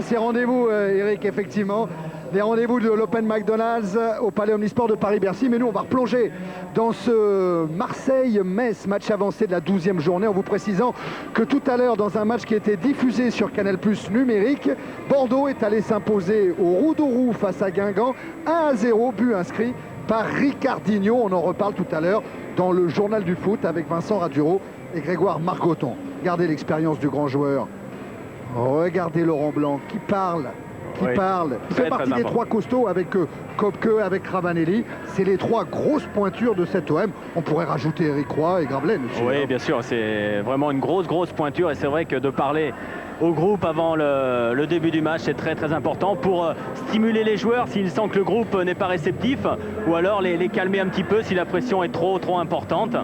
Ces rendez-vous, Eric, effectivement, des rendez-vous de l'Open McDonald's au Palais Omnisport de Paris-Bercy. Mais nous, on va replonger dans ce Marseille-Metz, match avancé de la 12e journée, en vous précisant que tout à l'heure, dans un match qui a été diffusé sur Canal+ numérique, Bordeaux est allé s'imposer au Roux-Dourou face à Guingamp, 1-0, but inscrit par Ricardinho. On en reparle tout à l'heure dans le journal du foot avec Vincent Raduro et Grégoire Margoton. Regardez l'expérience du grand joueur. Regardez Laurent Blanc qui parle. Il fait partie des trois costauds avec Kopke, avec Ravanelli. C'est les trois grosses pointures de cette OM. On pourrait rajouter Eric Roy et Gravelaine aussi. Oui, bien sûr, c'est vraiment une grosse pointure. Et c'est vrai que de parler au groupe avant le début du match, c'est très important pour stimuler les joueurs s'ils sentent que le groupe n'est pas réceptif, ou alors les calmer un petit peu si la pression est trop importante.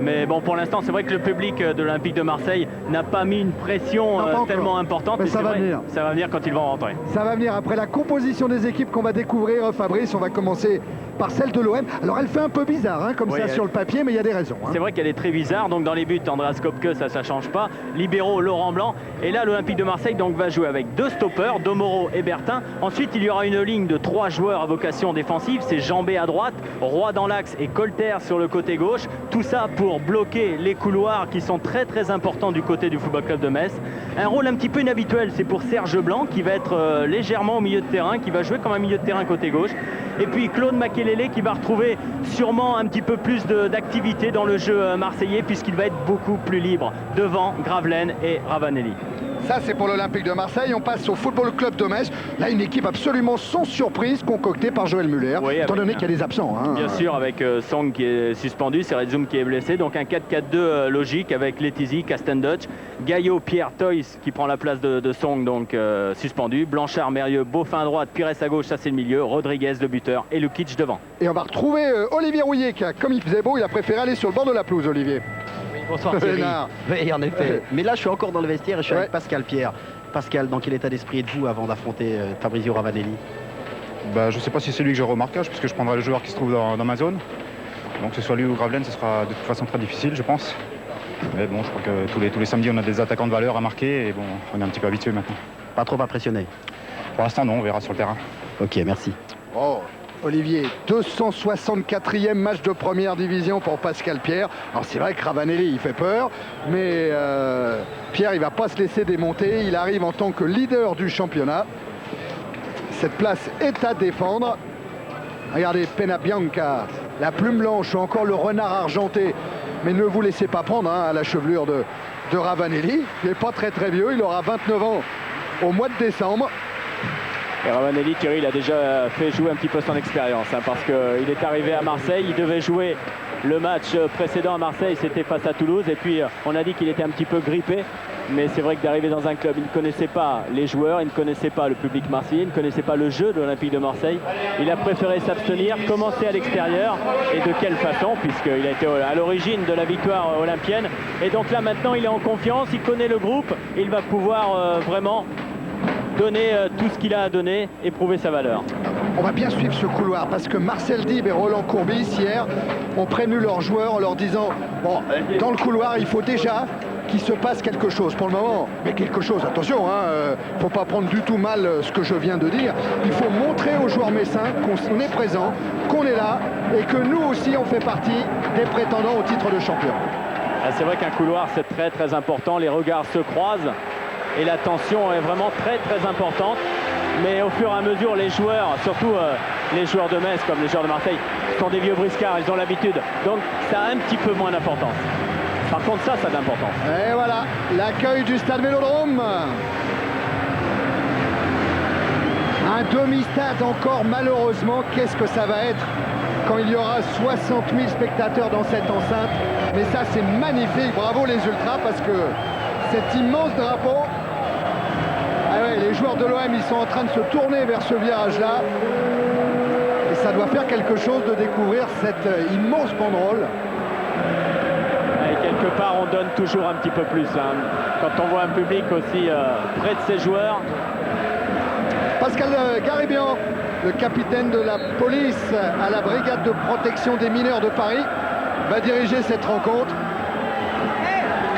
Mais bon, pour l'instant, c'est vrai que le public de l'Olympique de Marseille n'a pas mis une pression tellement importante. Mais ça va venir. Ça va venir quand ils vont rentrer. Ça va venir après la composition des équipes qu'on va découvrir, Fabrice. On va commencer par celle de l'OM. Alors, elle fait un peu bizarre, hein, comme ça, sur le papier, mais il y a des raisons. Hein. C'est vrai qu'elle est très bizarre. Donc, dans les buts, Andreas Kopke, ça ne change pas. Libéraux, Laurent Blanc. Et là, l'Olympique de Marseille donc, va jouer avec deux stoppers, Domoro et Bertin. Ensuite, il y aura une ligne de 3 joueurs à vocation défensive. C'est Jambé à droite, Roy dans l'axe et Colter sur le côté gauche. Tout ça pour bloquer les couloirs qui sont très importants du côté du Football Club de Metz. Un rôle un petit peu inhabituel, c'est pour Serge Blanc qui va être légèrement au milieu de terrain, qui va jouer comme un milieu de terrain côté gauche. Et puis Claude Makelele qui va retrouver sûrement un petit peu plus d'activité dans le jeu marseillais puisqu'il va être beaucoup plus libre devant Gravelaine et Ravanelli. Ça, c'est pour l'Olympique de Marseille. On passe au Football Club de Metz. Là, une équipe absolument sans surprise concoctée par Joël Muller, étant donné qu'il y a des absents. Hein. Bien sûr, avec Song qui est suspendu, Serezzoum qui est blessé. Donc un 4-4-2 logique avec Letizy, Castendutch, Gaillot, Pierre Toys qui prend la place de Song, donc suspendu. Blanchard, Mérieux, Beaufin à droite, Pires à gauche, ça c'est le milieu. Rodriguez, le buteur, et Lukic devant. Et on va retrouver Olivier Rouillet qui, comme il faisait beau, il a préféré aller sur le bord de la pelouse, Olivier. Bonsoir Thierry. Oui, en effet. Mais là, je suis encore dans le vestiaire et je suis avec Pascal Pierre. Pascal, dans quel état d'esprit êtes-vous avant d'affronter Fabrizio Ravanelli? Je ne sais pas si c'est lui que je remarquage, puisque je prendrai le joueur qui se trouve dans ma zone. Donc que ce soit lui ou Gravelaine, ce sera de toute façon très difficile, je pense. Mais bon, je crois que tous les samedis, on a des attaquants de valeur à marquer et bon, on est un petit peu habitué maintenant. Pas trop impressionné? Pour l'instant, non, on verra sur le terrain. Ok, merci. Oh, Olivier, 264e match de première division pour Pascal Pierre. Alors c'est vrai que Ravanelli, il fait peur, mais Pierre, il va pas se laisser démonter. Il arrive en tant que leader du championnat. Cette place est à défendre. Regardez, Pena Bianca, la plume blanche ou encore le renard argenté. Mais ne vous laissez pas prendre à la chevelure de Ravanelli. Il n'est pas très vieux, il aura 29 ans au mois de décembre. Et Ravanelli, Thierry, il a déjà fait jouer un petit peu son expérience parce qu'il est arrivé à Marseille, il devait jouer le match précédent à Marseille, c'était face à Toulouse, et puis on a dit qu'il était un petit peu grippé, mais c'est vrai que d'arriver dans un club, il ne connaissait pas les joueurs, il ne connaissait pas le public marseillais, il ne connaissait pas le jeu de l'Olympique de Marseille. Il a préféré s'abstenir, commencer à l'extérieur, et de quelle façon, puisqu'il a été à l'origine de la victoire olympienne. Et donc là maintenant, il est en confiance, il connaît le groupe, il va pouvoir vraiment donner tout ce qu'il a à donner et prouver sa valeur. On va bien suivre ce couloir parce que Marcel Dib et Roland Courbis hier ont prévenu leurs joueurs en leur disant bon, dans le couloir il faut déjà qu'il se passe quelque chose pour le moment, mais quelque chose, attention, faut pas prendre du tout mal ce que je viens de dire. Il faut montrer aux joueurs messins qu'on est présent, qu'on est là et que nous aussi on fait partie des prétendants au titre de champion. C'est vrai qu'un couloir c'est très important, les regards se croisent et la tension est vraiment très importante. Mais au fur et à mesure, les joueurs, surtout les joueurs de Metz comme les joueurs de Marseille, sont des vieux briscards, ils ont l'habitude. Donc ça a un petit peu moins d'importance. Par contre, ça a d'importance. Et voilà, l'accueil du Stade Vélodrome. Un demi-stade encore, malheureusement. Qu'est-ce que ça va être quand il y aura 60 000 spectateurs dans cette enceinte? Mais ça, c'est magnifique. Bravo les Ultras, parce que cet immense drapeau... les joueurs de l'OM, ils sont en train de se tourner vers ce virage-là. Et ça doit faire quelque chose de découvrir cette immense banderole. Et quelque part, on donne toujours un petit peu plus. Quand on voit un public aussi près de ses joueurs. Pascal Garibian, le capitaine de la police à la brigade de protection des mineurs de Paris, va diriger cette rencontre.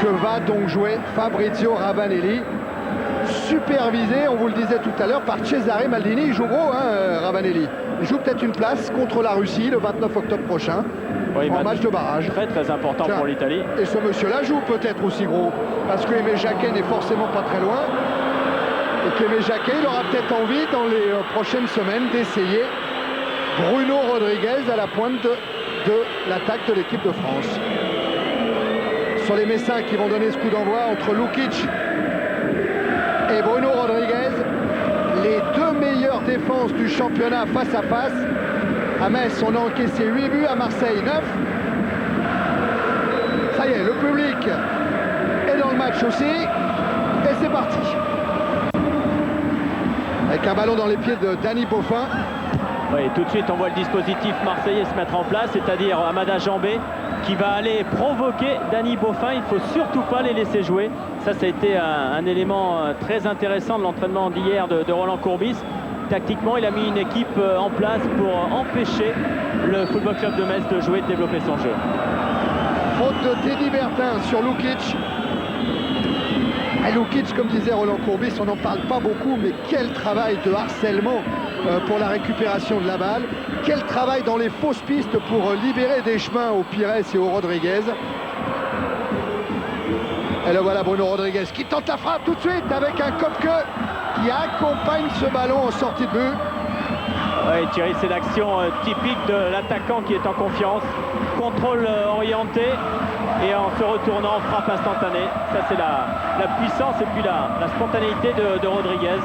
Que va donc jouer Fabrizio Ravanelli? supervisé, on vous le disait tout à l'heure, par Cesare Maldini. Il joue gros, hein, Ravanelli. Il joue peut-être une place contre la Russie le 29 octobre prochain, oui, en match de barrage. Très important pour l'Italie. Et ce monsieur-là joue peut-être aussi gros, parce que Aimé Jacquet n'est forcément pas très loin. Et qu'Aimé Jacquet, il aura peut-être envie dans les prochaines semaines d'essayer Bruno Rodriguez à la pointe de l'attaque de l'équipe de France. Sur les Messins qui vont donner ce coup d'envoi entre Lukic et Bruno Rodriguez, les deux meilleures défenses du championnat face à face. À Metz, on a encaissé 8 buts, à Marseille 9. Ça y est, le public est dans le match aussi. Et c'est parti. Avec un ballon dans les pieds de Dany Boffin. Oui, tout de suite, on voit le dispositif marseillais se mettre en place, c'est-à-dire Amada Jambé qui va aller provoquer Dany Boffin. Il ne faut surtout pas les laisser jouer. Ça a été un élément très intéressant de l'entraînement d'hier de Roland Courbis. Tactiquement, il a mis une équipe en place pour empêcher le Football Club de Metz de jouer, de développer son jeu. Faute de Teddy Bertin sur Lukic. Et Lukic, comme disait Roland Courbis, on n'en parle pas beaucoup, mais quel travail de harcèlement pour la récupération de la balle. Quel travail dans les fausses pistes pour libérer des chemins au Pires et au Rodriguez. Et le voilà, Bruno Rodriguez qui tente la frappe tout de suite avec un Kopke qui accompagne ce ballon en sortie de but. Oui, Thierry, c'est l'action typique de l'attaquant qui est en confiance. Contrôle orienté et en se retournant, frappe instantanée. Ça, c'est la puissance et puis la spontanéité de Rodriguez.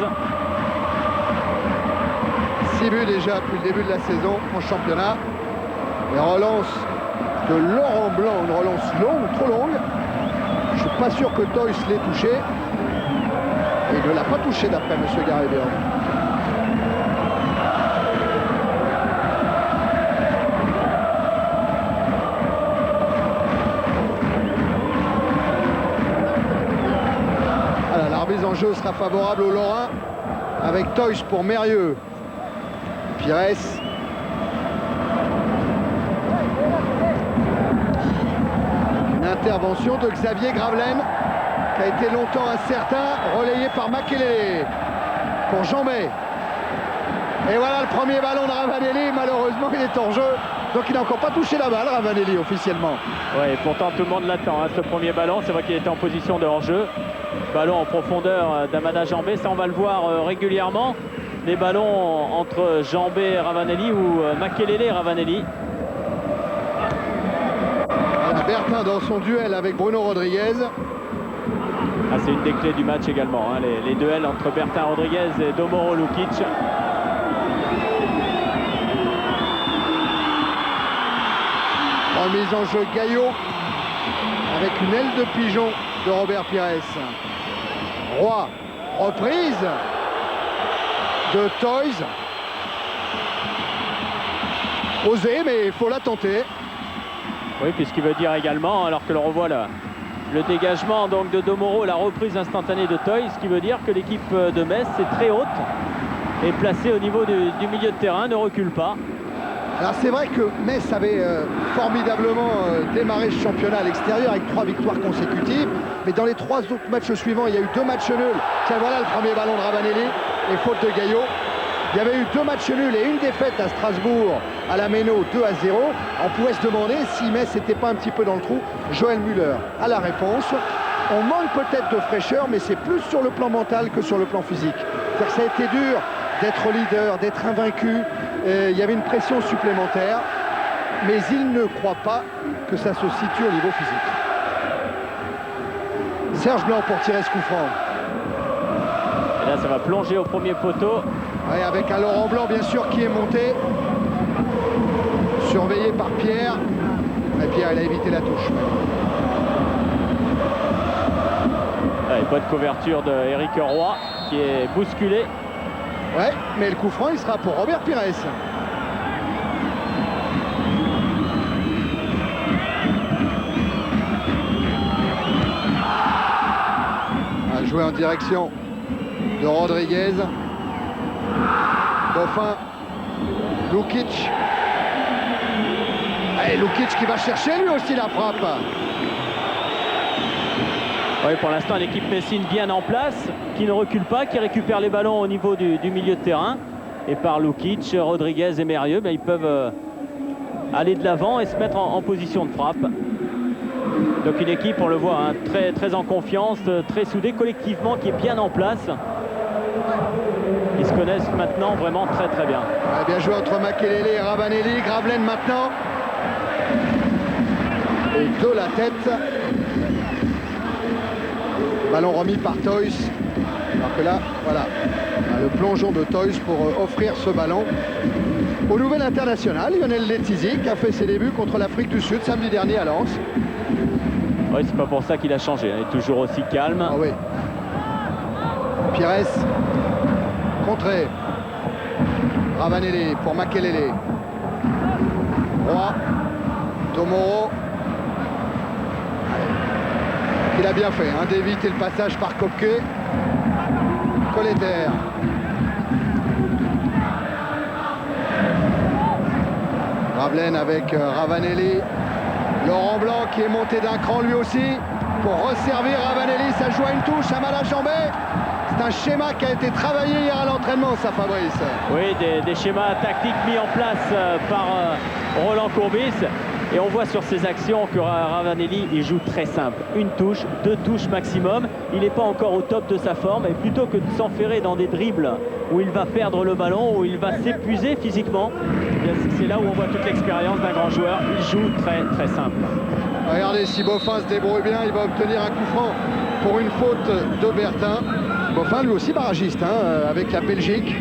6 buts déjà depuis le début de la saison en championnat. Et relance de Laurent Blanc, une relance longue, trop longue. Je ne suis pas sûr que Toys l'ait touché. Et il ne l'a pas touché d'après M. Garibert. Voilà, la remise en jeu sera favorable aux Lorrains avec Toys pour Mérieux. Pires. Une intervention de Xavier Gravelaine qui a été longtemps incertain, relayé par Makelele pour Jambé. Et voilà le premier ballon de Ravanelli. Malheureusement, il est hors jeu. Donc il n'a encore pas touché la balle, Ravanelli, officiellement. Oui, pourtant tout le monde l'attend, hein, ce premier ballon. C'est vrai qu'il était en position de hors-jeu. Ballon en profondeur d'Amada Jambé. Ça, on va le voir régulièrement. Des ballons entre Jambé et Ravanelli ou Makelele et Ravanelli. Voilà, Bertin dans son duel avec Bruno Rodriguez. Ah, c'est une des clés du match également, hein, les duels entre Bertin Rodriguez et Domoro Lukic. Remise en jeu Gaillot avec une aile de pigeon de Robert Pires. Roy, reprise de Toys. Osé, mais il faut la tenter. Oui, puisqu'il veut dire également, alors que l'on revoit le dégagement donc de Domoro, la reprise instantanée de Toys, ce qui veut dire que l'équipe de Metz est très haute et placée au niveau du milieu de terrain, ne recule pas. Alors c'est vrai que Metz avait formidablement démarré ce championnat à l'extérieur avec 3 victoires consécutives, mais dans les 3 autres matchs suivants, il y a eu 2 matchs nuls. Tiens, voilà le premier ballon de Ravanelli et faute de Gaillot. Il y avait eu 2 matchs nuls et une défaite à Strasbourg à la Méno 2-0. On pourrait se demander si Metz n'était pas un petit peu dans le trou. Joël Müller a la réponse. On manque peut-être de fraîcheur, mais c'est plus sur le plan mental que sur le plan physique. C'est-à-dire que ça a été dur d'être leader, d'être invaincu. Il y avait une pression supplémentaire, mais il ne croit pas que ça se situe au niveau physique. Serge Blanc pour tirer ce coup franc. Et là, ça va plonger au premier poteau. Ouais, avec un Laurent Blanc, bien sûr, qui est monté. Surveillé par Pierre. Et Pierre, il a évité la touche. Ouais, bonne couverture d'Éric Roy, qui est bousculé. Ouais, mais le coup franc, il sera pour Robert Pires. À jouer en direction de Rodriguez. Boffin. Lukic. Et Lukic qui va chercher lui aussi la frappe. Oui, pour l'instant, l'équipe messine bien en place, qui ne recule pas, qui récupère les ballons au niveau du milieu de terrain. Et par Lukic, Rodriguez et Mérieux, ils peuvent aller de l'avant et se mettre en position de frappe. Donc une équipe, on le voit, hein, très en confiance, très soudée collectivement, qui est bien en place. Ils se connaissent maintenant vraiment très bien. Ouais, bien joué entre Makelele et Ravanelli. Gravelaine maintenant. Et de la tête. Ballon remis par Toys. Alors que là, voilà, le plongeon de Toys pour offrir ce ballon au nouvel international, Lionel Letizy, qui a fait ses débuts contre l'Afrique du Sud samedi dernier à Lens. Oui, c'est pas pour ça qu'il a changé. Il est toujours aussi calme. Ah oui. Pires. Contré. Ravanelli pour Makelele. Roy. Tomoro. Il a bien fait hein, d'éviter le passage par Kopke. Colleter. Gravelaine avec Ravanelli. Laurent Blanc qui est monté d'un cran lui aussi pour resservir Ravanelli. Ça joue à une touche, à mal enjambé. C'est un schéma qui a été travaillé hier à l'entraînement, ça, Fabrice. Oui, des schémas tactiques mis en place par Roland Courbis. Et on voit sur ces actions que Ravanelli, il joue très simple. Une touche, 2 touches maximum. Il n'est pas encore au top de sa forme. Et plutôt que de s'enferrer dans des dribbles où il va perdre le ballon, où il va s'épuiser physiquement, c'est là où on voit toute l'expérience d'un grand joueur. Il joue très simple. Regardez, si Boffin se débrouille bien, il va obtenir un coup franc pour une faute de Bertin. Boffin, lui aussi barragiste, hein, avec la Belgique.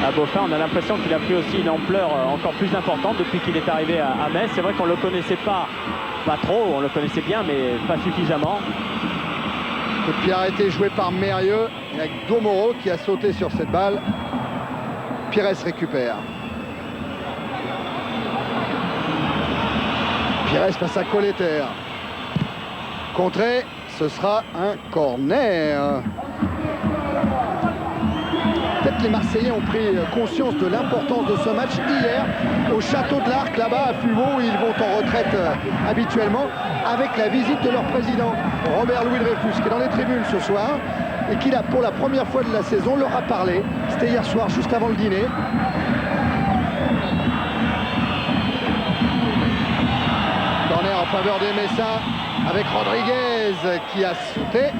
À Boffin, on a l'impression qu'il a pris aussi une ampleur encore plus importante depuis qu'il est arrivé à Metz. C'est vrai qu'on ne le connaissait pas trop, on le connaissait bien, mais pas suffisamment. Coup de pied arrêté joué par Mérieux, avec Domoro qui a sauté sur cette balle. Pires récupère. Pires face à Colleter. Contré, ce sera un corner. Peut-être les Marseillais ont pris conscience de l'importance de ce match hier au Château de l'Arc, là-bas à Fulvaux, où ils vont en retraite habituellement, avec la visite de leur président, Robert Louis Dreyfus, qui est dans les tribunes ce soir et qui, là, pour la première fois de la saison, leur a parlé. C'était hier soir, juste avant le dîner. Corner en faveur des Messins, avec Rodriguez qui a sauté.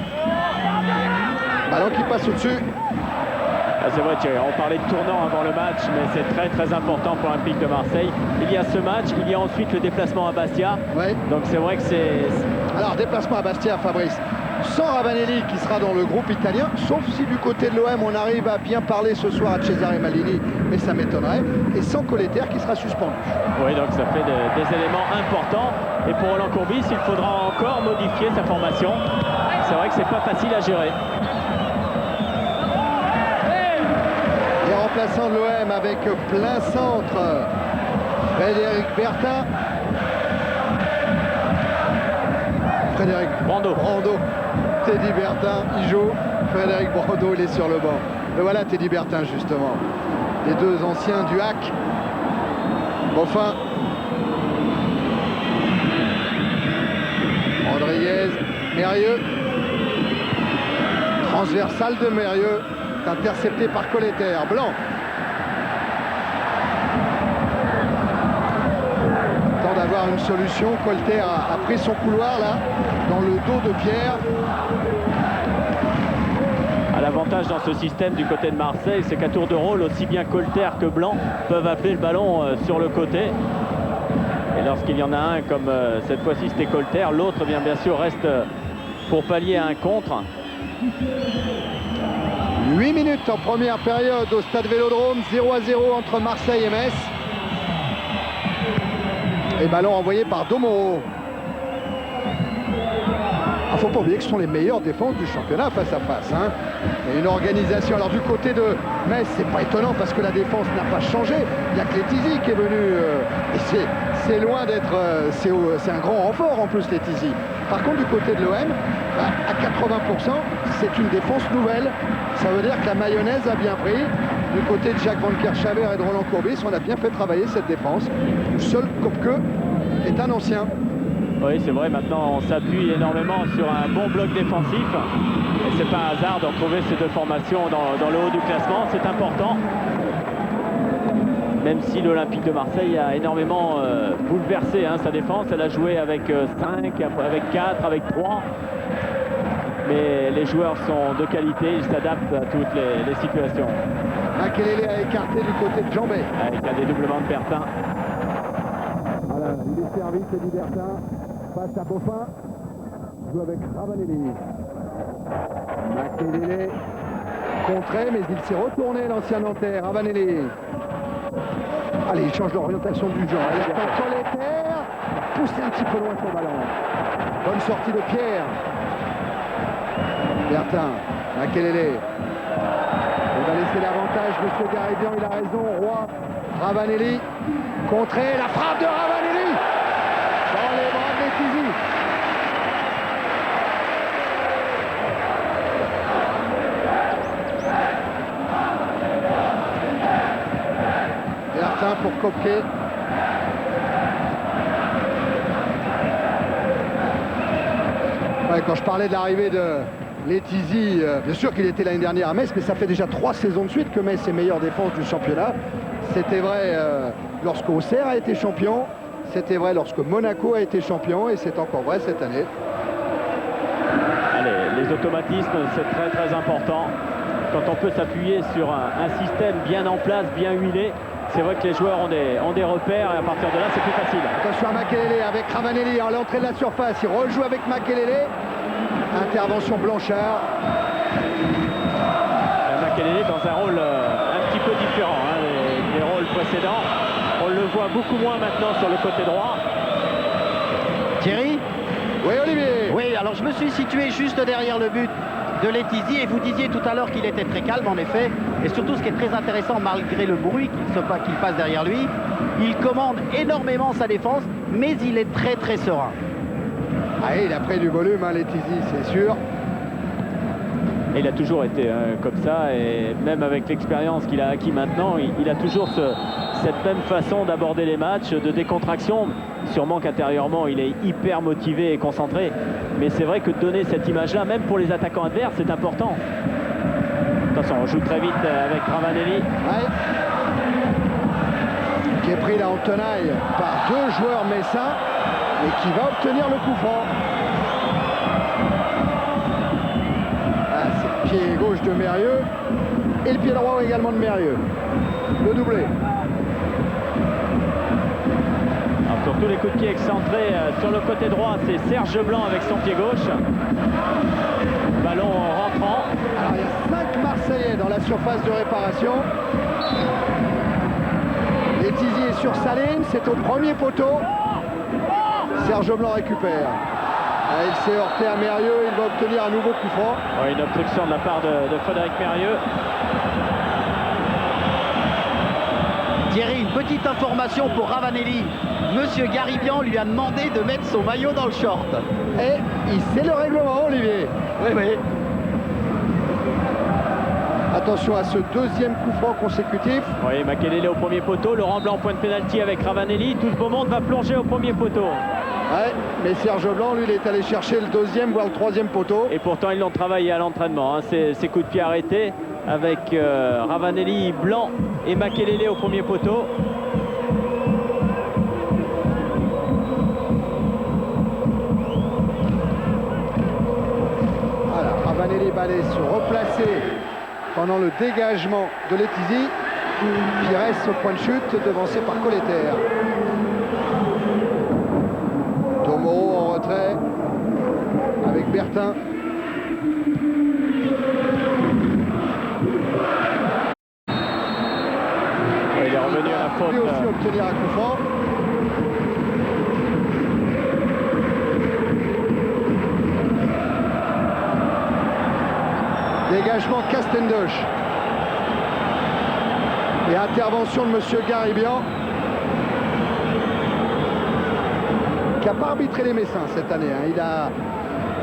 Ballon qui passe au-dessus. C'est vrai, Thierry, on parlait de tournant avant le match, mais c'est très important pour l'Olympique de Marseille. Il y a ce match, il y a ensuite le déplacement à Bastia. Ouais. Donc c'est vrai que c'est... Alors, déplacement à Bastia, Fabrice, sans Ravanelli qui sera dans le groupe italien, sauf si du côté de l'OM, on arrive à bien parler ce soir à Cesare Maldini, mais ça m'étonnerait, et sans Colleter qui sera suspendu. Oui, donc ça fait des éléments importants. Et pour Roland Courbis, il faudra encore modifier sa formation. C'est vrai que c'est pas facile à gérer. Les remplaçants de l'OM avec plein centre. Frédéric Bertin. Frédéric Brando. Teddy Bertin, il joue. Frédéric Brando, il est sur le banc. Et voilà Teddy Bertin, justement. Les deux anciens du HAC. Boffin. Rodriguez. Mérieux. Transversal de Mérieux. Intercepté par Colleter. Blanc. Temps d'avoir une solution. Colleter a pris son couloir là, dans le dos de Pierre. L'avantage dans ce système du côté de Marseille, c'est qu'à tour de rôle, aussi bien Colleter que Blanc peuvent appeler le ballon sur le côté. Et lorsqu'il y en a un, comme cette fois-ci c'était Colleter, l'autre bien sûr reste pour pallier à un contre. 8 minutes en première période au Stade Vélodrome, 0-0 entre Marseille et Metz. Et ballon envoyé par Domoro. Il ne faut pas oublier que ce sont les meilleures défenses du championnat face à face. Hein. Et une organisation. Alors du côté de Metz, c'est pas étonnant parce que la défense n'a pas changé. Il y a que Letizy qui est venu. Et c'est loin d'être. C'est un grand renfort en plus, Letizy. Par contre, du côté de l'OM, à 80%, c'est une défense nouvelle. Ça veut dire que la mayonnaise a bien pris. Du côté de Jacques Van Kerchaver et de Roland Courbis, on a bien fait travailler cette défense. Seul Kopke C'est un ancien. Oui, c'est vrai, maintenant on s'appuie énormément sur un bon bloc défensif. Et c'est pas un hasard de retrouver ces deux formations dans le haut du classement, c'est important. Même si l'Olympique de Marseille a énormément bouleversé sa défense. Elle a joué avec 5, avec 4, avec 3. Mais les joueurs sont de qualité, ils s'adaptent à toutes les situations. Makelele a écarté du côté de Jambet. Avec un dédoublement de Bertin. Voilà, il est servi, c'est du Bertin. Passe à Beaufin. Joue avec Ravanelli. Makelele contré, mais il s'est retourné, l'ancien Nantais. Ravanelli. Allez, il change l'orientation du jeu. Il attend Colleterre. Poussé un petit peu loin son ballon. Bonne sortie de Pierre. Bertin, Makelele. Il va laisser l'avantage, monsieur Garibian, il a raison. Roy, Ravanelli. Contré, la frappe de Ravanelli. Dans les bras de Letizy. Bertin pour Kopke. Ouais, quand je parlais de l'arrivée de Letizy, bien sûr qu'il était l'année dernière à Metz, mais ça fait déjà 3 saisons de suite que Metz est meilleure défense du championnat. C'était vrai lorsque Auxerre a été champion, c'était vrai lorsque Monaco a été champion, et c'est encore vrai cette année. Allez, les automatismes, c'est très très important. Quand on peut s'appuyer sur un système bien en place, bien huilé, c'est vrai que les joueurs ont des repères, et à partir de là, c'est plus facile. Attention à Makelele avec Ravanelli à l'entrée de la surface. Il rejoue avec Makelele. Intervention Blanchard. Makelele dans un rôle un petit peu différent des rôles précédents. On le voit beaucoup moins maintenant sur le côté droit. Thierry? Oui, Olivier. Oui, alors je me suis situé juste derrière le but de Letizy, et vous disiez tout à l'heure qu'il était très calme en effet, et surtout ce qui est très intéressant, malgré le bruit qu'il passe derrière lui, il commande énormément sa défense, mais il est très très serein. Ah, il a pris du volume, Letizy, c'est sûr. Et il a toujours été comme ça, et même avec l'expérience qu'il a acquis maintenant, il a toujours cette même façon d'aborder les matchs, de décontraction. Sûrement qu'intérieurement, il est hyper motivé et concentré. Mais c'est vrai que donner cette image-là, même pour les attaquants adverses, c'est important. Attention, on joue très vite avec Ravanelli. Ouais. Qui est pris là en tenaille par 2 joueurs messins et qui va obtenir le coup franc. Ah, c'est le pied gauche de Mérieux et le pied droit également de Mérieux. Le doublé. Alors, sur tous les coups de pied excentrés sur le côté droit, c'est Serge Blanc avec son pied gauche. Ballon rentrant. Alors il y a 5 Marseillais dans la surface de réparation. Letizy est sur sa ligne, c'est au premier poteau. Serge Blanc récupère. Ah, il s'est heurté à Mérieux, il va obtenir un nouveau coup franc. Ouais, une obstruction de la part de Frédéric Mérieux. Thierry, une petite information pour Ravanelli. Monsieur Garibian lui a demandé de mettre son maillot dans le short. Et il sait le règlement, Olivier. Oui, oui. Attention à ce deuxième coup franc consécutif. Oui, Makelele au premier poteau, Laurent Blanc point de pénalty avec Ravanelli. Tout ce beau monde va plonger au premier poteau. Ouais, mais Serge Blanc, lui, il est allé chercher le deuxième, voire le troisième poteau. Et pourtant, ils l'ont travaillé à l'entraînement. Ces coups de pied arrêtés avec Ravanelli, Blanc et Makelele au premier poteau. Voilà, Ravanelli va aller se replacer pendant le dégagement de Letizy. Puis reste au point de chute, devancé par Colleterre. Domoro en retrait avec Bertin. Il est revenu à la faute. Lui aussi obtenir un coup franc. Dégagement Castendoche. Et intervention de monsieur Garibian, qui n'a pas arbitré les Messins cette année. Il a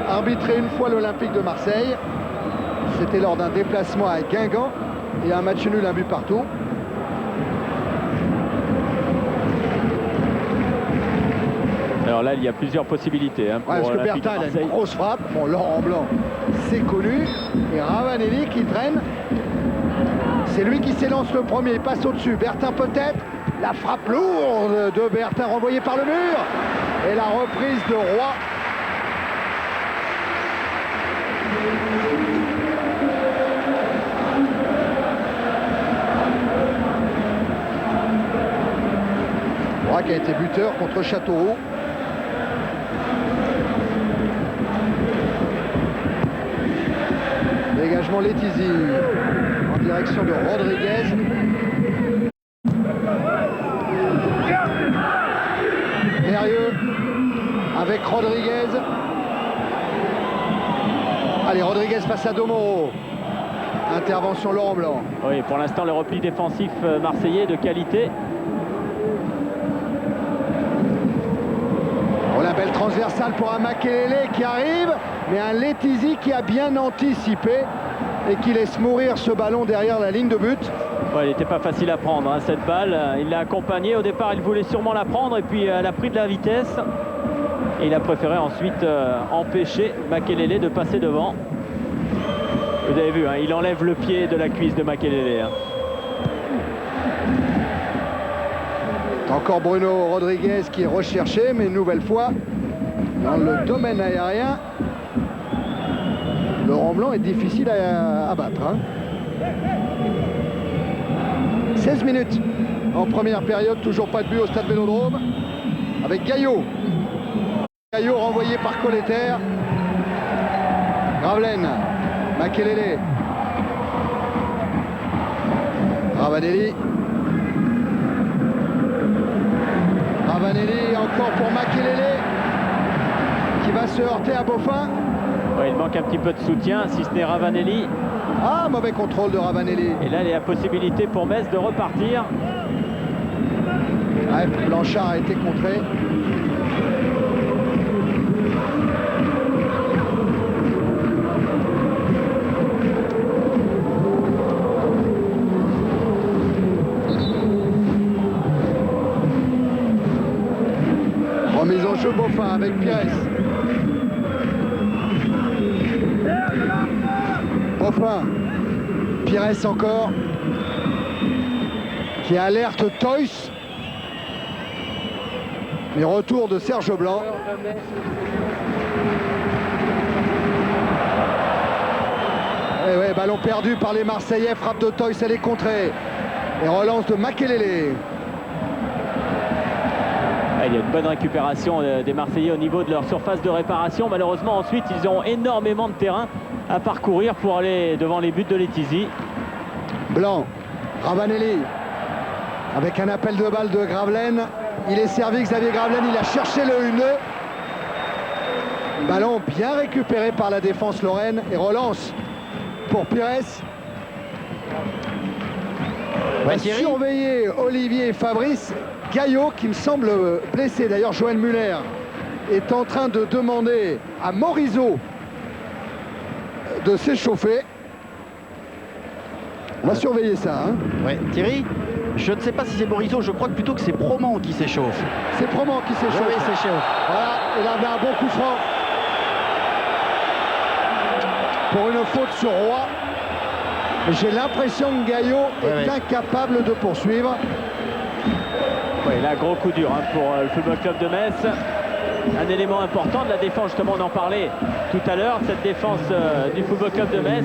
arbitré une fois l'Olympique de Marseille. C'était lors d'un déplacement à Guingamp et un match nul, un but partout. Alors là, il y a plusieurs possibilités hein, pour Ouais, parce que l'Olympique de Bertin, il a Marseille. une grosse frappe. Bon, Laurent Blanc, c'est connu. Et Ravanelli qui traîne. C'est lui qui s'élance le premier. Il passe au-dessus. Bertin peut-être. La frappe lourde de Bertin renvoyée par le mur. Et la reprise de Roy. Roy qui a été buteur contre Châteauroux. Dégagement Letizy en direction de Rodriguez. Mérieux avec Rodriguez. Allez, Rodriguez passe à Domoro. Intervention Laurent Blanc. Oui, pour l'instant, le repli défensif marseillais de qualité. Oh, la belle transversale pour un Makelele qui arrive, mais un Letizy qui a bien anticipé et qui laisse mourir ce ballon derrière la ligne de but. Ouais, il n'était pas facile à prendre hein, cette balle. Il l'a accompagnée. Au départ, il voulait sûrement la prendre et puis elle a pris de la vitesse. Et il a préféré ensuite empêcher Makelele de passer devant. Vous avez vu, hein, il enlève le pied de la cuisse de Makelele. Hein. Encore Bruno Rodriguez qui est recherché, mais une nouvelle fois dans le domaine aérien. Laurent Blanc est difficile à battre. Hein. 16 minutes en première période, toujours pas de but au Stade Vélodrome. Avec Gaillot. Gaillot renvoyé par Colletter. Gravelaine. Makelele. Ravanelli. Ravanelli encore pour Makelele qui va se heurter à Boffin. Ouais, il manque un petit peu de soutien, si ce n'est Ravanelli. Ah, mauvais contrôle de Ravanelli. Et là, il y a la possibilité pour Metz de repartir. Ouais, Blanchard a été contré. Remise en jeu Boffin avec Pires. Boffin. Pires encore. Qui alerte Toys. Mais retour de Serge Blanc. Et ouais, ballon perdu par les Marseillais. Frappe de Toys, elle est contrée. Et relance de Makelele. Il y a une bonne récupération des Marseillais au niveau de leur surface de réparation. Malheureusement, ensuite, ils ont énormément de terrain à parcourir pour aller devant les buts de Letizy. Blanc, Ravanelli, avec un appel de balle de Gravelaine. Il est servi, Xavier Gravelaine, il a cherché le 1-2. Ballon bien récupéré par la défense lorraine et relance pour Pires. Va surveiller Olivier et Fabrice. Gaillot qui me semble blessé. D'ailleurs, Joël Muller est en train de demander à Morizot de s'échauffer. On va surveiller ça. Hein. Ouais. Thierry, je ne sais pas si c'est Morizot, je crois que plutôt que c'est Proman qui s'échauffe. C'est Proman qui s'échauffe. Oui, s'échauffe. Voilà, il avait un bon coup franc. Pour une faute sur Roy. J'ai l'impression que Gaillot est incapable de poursuivre. Oui, là, gros coup dur hein, pour le Football Club de Metz. Un élément important de la défense, justement, on en parlait tout à l'heure, cette défense du Football Club de Metz.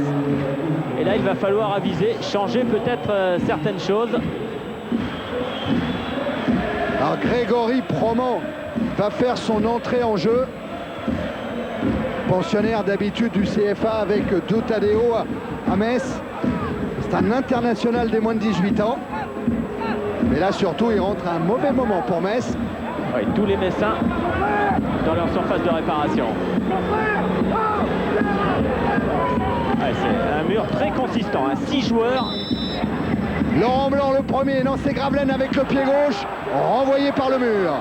Et là, il va falloir aviser, changer peut-être certaines choses. Alors, Grégory Proman va faire son entrée en jeu. Pensionnaire d'habitude du CFA avec Doutadeo à Metz. C'est un international des moins de 18 ans. Mais là, surtout, il rentre à un mauvais moment pour Metz. Oui, tous les Messins dans leur surface de réparation. Ouais, c'est un mur très consistant, hein. 6 joueurs. Laurent Blanc le premier, non, c'est Gravelaine avec le pied gauche, renvoyé par le mur.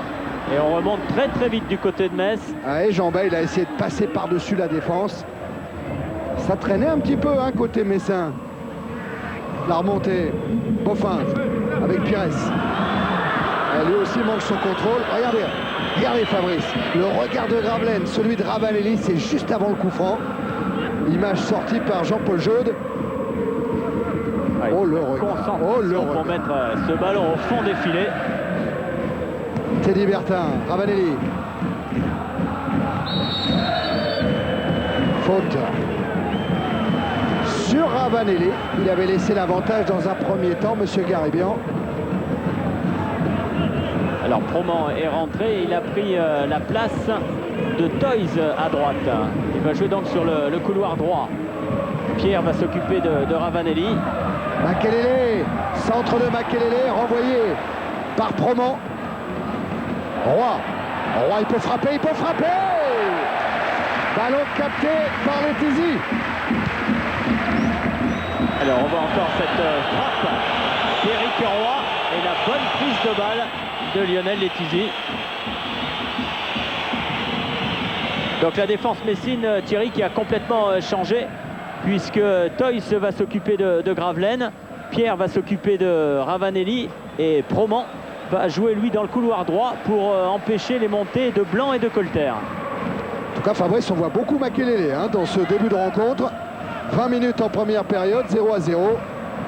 Et on remonte très très vite du côté de Metz. Ouais, Jean-Bay, il a essayé de passer par-dessus la défense. Ça traînait un petit peu, hein, côté messin. La remontée, Boffin avec Pires. Lui aussi manque son contrôle. Regardez, Regardez Fabrice, le regard de Gravelaine, celui de Ravanelli, c'est juste avant le coup franc. Image sortie par Jean-Paul Jaude. Ouais, Oh le regard, oh le pour regard. mettre ce ballon au fond des filets. Teddy Bertin, Ravanelli. Faute sur Ravanelli. Il avait laissé l'avantage dans un premier temps, monsieur Garibian. Alors Proman est rentré, il a pris la place de Toys à droite. Il va jouer donc sur le couloir droit. Pierre va s'occuper de Ravanelli. Makelele, centre de Makelele, renvoyé par Proman. Roy, il peut frapper, Ballon capté par Letizy. Alors on voit encore cette frappe d'Éric Roy et la bonne prise de balle de Lionel Letizy. Donc la défense messine, Thierry, qui a complètement changé, puisque Toys va s'occuper de Gravelaine, Pierre va s'occuper de Ravanelli et Proman va jouer lui dans le couloir droit pour empêcher les montées de Blanc et de Colter. En tout cas, Fabrice, on voit beaucoup Makelele dans ce début de rencontre. 20 minutes en première période, 0-0.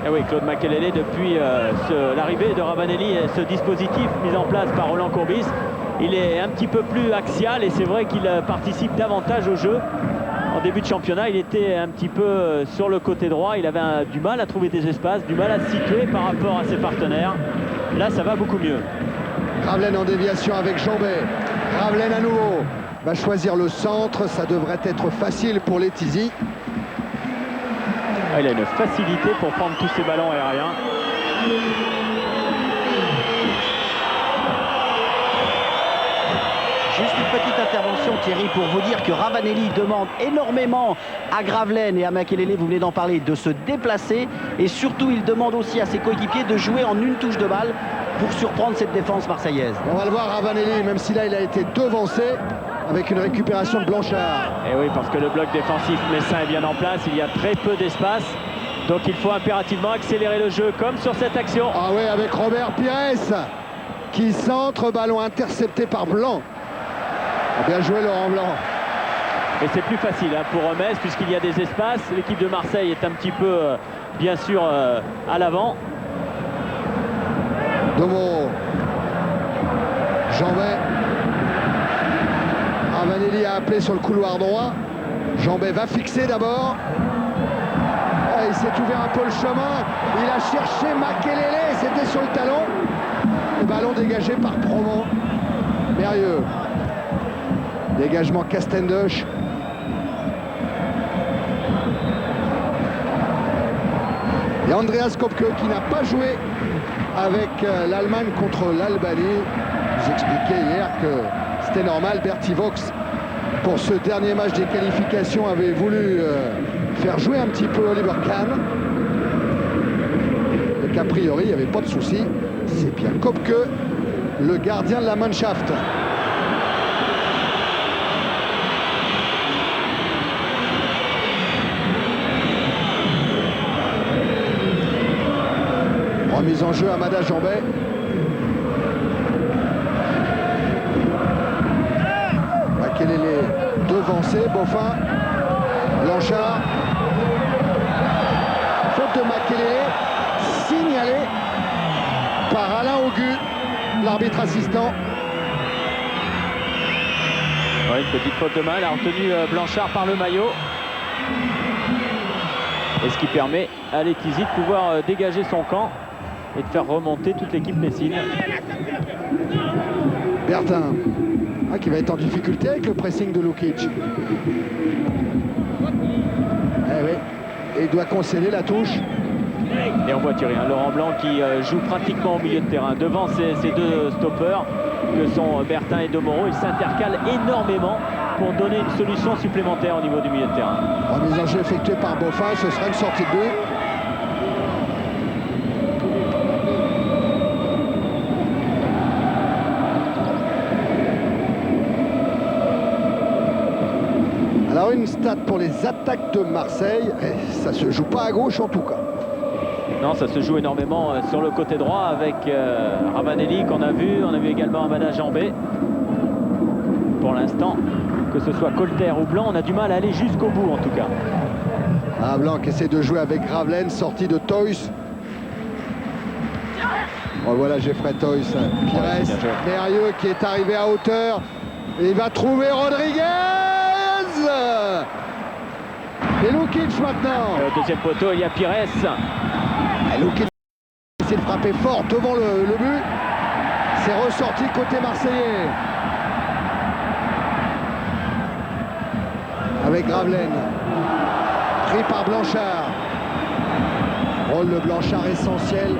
Et oui, Claude Makelele, depuis l'arrivée de Ravanelli et ce dispositif mis en place par Roland Courbis, il est un petit peu plus axial et c'est vrai qu'il participe davantage au jeu. En début de championnat, il était un petit peu sur le côté droit. Il avait du mal à trouver des espaces, du mal à se situer par rapport à ses partenaires. Là, ça va beaucoup mieux. Gravelaine en déviation avec Jambet. Gravelaine à nouveau va choisir le centre. Ça devrait être facile pour Letizy. Ah, il a une facilité pour prendre tous ces ballons aériens. Juste une petite intervention, Thierry, pour vous dire que Ravanelli demande énormément à Gravelaine et à Makelele, vous venez d'en parler, de se déplacer. Et surtout, il demande aussi à ses coéquipiers de jouer en une touche de balle pour surprendre cette défense marseillaise. On va le voir, Ravanelli, même si là, il a été devancé avec une récupération de Blanchard. Et oui, parce que le bloc défensif messin est bien en place. Il y a très peu d'espace. Donc il faut impérativement accélérer le jeu, comme sur cette action. Ah oui, avec Robert Pires qui centre, ballon intercepté par Blanc. Bien joué Laurent Blanc. Et c'est plus facile pour Metz puisqu'il y a des espaces. L'équipe de Marseille est un petit peu, bien sûr, à l'avant. Domo. Jambet. Ravanelli a appelé sur le couloir droit. Jambet va fixer d'abord. Il s'est ouvert un peu le chemin. Il a cherché Makelele. C'était sur le talon. Le ballon dégagé par Proman. Mérieux. Dégagement Castendush. Et Andreas Kopke qui n'a pas joué avec l'Allemagne contre l'Albanie. Je vous expliquais hier que c'était normal. Bertie Vogts, pour ce dernier match des qualifications, avait voulu faire jouer un petit peu Oliver Kahn. Donc a priori, il n'y avait pas de souci. C'est bien Kopke, le gardien de la Mannschaft. Remise en jeu Amada Jambet. Makelele devancé, Boffin, Blanchard. Faute de Makelele, signalée par Alain Augu, l'arbitre assistant. Ouais, une petite faute de main, elle a retenu Blanchard par le maillot. Et ce qui permet à Letizy de pouvoir dégager son camp et de faire remonter toute l'équipe messine. Bertin, qui va être en difficulté avec le pressing de Lukic. Eh oui, et il doit concéder la touche. Et on voit Thierry, Laurent Blanc qui joue pratiquement au milieu de terrain. Devant ces deux stoppeurs que sont Bertin et Domoro, ils s'intercalent énormément pour donner une solution supplémentaire au niveau du milieu de terrain. Remise en jeu effectuée par Boffin, ce sera une sortie de but. Alors une stat pour les attaques de Marseille, ça se joue pas à gauche en tout cas. Non, ça se joue énormément sur le côté droit avec Ravanelli qu'on a vu. On a vu également Amada Jambet. pour l'instant, que ce soit Colter ou Blanc, on a du mal à aller jusqu'au bout en tout cas. Ah, Blanc qui essaie de jouer avec Gravelaine, sortie de Toys. Oh, voilà Jeffrey Toys. Pires, Mérieux qui est arrivé à hauteur. Et il va trouver Rodriguez. Et Lukic maintenant. Deuxième poteau, il y a Pires. Lukic essaie de frapper fort devant le but. C'est ressorti côté marseillais. Avec Gravelaine. Pris par Blanchard. Rôle de Blanchard essentiel.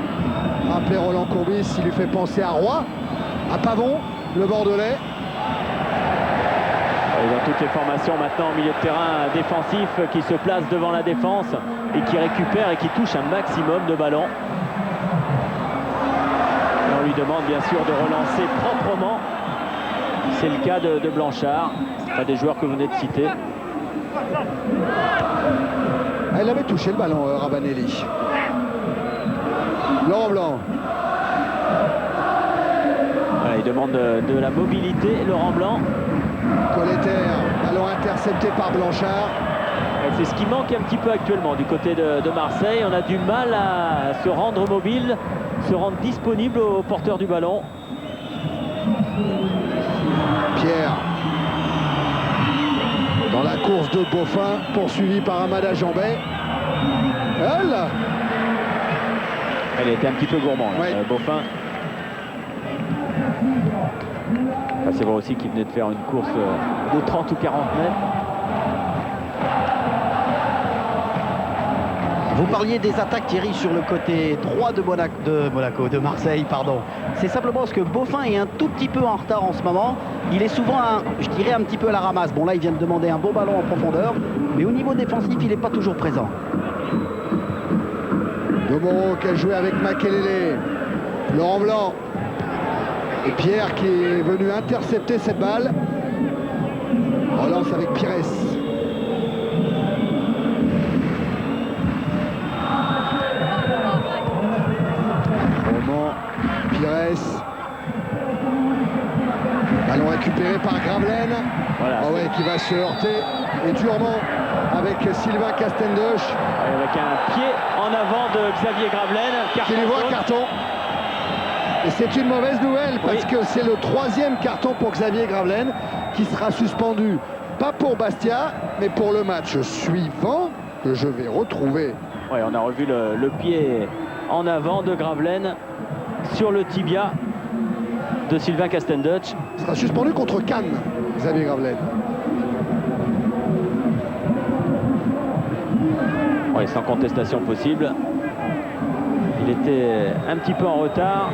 Rappelez Roland Courbis, il lui fait penser à Roy, à Pavon, le Bordelais. Dans toutes les formations maintenant au milieu de terrain défensif qui se place devant la défense et qui récupère et qui touche un maximum de ballons. Et on lui demande bien sûr de relancer proprement. C'est le cas de Blanchard, pas des joueurs que vous venez de citer. Elle avait touché le ballon, Ravanelli. Laurent Blanc. Voilà, il demande de la mobilité, Laurent Blanc. Colleter, ballon intercepté par Blanchard. C'est ce qui manque un petit peu actuellement du côté de Marseille. On a du mal à se rendre mobile, se rendre disponible au porteur du ballon. Pierre. Dans la course de Beaufin, poursuivi par Amada Jambet. Elle était un petit peu gourmand, là, ouais. Beaufin. C'est vrai aussi qu'il venait de faire une course de 30 ou 40 mètres. Vous parliez des attaques, Thierry, sur le côté droit de Marseille, pardon. C'est simplement parce que Beaufin est un tout petit peu en retard en ce moment. Il est souvent, je dirais, un petit peu à la ramasse. Bon, là, il vient de demander un beau ballon en profondeur, mais au niveau défensif, il n'est pas toujours présent. Domoro qui a joué avec Makelele. Laurent Blanc. Et Pierre qui est venu intercepter cette balle. Relance avec Pires. Moment, Pires. Ballon récupéré par Gravelaine. Voilà. Oh ouais, qui va se heurter et durement avec Sylvain Castendoche. Avec un pied en avant de Xavier Gravelaine. Qui lui voit un carton. Et c'est une mauvaise nouvelle parce que c'est le 3e carton pour Xavier Gravelaine qui sera suspendu. Pas pour Bastia, mais pour le match suivant que je vais retrouver. Oui, on a revu le pied en avant de Gravelaine sur le tibia de Sylvain Castendoche. Il sera suspendu contre Cannes, Xavier Gravelaine. Oui, sans contestation possible. Il était un petit peu en retard.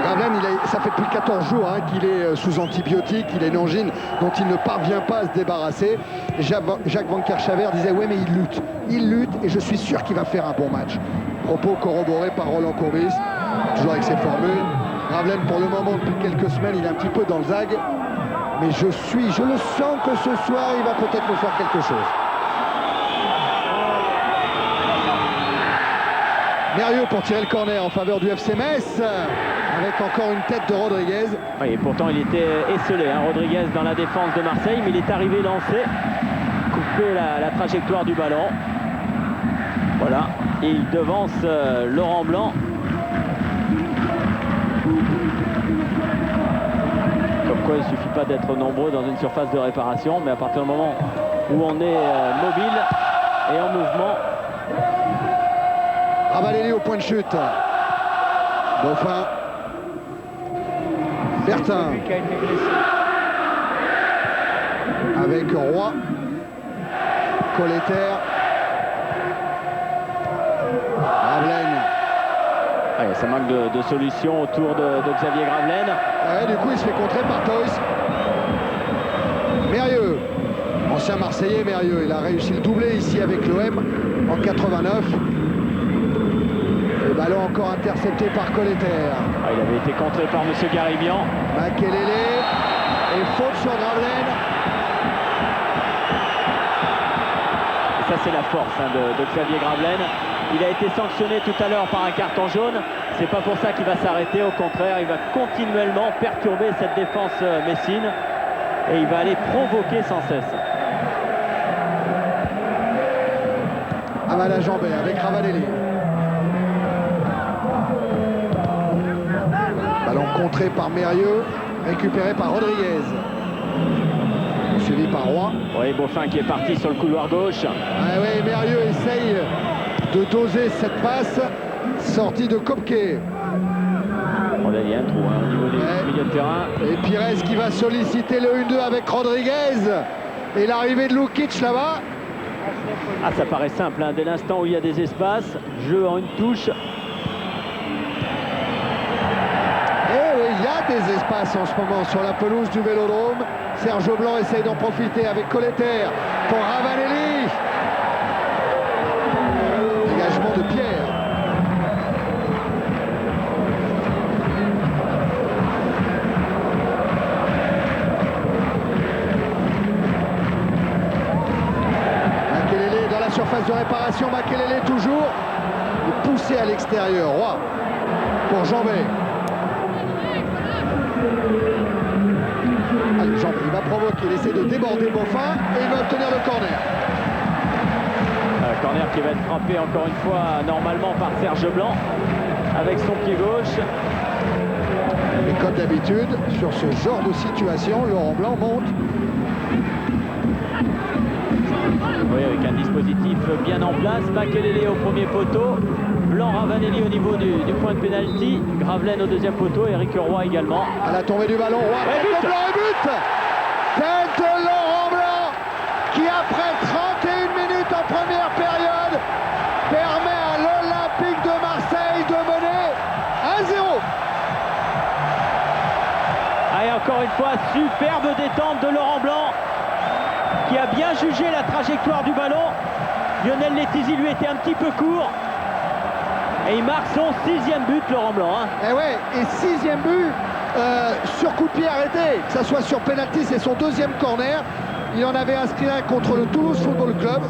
Gravelaine, ça fait plus de 14 jours qu'il est sous antibiotiques, il a une angine dont il ne parvient pas à se débarrasser. Jacques Van Kerchaver disait ouais mais il lutte et je suis sûr qu'il va faire un bon match. Propos corroborés par Roland Courbis, toujours avec ses formules. Gravelaine pour le moment depuis quelques semaines il est un petit peu dans le zag, mais je le sens que ce soir il va peut-être nous faire quelque chose. Mérieux pour tirer le corner en faveur du FC Metz, avec encore une tête de Rodriguez. Oui, et pourtant il était esselé, Rodriguez dans la défense de Marseille, mais il est arrivé lancé, coupé la trajectoire du ballon. Voilà, et il devance Laurent Blanc. Comme quoi il ne suffit pas d'être nombreux dans une surface de réparation, mais à partir du moment où on est mobile et en mouvement. Ravanelli au point de chute. Beaufin. Bertin. Avec Roy. Colleter. Gravelaine. Ouais, ça manque de solutions autour de Xavier Gravelaine. Ouais, du coup, il se fait contrer par Toys. Mérieux. Ancien Marseillais, Mérieux. Il a réussi le doublé ici avec l'OM en 89. Le ballon encore intercepté par Colleter. Ah, il avait été contré par M. Garibian. Makelele et faute sur Gravelaine. Et ça c'est la force de Xavier Gravelaine. Il a été sanctionné tout à l'heure par un carton jaune. c'est pas pour ça qu'il va s'arrêter, au contraire, il va continuellement perturber cette défense messine et il va aller provoquer sans cesse. Amala Jambet avec Ravanelli. Ballon contré par Mérieux, récupéré par Rodriguez. Suivi par Roy. Oui, Beaufin qui est parti sur le couloir gauche. Ah oui, Mérieux essaye de doser cette passe. Sortie de Kopke. On a dit un trou au niveau du milieu de terrain. Et Pires qui va solliciter le 1-2 avec Rodriguez. Et l'arrivée de Lukic là-bas. Ah, ça paraît simple, hein. Dès l'instant où il y a des espaces, jeu en une touche. Et oui, il y a des espaces en ce moment sur la pelouse du Vélodrome. Serge Blanc essaye d'en profiter avec Colletter pour Ravanelli. Dégagement de Pierre. Makelele dans la surface de réparation. Makelele toujours. Et poussé à l'extérieur. Roy pour Jambet. Allez, Jambet, il va provoquer, il essaie de déborder Beaufin et il va obtenir le corner. Corner qui va être frappé encore une fois normalement par Serge Blanc avec son pied gauche. Et comme d'habitude, sur ce genre de situation, Laurent Blanc monte. Oui, avec un dispositif bien en place. Makelele au premier poteau. Blanc, Ravanelli au niveau du point de pénalty. Gravelaine au deuxième poteau. Eric Roy également. À la tombée du ballon, Roy. Ouais, but. Blanc et but. Tête de Laurent Blanc qui, après 31 minutes en première période, permet à l'Olympique de Marseille de mener 1-0. Et encore une fois, superbe détente de Laurent Blanc qui a bien jugé la trajectoire du ballon. Lionel Letizy lui était un petit peu court. Et il marque son 6e but, Laurent Blanc. Hein. Et ouais, et 6e but sur coup de pied arrêté, que ça soit sur pénalty, c'est son 2e corner. Il en avait inscrit un contre le Toulouse Football Club.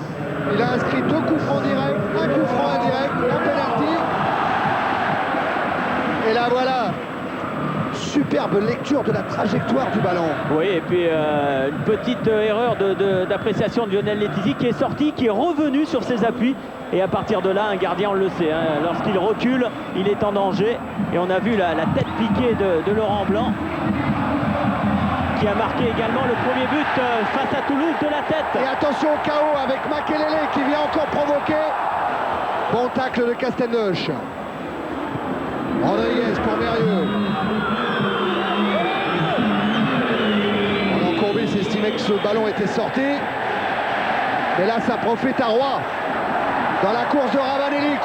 Il a inscrit 2 coups francs directs, un coup franc indirect, un pénalty. Et là voilà, superbe lecture de la trajectoire du ballon. Oui, et puis une petite erreur d'appréciation de Lionel Letizy qui est sorti, qui est revenu sur ses appuis. Et à partir de là, un gardien, on le sait, hein, lorsqu'il recule, il est en danger. Et on a vu la tête piquée de Laurent Blanc, qui a marqué également le premier but face à Toulouse de la tête. Et attention au chaos avec Makelele qui vient encore provoquer. Bon tacle de Castendoche. Rodriguez pour Mérieux. Roland Courbis estimait que ce ballon était sorti. Mais là, ça profite à Roy. Dans la course de Ravanelli,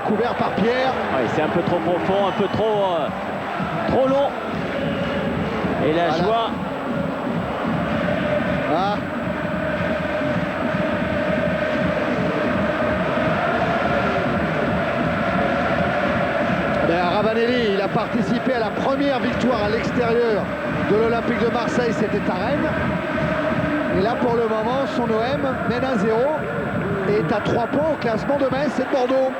couvert par Pierre. Oui, c'est un peu trop profond, un peu trop long. Et la voilà. joie. Ah. Ravanelli, il a participé à la première victoire à l'extérieur de l'Olympique de Marseille, c'était à Rennes. Et là, pour le moment, son OM mène 1-0 et est à 3 points au classement de Metz et de Bordeaux.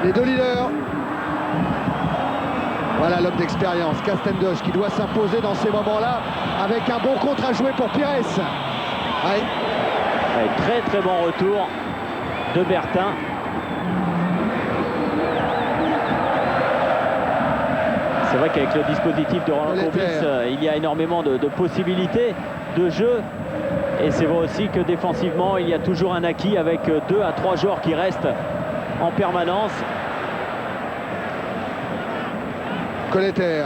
Les deux leaders. Voilà l'homme d'expérience, Castendoche, qui doit s'imposer dans ces moments-là avec un bon contre à jouer pour Pires. Ouais. Très très bon retour de Bertin. C'est vrai qu'avec le dispositif de Roland Courbis, il y a énormément de possibilités de jeu. Et c'est vrai aussi que défensivement, il y a toujours un acquis avec 2 à 3 joueurs qui restent en permanence. Colletter.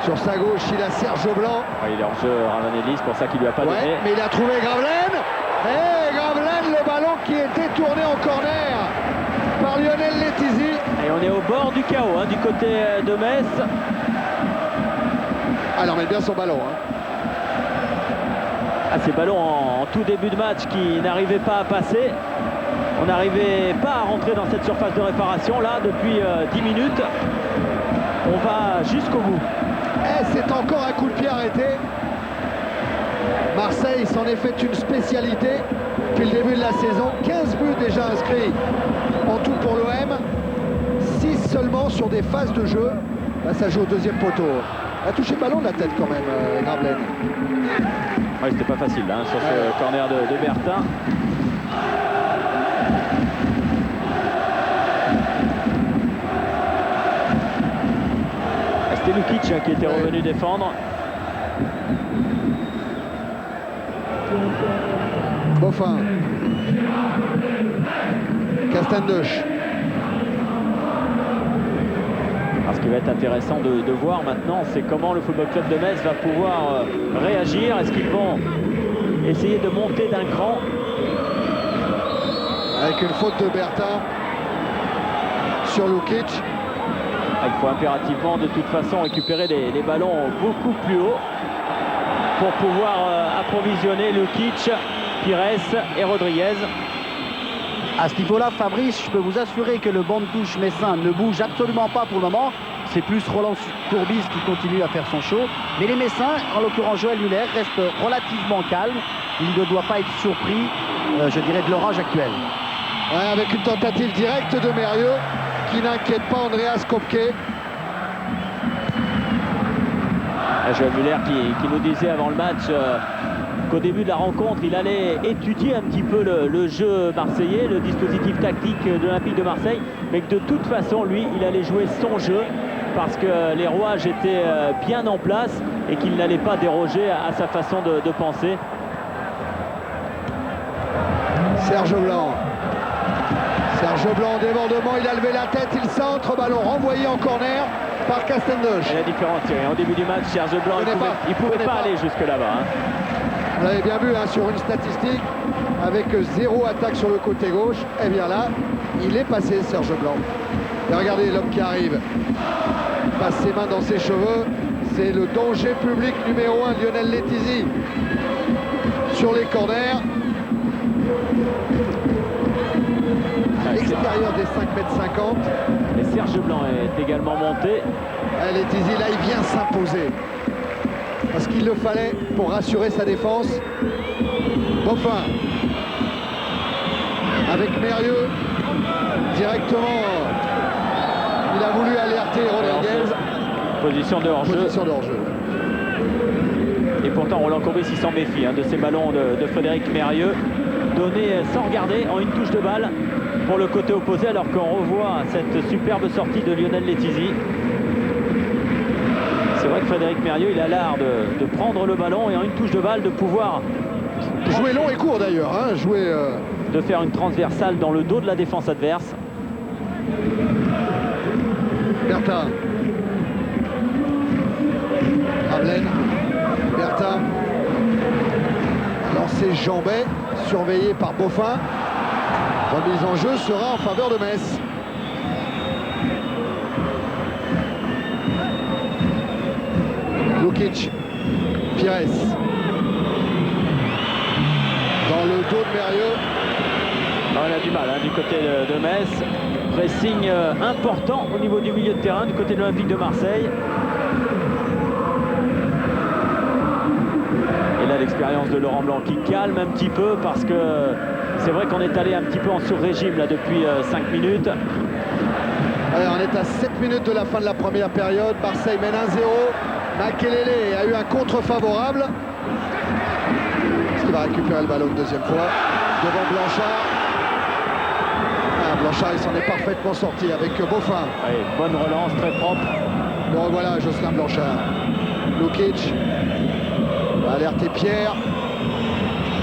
Sur sa gauche, il a Serge Blanc. Ouais, il est hors jeu, Ravanelli, c'est pour ça qu'il lui a pas donné. Mais il a trouvé Gravelaine. Et Gravelaine, le ballon qui est détourné en corner par Lionel Letizy. Et on est au bord du chaos, hein, du côté de Metz. Ah, il remet bien son ballon. Hein. Ah, ces ballons en tout début de match qui n'arrivaient pas à passer. On n'arrivait pas à rentrer dans cette surface de réparation. Là, depuis 10 minutes, on va jusqu'au bout. Et c'est encore un coup de pied arrêté. Marseille s'en est fait une spécialité depuis le début de la saison. 15 buts déjà inscrits en tout pour l'OM. seulement sur des phases de jeu. Là, ça joue au deuxième poteau. Elle a touché le ballon de la tête quand même, Gravelaine. Oui, c'était pas facile hein, sur ce corner de Bertin. C'était Lukic qui était revenu défendre. Boffin. Castendush. Alors, ce qui va être intéressant de voir maintenant, c'est comment le Football Club de Metz va pouvoir réagir. Est-ce qu'ils vont essayer de monter d'un cran? Avec une faute de Bertin sur Lukic. Il faut impérativement de toute façon récupérer les ballons beaucoup plus haut pour pouvoir approvisionner Lukic, Pires et Rodriguez. À ce niveau-là, Fabrice, je peux vous assurer que le banc de touche messin ne bouge absolument pas pour le moment. C'est plus Roland Courbis qui continue à faire son show. Mais les Messins, en l'occurrence Joël Muller, restent relativement calmes. Il ne doit pas être surpris, je dirais, de l'orage actuel. Ouais, avec une tentative directe de Mérieux qui n'inquiète pas Andreas Kopke. Joël Muller qui nous disait avant le match qu'au début de la rencontre, il allait étudier un petit peu le jeu marseillais, le dispositif tactique de l'Olympique de Marseille, mais que de toute façon, lui, il allait jouer son jeu parce que les rouages étaient bien en place et qu'il n'allait pas déroger à sa façon de penser. Serge Blanc. Serge Blanc, débordement, il a levé la tête, il centre, ballon renvoyé en corner par Castendush. Et la différence, Thierry, au début du match, Serge Blanc, il pouvait pas aller jusque là-bas. Hein. Vous l'avez bien vu hein, sur une statistique, avec 0 attaque sur le côté gauche. Et bien là, il est passé, Serge Blanc. Et regardez l'homme qui arrive. Il passe ses mains dans ses cheveux. C'est le danger public numéro 1, Lionel Letizy. Sur les corners. À l'extérieur des 5,50 m. Et Serge Blanc est également monté. Letizy, là, il vient s'imposer. Parce qu'il le fallait pour rassurer sa défense. Boffin. Avec Mérieux. Directement, il a voulu alerter Rodriguez. Position de hors-jeu. Position de hors-jeu. Et pourtant, Roland Courbis, il s'en méfie de ces ballons de Frédéric Mérieux. Donnés sans regarder en une touche de balle pour le côté opposé, alors qu'on revoit cette superbe sortie de Lionel Letizy. C'est vrai que Frédéric Mérieux, il a l'art de prendre le ballon et en une touche de balle de pouvoir jouer long et court d'ailleurs, hein, de faire une transversale dans le dos de la défense adverse. Bertin. Gravelaine. Bertin. Lancé Jambet, surveillé par Boffin. Remise en jeu sera en faveur de Metz. Lukic, Pires. Dans le dos de Mérieux. On a du mal du côté de Metz. Pressing important au niveau du milieu de terrain du côté de l'Olympique de Marseille. Et là, l'expérience de Laurent Blanc qui calme un petit peu parce que c'est vrai qu'on est allé un petit peu en sur-régime là depuis 5 minutes. Ouais, on est à 7 minutes de la fin de la première période. Marseille mène 1-0. Makelele a eu un contre favorable. Est-ce qu'il va récupérer le ballon une deuxième fois devant Blanchard? Blanchard, il s'en est parfaitement sorti avec Boffin. Oui, bonne relance, très propre. Bon, voilà Jocelyn Blanchard. Lukic va alerter Pierre.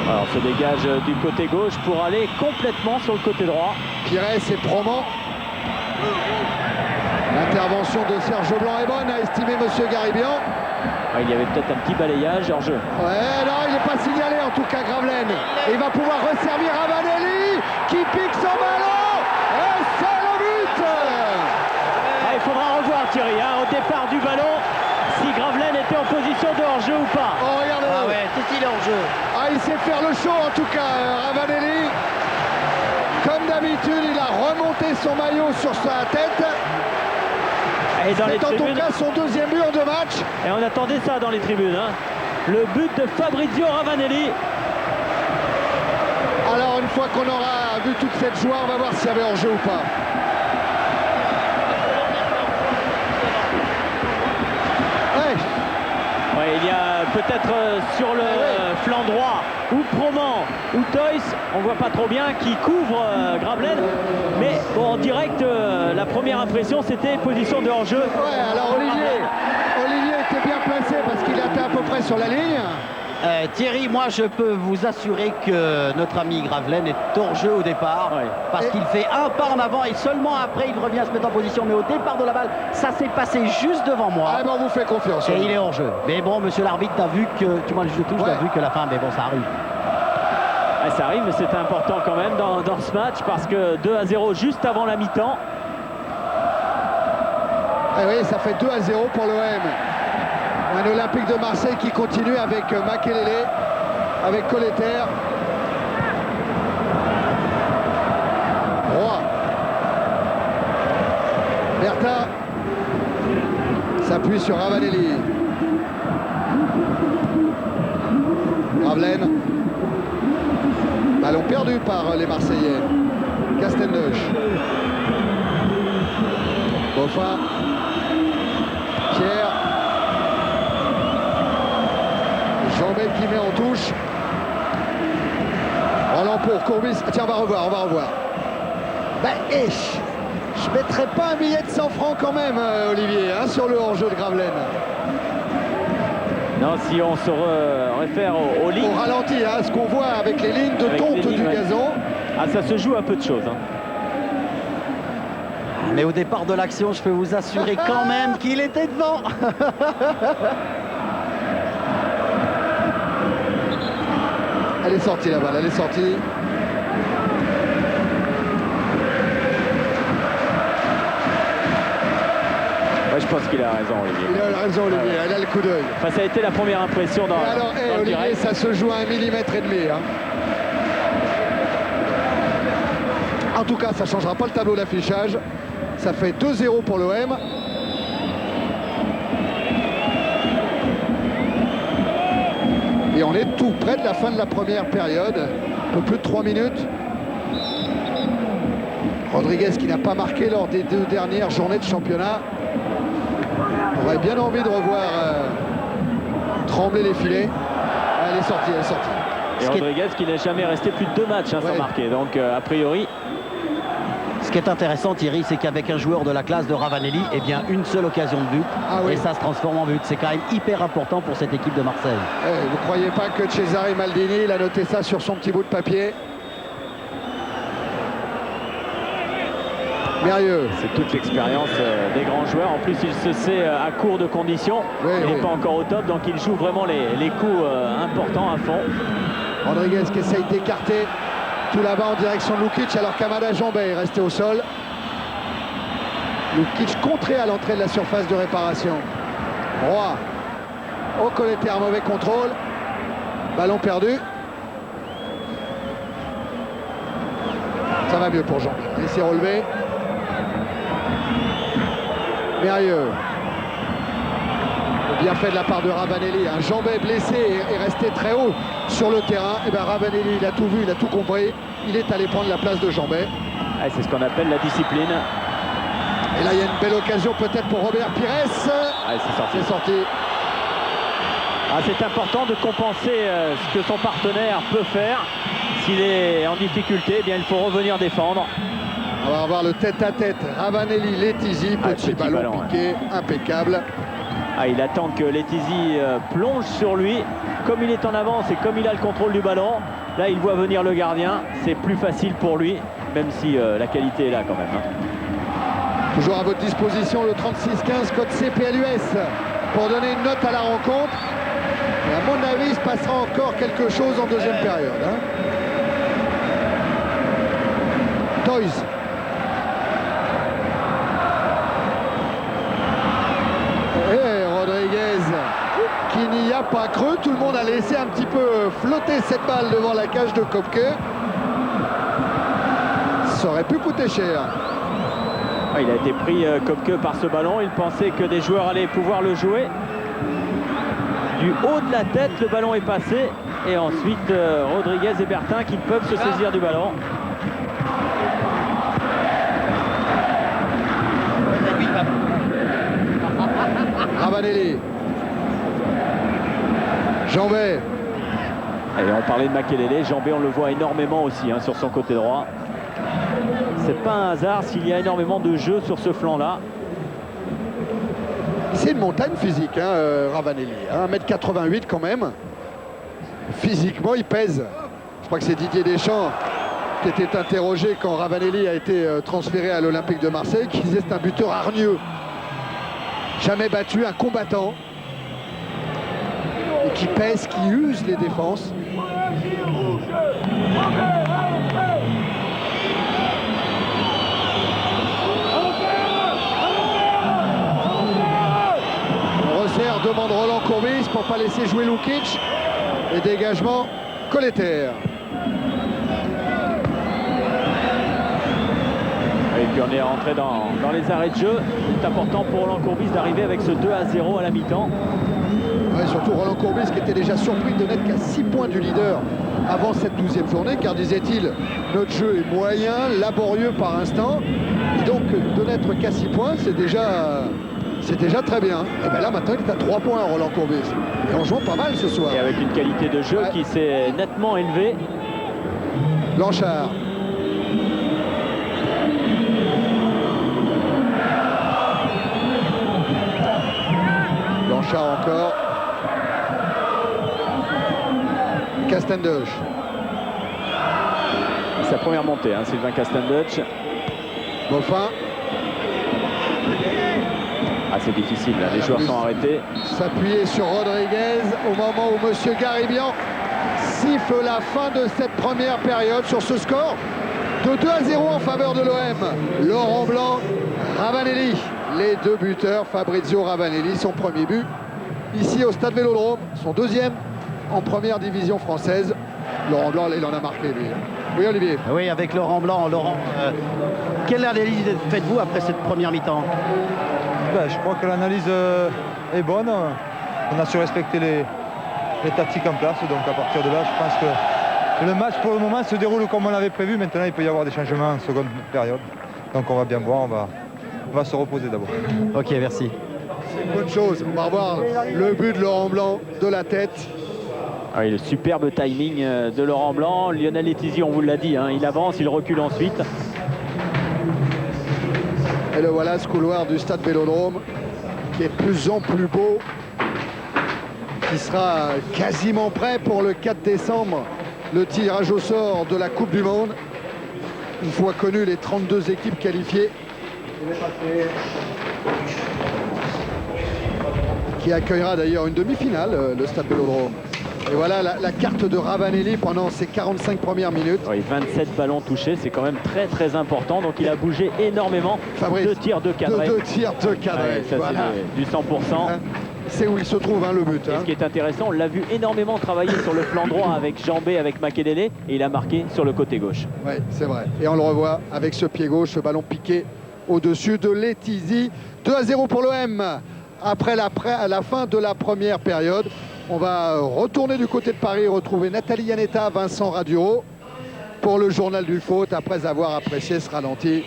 Alors, se dégage du côté gauche pour aller complètement sur le côté droit. Pires et Proman. L'intervention de Serge Blanc est bonne, a estimé Monsieur Garibian. Ouais, il y avait peut-être un petit balayage hors jeu. Ouais, non, il n'est pas signalé en tout cas, Gravelaine. Et il va pouvoir resservir Ravanelli qui pique son ballon. Et c'est le but. Il faudra revoir Thierry au départ du ballon si Gravelaine était en position de hors-jeu ou pas. Oh, regardez. Ah ouais, c'est il est hors-jeu. Ah, il sait faire le show en tout cas, Ravanelli. Comme d'habitude, il a remonté son maillot sur sa tête. C'est en tout cas son deuxième but en 2 matchs. Et on attendait ça dans les tribunes. Le but de Fabrizio Ravanelli. Alors une fois qu'on aura vu toute cette joie, on va voir s'il y avait hors-jeu ou pas. peut-être sur le flanc droit, ou Proman, ou Toys, on voit pas trop bien, qui couvre Gravelaine. Mais bon, en direct, la première impression, c'était position de hors-jeu. Ouais, alors Olivier était bien placé parce qu'il était à peu près sur la ligne. Thierry, moi je peux vous assurer que notre ami Gravelaine est hors jeu au départ, parce qu'il fait un pas en avant et seulement après il revient se mettre en position. Mais au départ de la balle, ça s'est passé juste devant moi. Ah ben on vous fait confiance. Et il est hors jeu. Mais bon, monsieur l'arbitre, t'as vu que, tu vois le juge de touche, t'as vu que la fin, mais bon, ça arrive. Ah, ça arrive, mais c'est important quand même dans ce match, parce que 2-0 juste avant la mi-temps. Et oui, ça fait 2-0 pour l'OM. Un Olympique de Marseille qui continue avec Makelele, avec Colleter. Roy. Bertha s'appuie sur Ravanelli. Gravelaine. Ballon perdu par les Marseillais. Castelneuch. Boffin. Pierre. Jean-Bel qui met en touche. Roland pour Courbis. Tiens, on va revoir. Ben, je mettrais pas un billet de 100 francs quand même, Olivier, hein, sur le hors-jeu de Gravelaine. Non, si on se réfère aux lignes. Au ralenti, hein, ce qu'on voit avec les lignes de tonte du gazon. Ah, ça se joue à peu de choses. Hein. Mais au départ de l'action, je peux vous assurer quand même qu'il était devant. Elle est sortie la balle, elle est sortie. Ouais, je pense qu'il a raison, Olivier. Il a raison, Olivier, elle a le coup d'œil. Enfin, ça a été la première impression dans le Olivier, direct. ça se joue à 1,5 mm. Hein. En tout cas, ça ne changera pas le tableau d'affichage. Ça fait 2-0 pour l'OM. Et on est tout près de la fin de la première période. Un peu plus de 3 minutes. Rodriguez qui n'a pas marqué lors des 2 dernières journées de championnat. On aurait bien envie de revoir trembler les filets. Elle est sortie, Et Rodriguez qui n'est jamais resté plus de 2 matchs sans marquer. Donc, a priori... Ce qui est intéressant, Thierry, c'est qu'avec un joueur de la classe de Ravanelli, eh bien, une seule occasion de but, et ça se transforme en but. C'est quand même hyper important pour cette équipe de Marseille. Vous ne croyez pas que Cesare Maldini, il a noté ça sur son petit bout de papier? Mérieux. C'est toute l'expérience des grands joueurs. En plus, il se sait à court de conditions. Il n'est pas encore au top, donc il joue vraiment les coups importants à fond. Rodriguez qui essaye d'écarter tout là-bas en direction de Lukic, alors qu'Amada Jambet est resté au sol. Lukic contré à l'entrée de la surface de réparation. Roy. Au Colleter, un mauvais contrôle. Ballon perdu. Ça va mieux pour Jambet. Il s'est relevé. Mérieux. Bien fait de la part de Ravanelli. Un Jambet blessé est resté très haut sur le terrain. Et bien Ravanelli, il a tout vu, il a tout compris. Il est allé prendre la place de Jambet. Ah, c'est ce qu'on appelle la discipline. Et là, il y a une belle occasion peut-être pour Robert Pires. Ah, c'est sorti. Ah, c'est important de compenser ce que son partenaire peut faire. S'il est en difficulté, eh bien, il faut revenir défendre. On va avoir le tête-à-tête. Ravanelli, Letizy, petit ballon piqué, impeccable. Ah, il attend que Letizy plonge sur lui. Comme il est en avance et comme il a le contrôle du ballon, là il voit venir le gardien. C'est plus facile pour lui, même si la qualité est là quand même. Hein. Toujours à votre disposition le 36-15 code CPLUS pour donner une note à la rencontre. Et à mon avis, il se passera encore quelque chose en deuxième période. Hein. Toys. Et Rodriguez qui n'y a pas cru. Tout le monde a laissé un petit peu flotter cette balle devant la cage de Kopke. Ça aurait pu coûter cher. Ah, il a été pris Kopke par ce ballon. Il pensait que des joueurs allaient pouvoir le jouer. Du haut de la tête, le ballon est passé. Et ensuite, Rodriguez et Bertin qui peuvent se saisir du ballon. Ravanelli. Jambet. Et on parlait de Makelele, Jambet on le voit énormément aussi hein, sur son côté droit. C'est pas un hasard s'il y a énormément de jeux sur ce flanc-là. C'est une montagne physique, hein, Ravanelli. 1m88 quand même. Physiquement, il pèse. Je crois que c'est Didier Deschamps qui était interrogé quand Ravanelli a été transféré à l'Olympique de Marseille, qui disait c'est un buteur hargneux. Jamais battu, un combattant. Et qui pèse, qui use les défenses. On resserre, demande Roland Courbis pour ne pas laisser jouer Lukic. Et dégagement, Colleter. Et puis on est rentré dans les arrêts de jeu. C'est important pour Roland Courbis d'arriver avec ce 2-0 à la mi-temps. Ouais, surtout Roland Courbis qui était déjà surpris de n'être qu'à 6 points du leader avant cette 12e journée, car disait-il, notre jeu est moyen, laborieux par instant, et donc de n'être qu'à 6 points, c'est déjà très bien. Et bien là maintenant il est à 3 points Roland Courbis, et en jouant pas mal ce soir. Et avec une qualité de jeu qui s'est nettement élevée. Blanchard. Blanchard encore. Castenduch. Sa première montée, hein, Sylvain Castenduch. Moffin. Ah, c'est difficile, là. Les joueurs sont arrêtés. S'appuyer sur Rodriguez au moment où M. Garibian siffle la fin de cette première période sur ce score de 2-0 en faveur de l'OM. Laurent Blanc, Ravanelli, les deux buteurs. Fabrizio Ravanelli, son premier but ici au Stade Vélodrome, son deuxième en première division française. Laurent Blanc, il en a marqué lui. Oui, Olivier. Oui, avec Laurent Blanc. Laurent, quelle analyse faites-vous après cette première mi-temps? Ben, je crois que l'analyse est bonne. On a su respecter les tactiques en place. Donc à partir de là, je pense que le match pour le moment se déroule comme on l'avait prévu. Maintenant, il peut y avoir des changements en seconde période. Donc on va bien voir, on va se reposer d'abord. Ok, merci. C'est une bonne chose. On va voir le but de Laurent Blanc de la tête. Ah oui, le superbe timing de Laurent Blanc. Lionel Letizy, on vous l'a dit, hein, il avance, il recule ensuite. Et le voilà, ce couloir du Stade Vélodrome qui est de plus en plus beau, qui sera quasiment prêt pour le 4 décembre, le tirage au sort de la Coupe du Monde. Une fois connues les 32 équipes qualifiées, qui accueillera d'ailleurs une demi-finale, le Stade Vélodrome. Et voilà la carte de Ravanelli pendant ses 45 premières minutes. Oui, 27 ballons touchés, c'est quand même très très important. Donc il a bougé énormément. Fabrice, 2 tirs, 2 cadrés. 2 tirs, 2 cadrés. Ouais, ça, voilà. c'est du 100%. C'est où il se trouve le but. Et ce qui est intéressant, on l'a vu énormément travailler sur le flanc droit avec Jambet, avec Makelele, et il a marqué sur le côté gauche. Oui, c'est vrai. Et on le revoit avec ce pied gauche, ce ballon piqué au-dessus de Letizy. 2-0 pour l'OM. Après la fin de la première période, on va retourner du côté de Paris, retrouver Nathalie Yanetta, Vincent Raduro pour le journal du foot, après avoir apprécié ce ralenti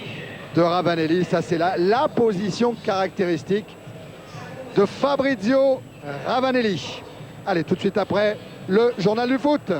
de Ravanelli. Ça, c'est la position caractéristique de Fabrizio Ravanelli. Allez, tout de suite après, le journal du foot.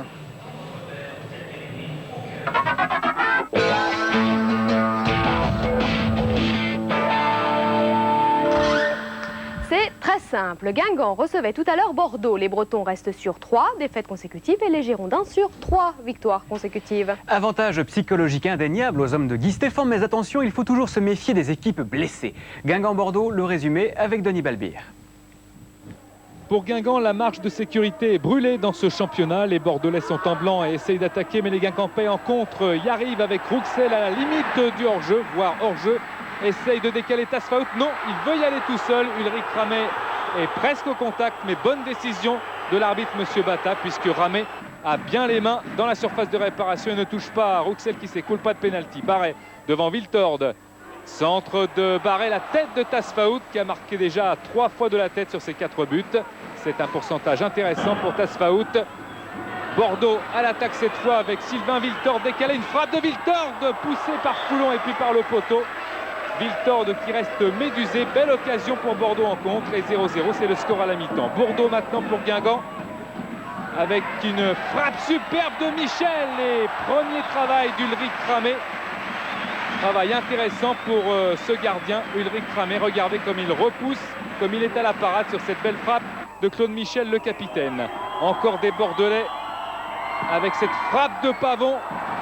C'est très simple. Guingamp recevait tout à l'heure Bordeaux. Les Bretons restent sur 3 défaites consécutives et les Girondins sur 3 victoires consécutives. Avantage psychologique indéniable aux hommes de Guy Stéphane, mais attention, il faut toujours se méfier des équipes blessées. Guingamp-Bordeaux, le résumé avec Denis Balbir. Pour Guingamp, la marche de sécurité est brûlée dans ce championnat. Les Bordelais sont en blanc et essayent d'attaquer, mais les Guingampais en contre y arrivent avec Rouxel à la limite du hors-jeu, voire hors-jeu. Essaye de décaler Tasfaout. Non, il veut y aller tout seul. Ulrich Ramet est presque au contact, mais bonne décision de l'arbitre Monsieur Bata, puisque Ramet a bien les mains dans la surface de réparation et ne touche pas à Rouxel qui s'écoule. Pas de pénalty. Barret devant Wiltord. Centre de Barret, la tête de Tasfaout qui a marqué déjà 3 fois de la tête sur ses 4 buts. C'est un pourcentage intéressant pour Tasfaout. Bordeaux à l'attaque cette fois avec Sylvain Wiltord décalé. Une frappe de Wiltord poussée par Foulon et puis par le poteau. Wiltord qui reste médusé. Belle occasion pour Bordeaux en contre. Et 0-0, c'est le score à la mi-temps. Bordeaux maintenant pour Guingamp. avec une frappe superbe de Michel et premier travail d'Ulrich Kramé. Travail intéressant pour ce gardien, Ulrich Kramé. Regardez comme il repousse, comme il est à la parade sur cette belle frappe de Claude Michel, le capitaine. Encore des Bordelais avec cette frappe de Pavon,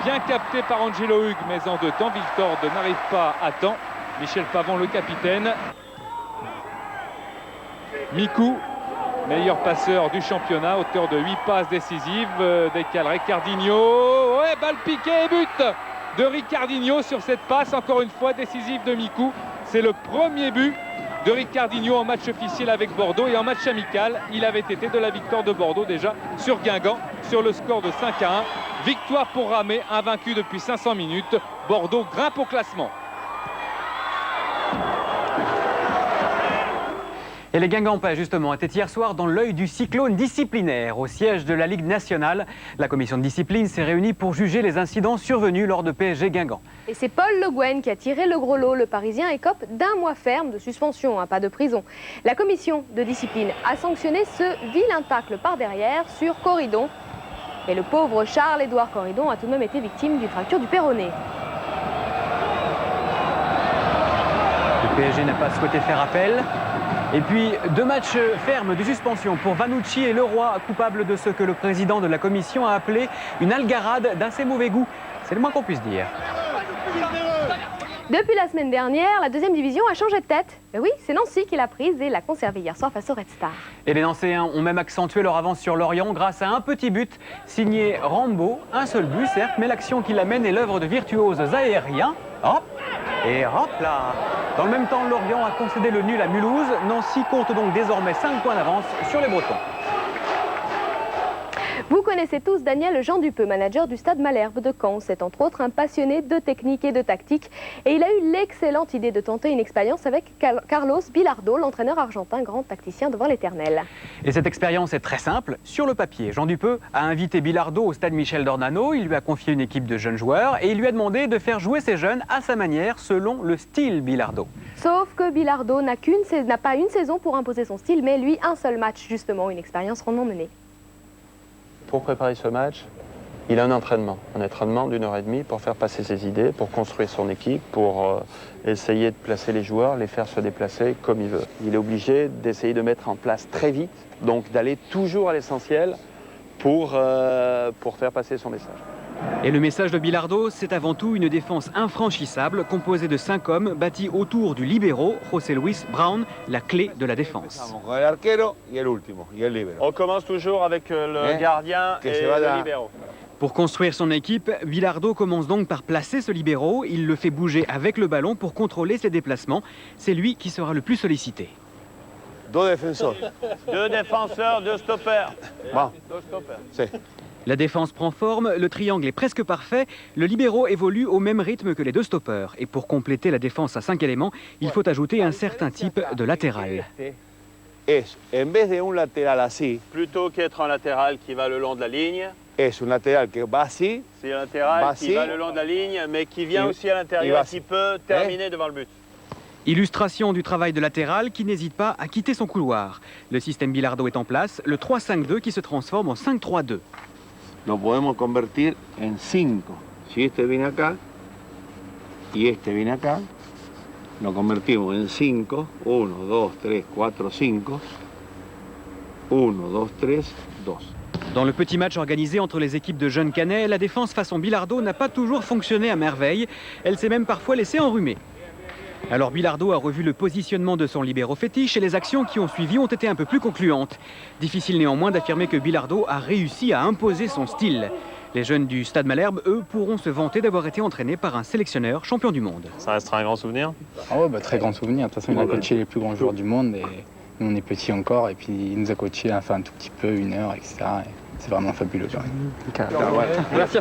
bien captée par Angelo Hugues, mais en deux temps. Viltord n'arrive pas à temps. Michel Pavon, le capitaine. Mikou, meilleur passeur du championnat, auteur de 8 passes décisives. Décale Ricardinho. Ouais, balle piquée et but de Ricardinho sur cette passe, encore une fois décisive de Mikou. C'est le premier but de Ricardinho en match officiel avec Bordeaux, et en match amical, il avait été de la victoire de Bordeaux déjà sur Guingamp, sur le score de 5-1. Victoire pour Ramé, invaincu depuis 500 minutes. Bordeaux grimpe au classement. Et les Guingampais, justement, étaient hier soir dans l'œil du cyclone disciplinaire. Au siège de la Ligue nationale, la commission de discipline s'est réunie pour juger les incidents survenus lors de PSG Guingamp. Et c'est Paul Le Guen qui a tiré le gros lot. Le Parisien écope d'1 mois ferme de suspension, pas de prison. La commission de discipline a sanctionné ce vilain tacle par derrière sur Corridon. Et le pauvre Charles-Édouard Corridon a tout de même été victime d'une fracture du péroné. Le PSG n'a pas souhaité faire appel. Et puis, 2 matchs fermes de suspension pour Vanucci et Leroy, coupables de ce que le président de la commission a appelé une algarade d'assez mauvais goût. C'est le moins qu'on puisse dire. Depuis la semaine dernière, la deuxième division a changé de tête. Mais oui, c'est Nancy qui l'a prise et l'a conservée hier soir face au Red Star. Et les Nancéens ont même accentué leur avance sur Lorient grâce à un petit but signé Rambo. Un seul but, certes, mais l'action qui l'amène est l'œuvre de virtuoses aériens. Hop, et hop là. Dans le même temps, Lorient a concédé le nul à Mulhouse. Nancy compte donc désormais 5 points d'avance sur les Bretons. Vous connaissez tous Daniel Jean Dupeux, manager du Stade Malherbe de Caen. C'est entre autres un passionné de technique et de tactique. Et il a eu l'excellente idée de tenter une expérience avec Carlos Bilardo, l'entraîneur argentin, grand tacticien devant l'éternel. Et cette expérience est très simple. Sur le papier, Jean Dupeux a invité Bilardo au Stade Michel d'Ornano. Il lui a confié une équipe de jeunes joueurs et il lui a demandé de faire jouer ces jeunes à sa manière, selon le style Bilardo. Sauf que Bilardo n'a pas une saison pour imposer son style, mais lui, un seul match, justement, une expérience rondement menée. Pour préparer ce match, il a un entraînement d'1 heure et demie pour faire passer ses idées, pour construire son équipe, pour essayer de placer les joueurs, les faire se déplacer comme il veut. Il est obligé d'essayer de mettre en place très vite, donc d'aller toujours à l'essentiel pour faire passer son message. Et le message de Bilardo, c'est avant tout une défense infranchissable, composée de 5 hommes bâtis autour du libéro, José Luis Brown, la clé de la défense. On commence toujours avec le gardien et le libéro. Pour construire son équipe, Bilardo commence donc par placer ce libéro. Il le fait bouger avec le ballon pour contrôler ses déplacements. C'est lui qui sera le plus sollicité. 2 défenseurs. 2 défenseurs, 2 stoppers. Bon. 2 stoppers. La défense prend forme, le triangle est presque parfait, le libéro évolue au même rythme que les 2 stoppers. Et pour compléter la défense à 5 éléments, il faut ajouter un certain type de latéral. Plutôt qu'être un latéral qui va le long de la ligne, es un latéral qui va assis. c'est un latéral qui va le long de la ligne, mais qui vient aussi à l'intérieur, qui peut terminer devant le but. Illustration du travail de latéral qui n'hésite pas à quitter son couloir. Le système Bilardo est en place, le 3-5-2 qui se transforme en 5-3-2. Lo podemos convertir en 5. Si este viene acá y este viene acá, lo convertimos en 5. 1, 2, 3, 4, 5. 1, 2, 3, 2. Dans le petit match organisé entre les équipes de jeunes Canets, la défense façon Bilardo n'a pas toujours fonctionné à merveille. Elle s'est même parfois laissée enrhumer. Alors Bilardo a revu le positionnement de son libéro fétiche et les actions qui ont suivi ont été un peu plus concluantes. Difficile néanmoins d'affirmer que Bilardo a réussi à imposer son style. Les jeunes du Stade Malherbe, eux, pourront se vanter d'avoir été entraînés par un sélectionneur champion du monde. Ça restera un grand souvenir. Ah ouais, très grand souvenir. De toute façon, il a coaché les plus grands joueurs du monde et nous on est petits encore et puis il nous a coaché un tout petit peu, 1 heure, etc. Et c'est vraiment fabuleux quand même. Merci.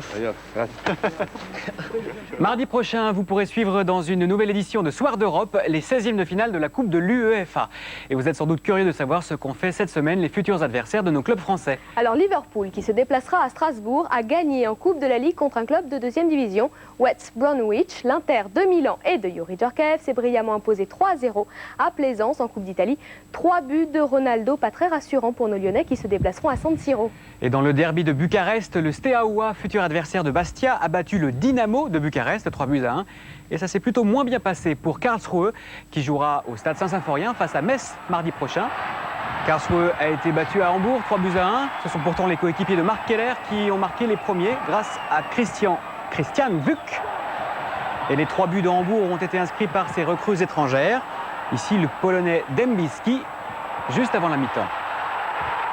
Mardi prochain, vous pourrez suivre dans une nouvelle édition de Soir d'Europe les 16e de finale de la Coupe de l'UEFA. Et vous êtes sans doute curieux de savoir ce qu'ont fait cette semaine les futurs adversaires de nos clubs français. Alors Liverpool, qui se déplacera à Strasbourg, a gagné en Coupe de la Ligue contre un club de 2e division, West Bromwich. L'Inter de Milan et de Youri Djorkaeff s'est brillamment imposé 3-0 à Plaisance en Coupe d'Italie. 3 buts de Ronaldo, pas très rassurants pour nos Lyonnais qui se déplaceront à San Siro. Et Et dans le derby de Bucarest, le Steaua, futur adversaire de Bastia, a battu le Dynamo de Bucarest, 3-1. Et ça s'est plutôt moins bien passé pour Karlsruhe, qui jouera au Stade Saint-Symphorien face à Metz mardi prochain. Karlsruhe a été battu à Hambourg, 3-1. Ce sont pourtant les coéquipiers de Marc Keller qui ont marqué les premiers grâce à Christian Vuck. Et les 3 buts de Hambourg ont été inscrits par ses recrues étrangères. Ici, le Polonais Dębski, juste avant la mi-temps.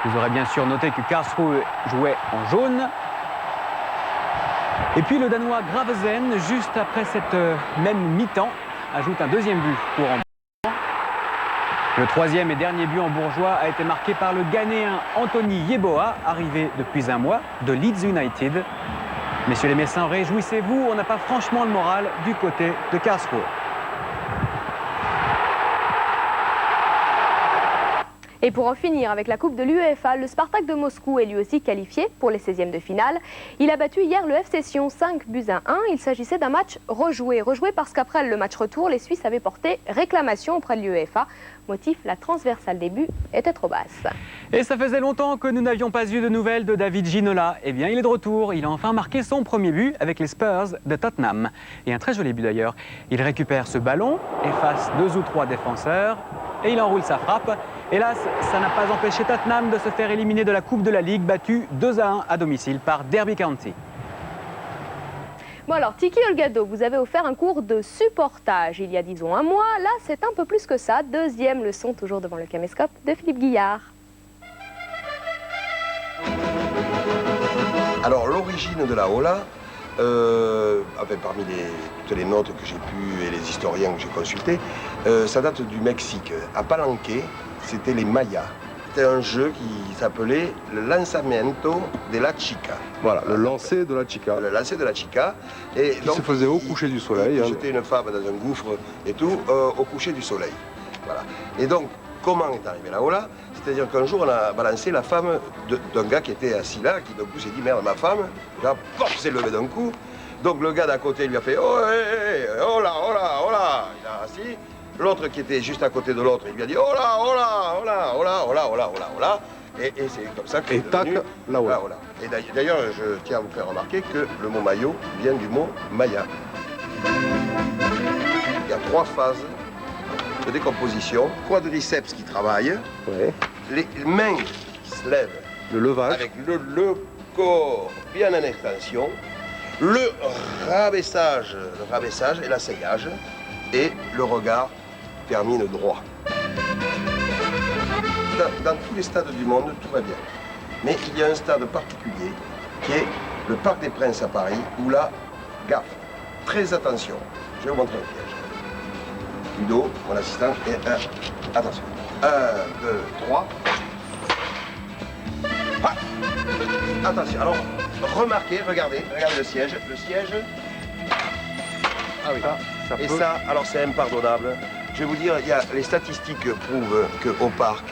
Vous aurez bien sûr noté que Karlsruhe jouait en jaune. Et puis le Danois Gravesen, juste après cette même mi-temps, ajoute un deuxième but pour Hambourg. Le 3e et dernier but hambourgeois a été marqué par le Ghanéen Anthony Yeboah, arrivé depuis un mois de Leeds United. Messieurs les Messins, réjouissez-vous, on n'a pas franchement le moral du côté de Karlsruhe. Et pour en finir avec la Coupe de l'UEFA, le Spartak de Moscou est lui aussi qualifié pour les 16e de finale. Il a battu hier le FC Sion 5-1. Il s'agissait d'un match rejoué. Rejoué parce qu'après le match retour, les Suisses avaient porté réclamation auprès de l'UEFA. Motif, la transversale des buts était trop basse. Et ça faisait longtemps que nous n'avions pas eu de nouvelles de David Ginola. Eh bien, il est de retour. Il a enfin marqué son premier but avec les Spurs de Tottenham. Et un très joli but d'ailleurs. Il récupère ce ballon, efface 2 ou 3 défenseurs et il enroule sa frappe. Hélas, ça n'a pas empêché Tottenham de se faire éliminer de la Coupe de la Ligue, battu 2-1 à domicile par Derby County. Bon alors, Tiki Olgado, vous avez offert un cours de supportage il y a disons un mois. Là, c'est un peu plus que ça. 2e leçon, toujours devant le caméscope, de Philippe Guillard. Alors, l'origine de la Ola, parmi toutes les notes que j'ai pu et les historiens que j'ai consultés, ça date du Mexique. À Palenque, c'était les Mayas. C'était un jeu qui s'appelait le lanzamiento de la chica. Voilà, le lancer de la chica. Le lancer de la chica. Et qui se faisait au coucher du soleil. Jeter une femme dans un gouffre et tout, au coucher du soleil. Voilà. Et donc, comment est arrivée la Ola? C'est-à-dire qu'un jour, on a balancé la femme d'un gars qui était assis là, qui d'un coup s'est dit, merde, ma femme, là, pop, s'est levé d'un coup. Donc le gars d'à côté lui a fait, oh, hey, oh là, oh là, oh là. Il a assis. L'autre qui était juste à côté de l'autre, il lui a dit, oh là, oh là, oh là, oh là, oh là, oh là, oh là, oh là. Et c'est comme ça qu'est devenu la Ola. Et d'ailleurs, je tiens à vous faire remarquer que le mot maillot vient du mot maya. Il y a 3 phases de décomposition. Quadriceps qui travaille, les mains qui se lèvent, le levage, avec le corps bien en extension, le rabaissage et l'asseyage, et le regard termine droit. Dans tous les stades du monde, tout va bien. Mais il y a un stade particulier qui est le Parc des Princes à Paris, où là, gaffe, très attention. Je vais vous montrer le piège. Ludo, mon assistant, et attention. 1, 2, 3. Ah, attention, alors, remarquez, regardez le siège. Le siège. Ah oui. Et ça, alors c'est impardonnable. Je vais vous dire, les statistiques prouvent qu'au parc,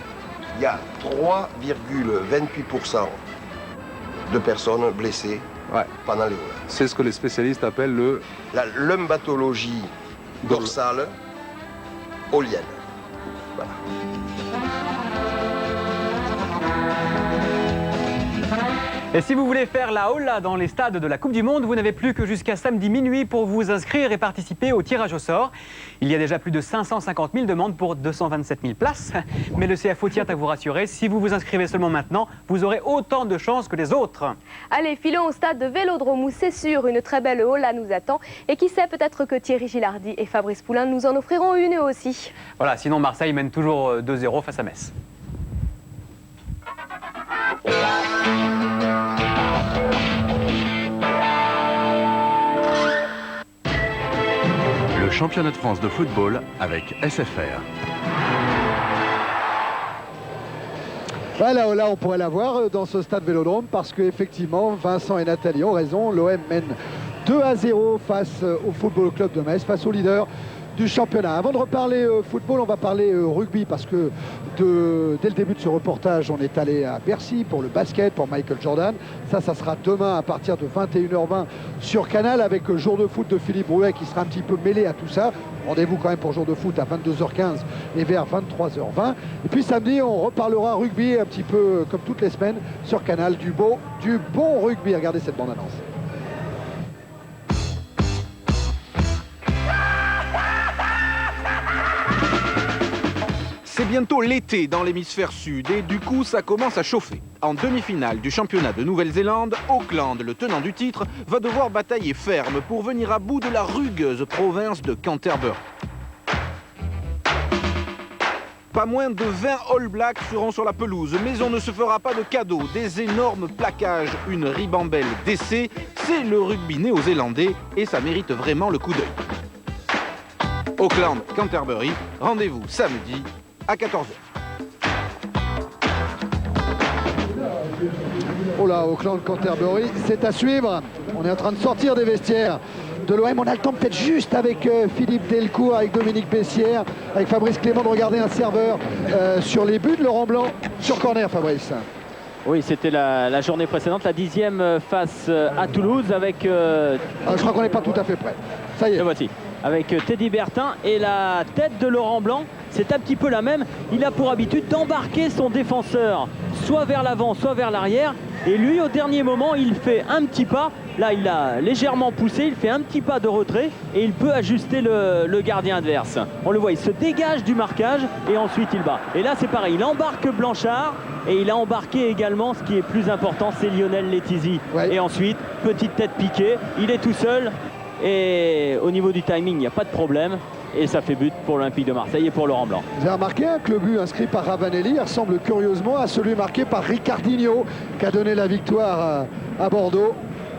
il y a 3,28% de personnes blessées pendant les Olas. C'est ce que les spécialistes appellent la lumbatologie dorsale olienne. Voilà. Et si vous voulez faire la Ola dans les stades de la Coupe du Monde, vous n'avez plus que jusqu'à samedi minuit pour vous inscrire et participer au tirage au sort. Il y a déjà plus de 550 000 demandes pour 227 000 places. Mais le CFO tient à vous rassurer, si vous vous inscrivez seulement maintenant, vous aurez autant de chances que les autres. Allez, filons au stade de Vélodrome où c'est sûr, une très belle Ola nous attend. Et qui sait, peut-être que Thierry Gilardi et Fabrice Poulain nous en offriront une eux aussi. Voilà, sinon Marseille mène toujours 2-0 face à Metz. Le championnat de France de football avec SFR. Voilà, on pourrait la voir dans ce stade Vélodrome parce qu'effectivement, Vincent et Nathalie ont raison. L'OM mène 2-0 face au Football Club de Metz, face au leader du championnat. Avant de reparler football, on va parler rugby parce que dès le début de ce reportage, on est allé à Bercy pour le basket, pour Michael Jordan. Ça sera demain à partir de 21h20 sur Canal avec jour de foot de Philippe Rouet qui sera un petit peu mêlé à tout ça. Rendez-vous quand même pour jour de foot à 22h15 et vers 23h20. Et puis samedi, on reparlera rugby un petit peu comme toutes les semaines sur Canal, du bon rugby. Regardez cette bande-annonce. C'est bientôt l'été dans l'hémisphère sud et du coup ça commence à chauffer. En demi-finale du championnat de Nouvelle-Zélande, Auckland, le tenant du titre, va devoir batailler ferme pour venir à bout de la rugueuse province de Canterbury. Pas moins de 20 All Blacks seront sur la pelouse, mais on ne se fera pas de cadeaux. Des énormes plaquages, une ribambelle d'essais, c'est le rugby néo-zélandais et ça mérite vraiment le coup d'œil. Auckland, Canterbury, rendez-vous samedi à 14h. Oh là, Auckland, Canterbury, c'est à suivre. On est en train de sortir des vestiaires de l'OM. On a le temps peut-être juste avec Philippe Delcourt, avec Dominique Bessières, avec Fabrice Clément de regarder un serveur sur les buts de Laurent Blanc sur corner, Fabrice. Oui, c'était la journée précédente, la 10e face à Toulouse avec... je crois qu'on n'est pas tout à fait prêt. Ça y est. Le voici. Avec Teddy Bertin et la tête de Laurent Blanc, c'est un petit peu la même. Il a pour habitude d'embarquer son défenseur soit vers l'avant, soit vers l'arrière. Et lui, au dernier moment, il fait un petit pas. Là, il a légèrement poussé, il fait un petit pas de retrait et il peut ajuster le gardien adverse. On le voit, il se dégage du marquage et ensuite il bat. Et là, c'est pareil, il embarque Blanchard et il a embarqué également, ce qui est plus important, c'est Lionel Letizy. Ouais. Et ensuite, petite tête piquée, il est tout seul. Et au niveau du timing, il n'y a pas de problème. Et ça fait but pour l'Olympique de Marseille et pour Laurent Blanc. Vous avez remarqué que le but inscrit par Ravanelli ressemble curieusement à celui marqué par Ricardinho qui a donné la victoire à Bordeaux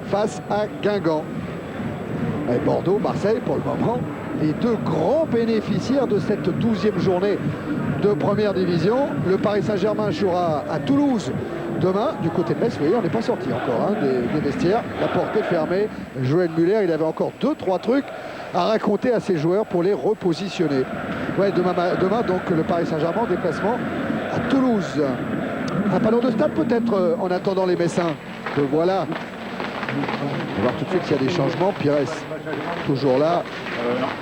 face à Guingamp. Et Bordeaux, Marseille, pour le moment, les deux grands bénéficiaires de cette 12e journée de première division. Le Paris Saint-Germain jouera à Toulouse demain, du côté de Metz. Vous voyez, on n'est pas sorti encore des vestiaires. La porte est fermée. Joël Muller, il avait encore 2-3 trucs à raconter à ses joueurs pour les repositionner. Ouais, demain donc, le Paris Saint-Germain en déplacement à Toulouse. Un ballon de stade peut-être en attendant les Messins. Que voilà. On va voir tout de suite s'il y a des changements. Pires, toujours là.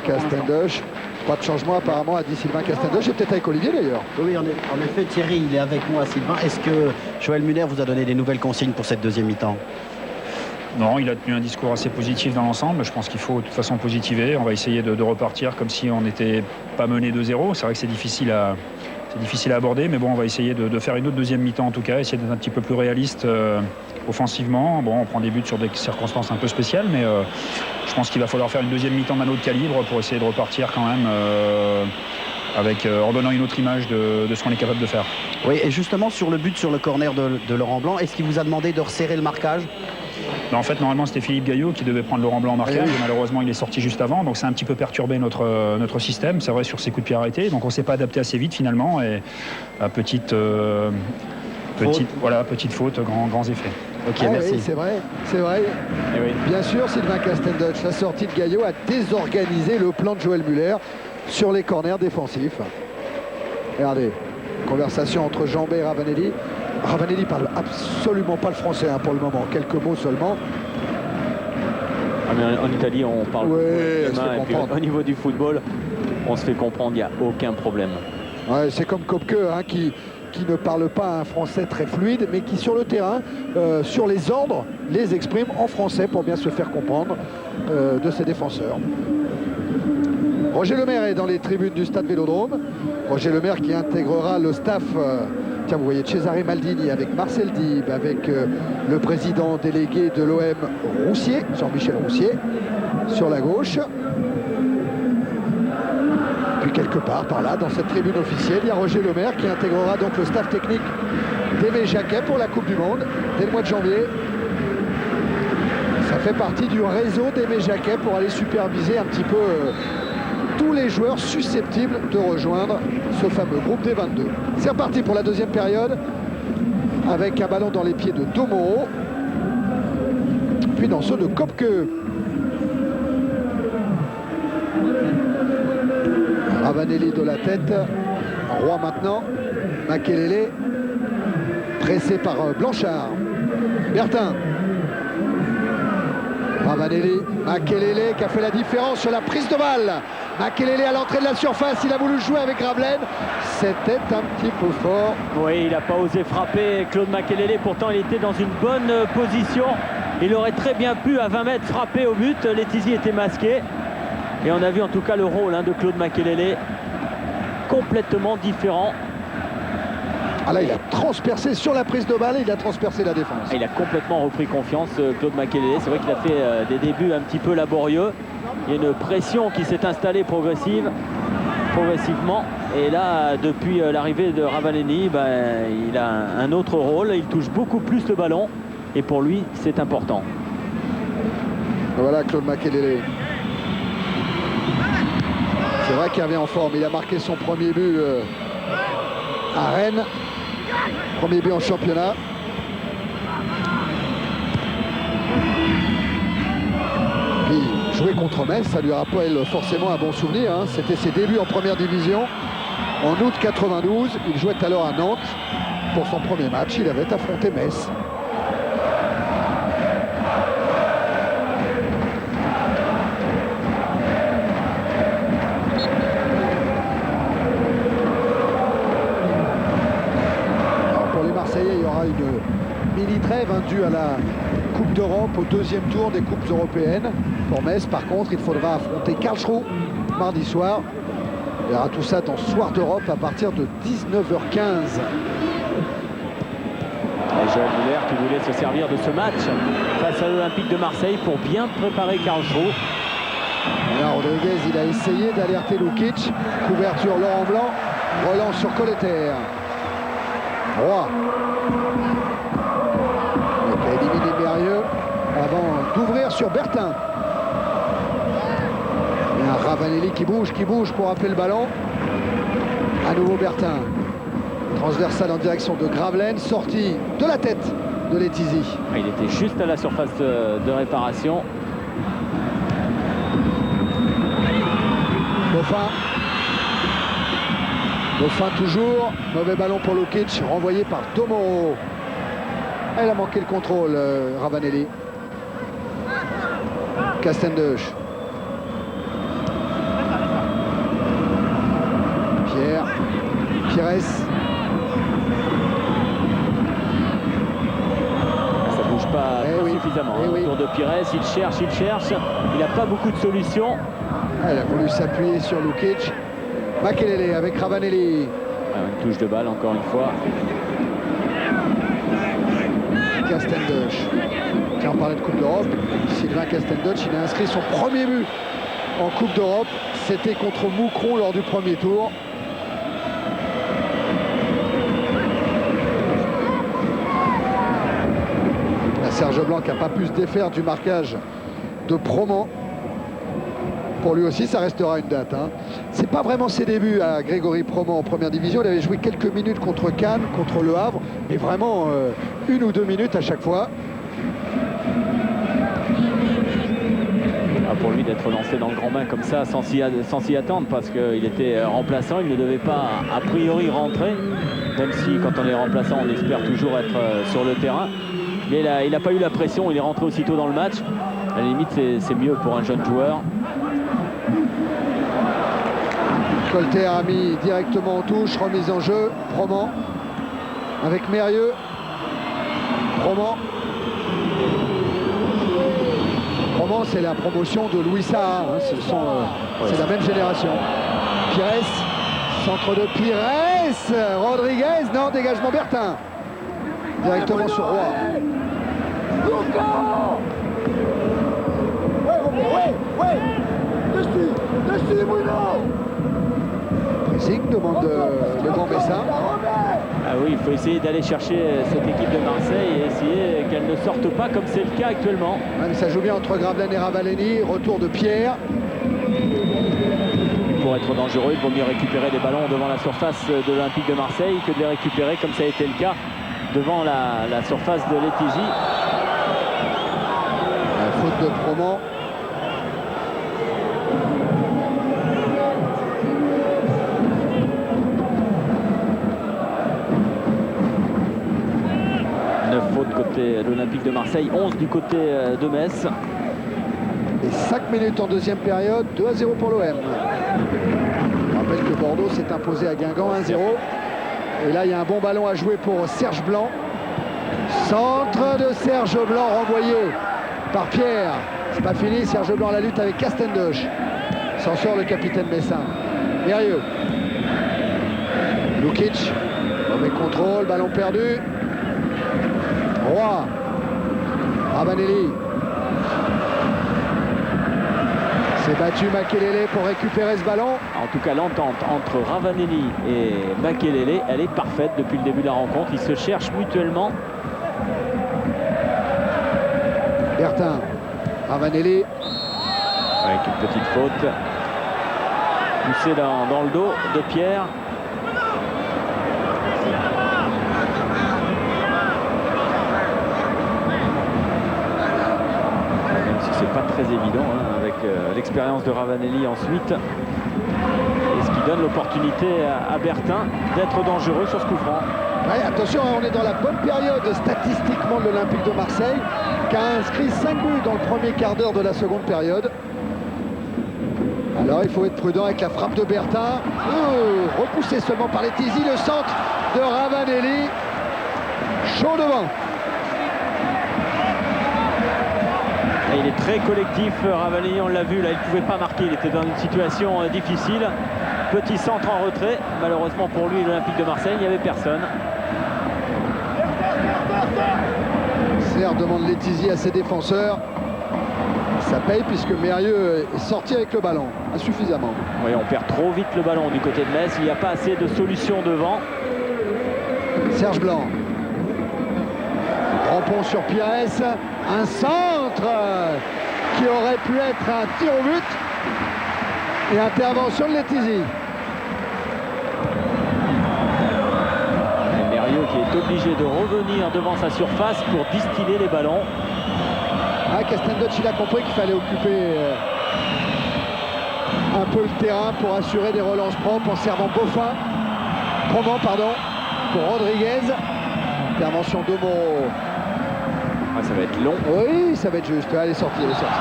Castendush. Pas de changement apparemment, a dit Sylvain Castendush, et peut-être avec Olivier d'ailleurs. Oui, en effet, Thierry, il est avec moi, Sylvain. Est-ce que Joël Muller vous a donné des nouvelles consignes pour cette deuxième mi-temps? Non, il a tenu un discours assez positif dans l'ensemble. Je pense qu'il faut de toute façon positiver. On va essayer de repartir comme si on n'était pas mené 2-0. C'est vrai que c'est difficile à aborder, mais bon, on va essayer de faire une autre deuxième mi-temps en tout cas, essayer d'être un petit peu plus réaliste offensivement. Bon, on prend des buts sur des circonstances un peu spéciales, mais je pense qu'il va falloir faire une deuxième mi-temps d'un autre calibre pour essayer de repartir quand même en donnant une autre image de ce qu'on est capable de faire. Oui, et justement sur le but sur le corner de Laurent Blanc, est-ce qu'il vous a demandé de resserrer le marquage? Non, en fait, normalement, c'était Philippe Gaillot qui devait prendre Laurent Blanc en marquage. Et malheureusement, il est sorti juste avant. Donc, ça a un petit peu perturbé notre système. C'est vrai, sur ses coups de pied arrêtés. Donc, on ne s'est pas adapté assez vite, finalement. Et petite faute, grands effets. Ok, merci. Oui, c'est vrai. Oui. Bien sûr, Sylvain Castendush, la sortie de Gaillot a désorganisé le plan de Joël Muller sur les corners défensifs. Regardez, conversation entre Jambet et Ravanelli. Ravanelli parle absolument pas le français pour le moment, quelques mots seulement. Ah, mais en Italie, on parle et puis, au niveau du football, on se fait comprendre, il n'y a aucun problème. Ouais, c'est comme Kopke qui ne parle pas un français très fluide, mais qui sur le terrain, sur les ordres, les exprime en français pour bien se faire comprendre de ses défenseurs. Roger Lemaire est dans les tribunes du stade Vélodrome. Roger Lemaire qui intégrera le staff, tiens, vous voyez Cesare Maldini avec Marcel Dib, avec le président délégué de l'OM Roussier, Jean-Michel Roussier, sur la gauche. Puis quelque part par là, dans cette tribune officielle, il y a Roger Lemaire qui intégrera donc le staff technique d'Aimé Jacquet pour la Coupe du Monde dès le mois de janvier. Ça fait partie du réseau d'Aimé Jacquet pour aller superviser un petit peu tous les joueurs susceptibles de rejoindre ce fameux groupe des 22. C'est reparti pour la deuxième période avec un ballon dans les pieds de Domoro, puis dans ceux de Kopke. Ravanelli de la tête. Roy maintenant. Makelele pressé par Blanchard. Bertin. Ravanelli, Makelele qui a fait la différence sur la prise de balle. Makelele à l'entrée de la surface, il a voulu jouer avec Gravelaine. C'était un petit peu fort. Oui, il n'a pas osé frapper Claude Makelele. Pourtant, il était dans une bonne position. Il aurait très bien pu, à 20 mètres, frapper au but. Letizy était masqué. Et on a vu en tout cas le rôle de Claude Makelele complètement différent. Ah là, il a transpercé sur la prise de balle et il a transpercé la défense. Il a complètement repris confiance, Claude Makelele. C'est vrai qu'il a fait des débuts un petit peu laborieux. Il y a une pression qui s'est installée progressivement. Et là, depuis l'arrivée de Ravanelli, il a un autre rôle. Il touche beaucoup plus le ballon. Et pour lui, c'est important. Voilà Claude Makelele. C'est vrai qu'il revient en forme. Il a marqué son premier but à Rennes. Premier but en championnat. Puis jouer contre Metz, ça lui rappelle forcément un bon souvenir. C'était ses débuts en première division. En août 92, il jouait alors à Nantes. Pour son premier match, il avait affronté Metz. Il y aura une mini-trêve due à la Coupe d'Europe au deuxième tour des Coupes européennes. Pour Metz, par contre, il faudra affronter Karlsruhe mardi soir. Il y aura tout ça dans Soir d'Europe à partir de 19h15. Et Joël Muller qui voulait se servir de ce match face à l'Olympique de Marseille pour bien préparer Karlsruhe. Là, Rodriguez, il a essayé d'alerter Lukic. Couverture Laurent Blanc. Relance sur Colleter. Roy. Il a éliminé Mérieux avant d'ouvrir sur Bertin. Il y a un Ravanelli qui bouge pour appeler le ballon. À nouveau Bertin. Transversale en direction de Gravelaine. Sortie de la tête de Letizy. Il était juste à la surface de réparation. Dauphin. Dauphin toujours. Mauvais ballon pour Lukic. Renvoyé par Domoro. Elle a manqué le contrôle, Ravanelli. Castendush. Pierre. Pires. Ça bouge pas suffisamment. Autour de Pires, il cherche. Il n'a pas beaucoup de solutions. Elle a voulu s'appuyer sur Lukic. Makelele avec Ravanelli. Une touche de balle encore une fois. Castendush. Tiens, on parlait de Coupe d'Europe. Sylvain Castendush, il a inscrit son premier but en Coupe d'Europe. C'était contre Moucron lors du premier tour. Serge Blanc qui n'a pas pu se défaire du marquage de Proman. Pour lui aussi, ça restera une date. C'est pas vraiment ses débuts à Grégory Proman en première division. Il avait joué quelques minutes contre Cannes, contre Le Havre, mais vraiment 1 ou 2 minutes à chaque fois. Pour lui d'être lancé dans le grand bain comme ça sans s'y attendre, parce qu'il était remplaçant, il ne devait pas a priori rentrer, même si quand on est remplaçant on espère toujours être sur le terrain. Mais là, il n'a pas eu la pression, il est rentré aussitôt dans le match. À la limite c'est mieux pour un jeune joueur. Colter a mis directement en touche, remise en jeu, Proman avec Mérieux. Proman, c'est la promotion de Louis Saha, c'est la même génération. Pires, centre de Pires, Rodriguez, non, dégagement Bertin. Directement sur Roy. Pressing, demande le Grand Messin. Ah oui, il faut essayer d'aller chercher cette équipe de Marseille et essayer qu'elle ne sorte pas comme c'est le cas actuellement. Ouais, mais ça joue bien entre Gravelaine et Ravanelli. Retour de Pierre. Pour être dangereux, il vaut mieux récupérer des ballons devant la surface de l'Olympique de Marseille que de les récupérer comme ça a été le cas devant la surface de Letizy. Faute de Proman. Marseille 11 du côté de Metz. Et 5 minutes en deuxième période, 2-0 pour l'OM. Je rappelle que Bordeaux s'est imposé à Guingamp 1-0. Et là, il y a un bon ballon à jouer pour Serge Blanc. Centre de Serge Blanc renvoyé par Pierre. C'est pas fini, Serge Blanc à la lutte avec Castendoche. S'en sort le capitaine Messin. Mérieux. Lukic. Mauvais contrôle, ballon perdu. Roy. Ravanelli. C'est battu Makelele pour récupérer ce ballon. En tout cas, l'entente entre Ravanelli et Makelele, elle est parfaite depuis le début de la rencontre. Ils se cherchent mutuellement. Bertin. Ravanelli. Avec une petite faute. Poussé dans le dos de Pierre. Même si c'est pas très évident, hein, avec l'expérience de Ravanelli ensuite. Et ce qui donne l'opportunité à Bertin d'être dangereux sur ce coup franc. Ouais, attention, on est dans la bonne période statistiquement de l'Olympique de Marseille, qui a inscrit 5 buts dans le premier quart d'heure de la seconde période. Alors il faut être prudent avec la frappe de Bertin. Repoussé seulement par Letizy, le centre de Ravanelli. Chaud devant. Et il est très collectif, Ravanelli, on l'a vu, là il ne pouvait pas marquer, il était dans une situation difficile. Petit centre en retrait, malheureusement pour lui, l'Olympique de Marseille, il n'y avait personne. Serre demande Letizy à ses défenseurs. Ça paye puisque Mérieux est sorti avec le ballon, insuffisamment. Oui, on perd trop vite le ballon du côté de Metz, il n'y a pas assez de solutions devant. Serge Blanc. Rampon sur Pires, un centre qui aurait pu être un tir au but. Et intervention de Letizy. Mérieux qui est obligé de revenir devant sa surface pour distiller les ballons. Ah, Castendoche, il a compris qu'il fallait occuper un peu le terrain pour assurer des relances propres en servant Proman, pour Rodriguez. Intervention d'Omoro. Ah, ça va être long. Oui, ça va être juste. Elle est sortie, elle est sortie.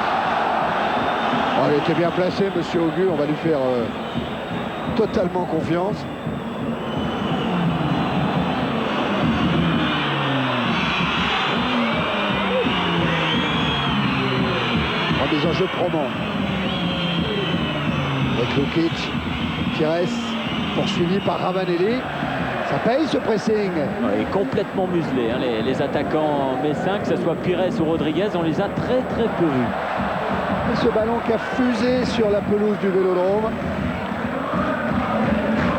Oh, il était bien placé, monsieur Augu. On va lui faire totalement confiance. Remise en jeu Proman. Avec Lukic. Pires poursuivi par Ravanelli. Ça paye ce pressing. Ouais, complètement muselé. Hein, les attaquants messins, que ce soit Pires ou Rodriguez, on les a très peu vus. Et ce ballon qui a fusé sur la pelouse du Vélodrome.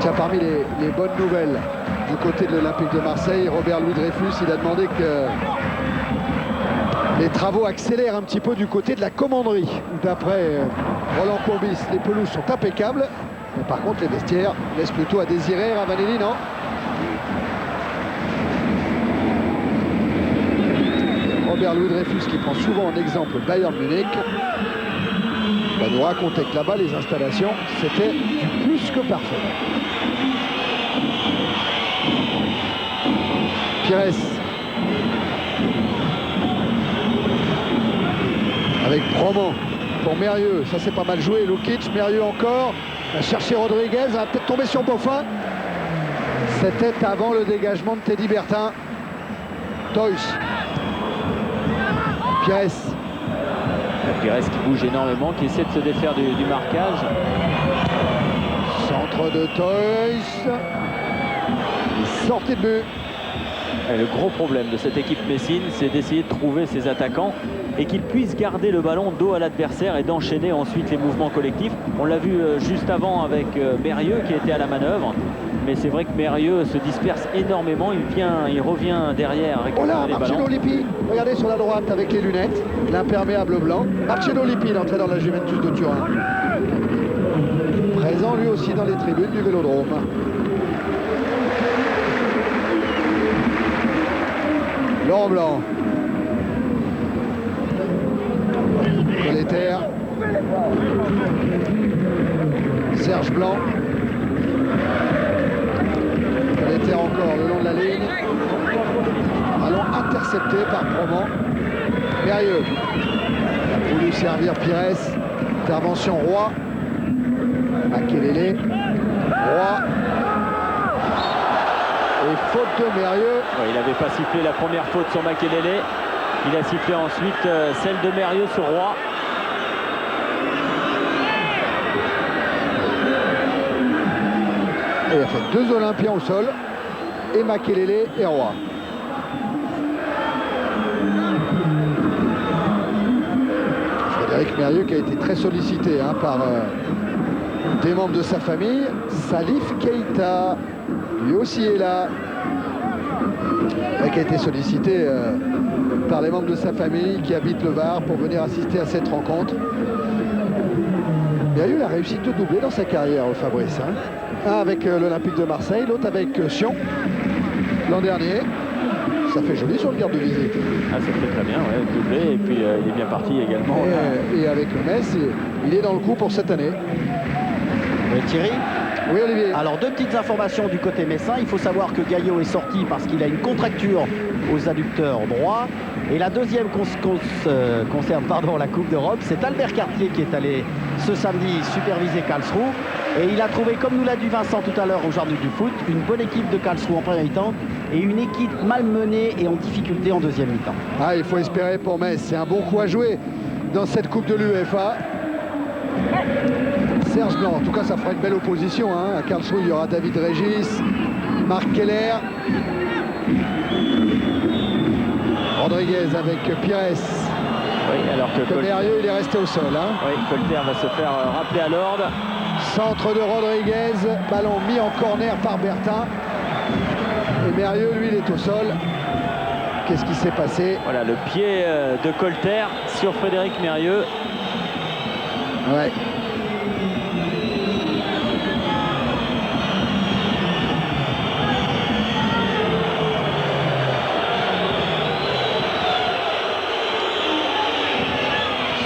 Tiens, parmi les bonnes nouvelles du côté de l'Olympique de Marseille, Robert Louis Dreyfus, il a demandé que les travaux accélèrent un petit peu du côté de la commanderie. D'après Roland Courbis, les pelouses sont impeccables. Mais par contre, les vestiaires laissent plutôt à désirer. Ravanelli, non? Robert Louis Dreyfus, qui prend souvent en exemple Bayern Munich, va nous raconter que là-bas, les installations, c'était du plus que parfait. Pires. Avec Proman pour Mérieux. Ça, c'est pas mal joué. Lukic, Mérieux encore. Va chercher Rodriguez. Va peut-être tomber sur Boffin. C'était avant le dégagement de Teddy Bertin. Toys. Pires. Pires qui bouge énormément, qui essaie de se défaire du marquage. Centre de Toys. Sortie de but. Et le gros problème de cette équipe messine, c'est d'essayer de trouver ses attaquants et qu'ils puissent garder le ballon dos à l'adversaire et d'enchaîner ensuite les mouvements collectifs. On l'a vu juste avant avec Mérieux qui était à la manœuvre. Mais c'est vrai que Mérieux se disperse énormément, il revient derrière récupérer les ballons. Marcelo Lippi, regardez sur la droite avec les lunettes, l'imperméable blanc. Marcelo Lippi, l'entrée dans la Juventus de Turin. Présent lui aussi dans les tribunes du Vélodrome. Laurent Blanc. Colleter. Serge Blanc. Colleter encore le long de la ligne. Ballon intercepté. intercepté par Proman. Mérieux a voulu servir Pires. Intervention Roy. Makelele. Roy. Et faute de Mérieux. Ouais, il n'avait pas sifflé la première faute sur Makelele. Il a sifflé ensuite celle de Mérieux sur Roy. Et il a fait 2 Olympiens au sol. Et Makelele et Roy. Frédéric Mérieux qui a été très sollicité par des membres de sa famille. Salif Keita, lui aussi est là. Qui a été sollicité par les membres de sa famille qui habitent le Var pour venir assister à cette rencontre. Mérieux a réussi 2 doublés dans sa carrière, Fabrice. Un avec l'Olympique de Marseille, l'autre avec Sion l'an dernier. Ça fait joli sur le garde de visite. Ah, ça fait très bien, ouais, doublé, et puis il est bien parti également. Et avec le Metz, il est dans le coup pour cette année. Thierry? Oui, Olivier. Alors, 2 petites informations du côté messin. Il faut savoir que Gaillot est sorti parce qu'il a une contracture aux adducteurs droits. Et la deuxième concerne la Coupe d'Europe. C'est Albert Cartier qui est allé ce samedi superviser Karlsruhe. Et il a trouvé, comme nous l'a dit Vincent tout à l'heure au Jardin du foot, une bonne équipe de Karlsruhe en première mi-temps et une équipe malmenée et en difficulté en deuxième mi-temps. Ah, il faut espérer pour Metz. C'est un bon coup à jouer dans cette Coupe de l'UEFA. Serge Blanc, en tout cas ça fera une belle opposition. À Karlsruhe, il y aura David Régis, Marc Keller, Rodriguez avec Pires. Oui, alors que Mérieux, il est resté au sol. Oui, Colter va se faire rappeler à l'ordre. Centre de Rodriguez, ballon mis en corner par Bertin. Et Mérieux, lui, il est au sol. Qu'est-ce qui s'est passé? Voilà, le pied de Colter sur Frédéric Mérieux. Ouais.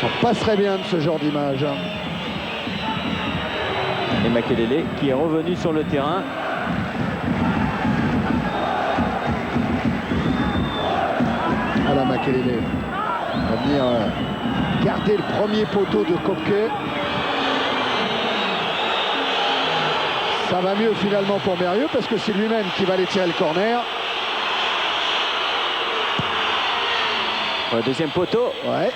Ça passerait bien de ce genre d'image. Et Makelele qui est revenu sur le terrain. Voilà Makelele. Va venir garder le premier poteau de Kopke. Ça va mieux finalement pour Mérieux parce que c'est lui-même qui va aller tirer le corner. Ouais, deuxième poteau. Ouais.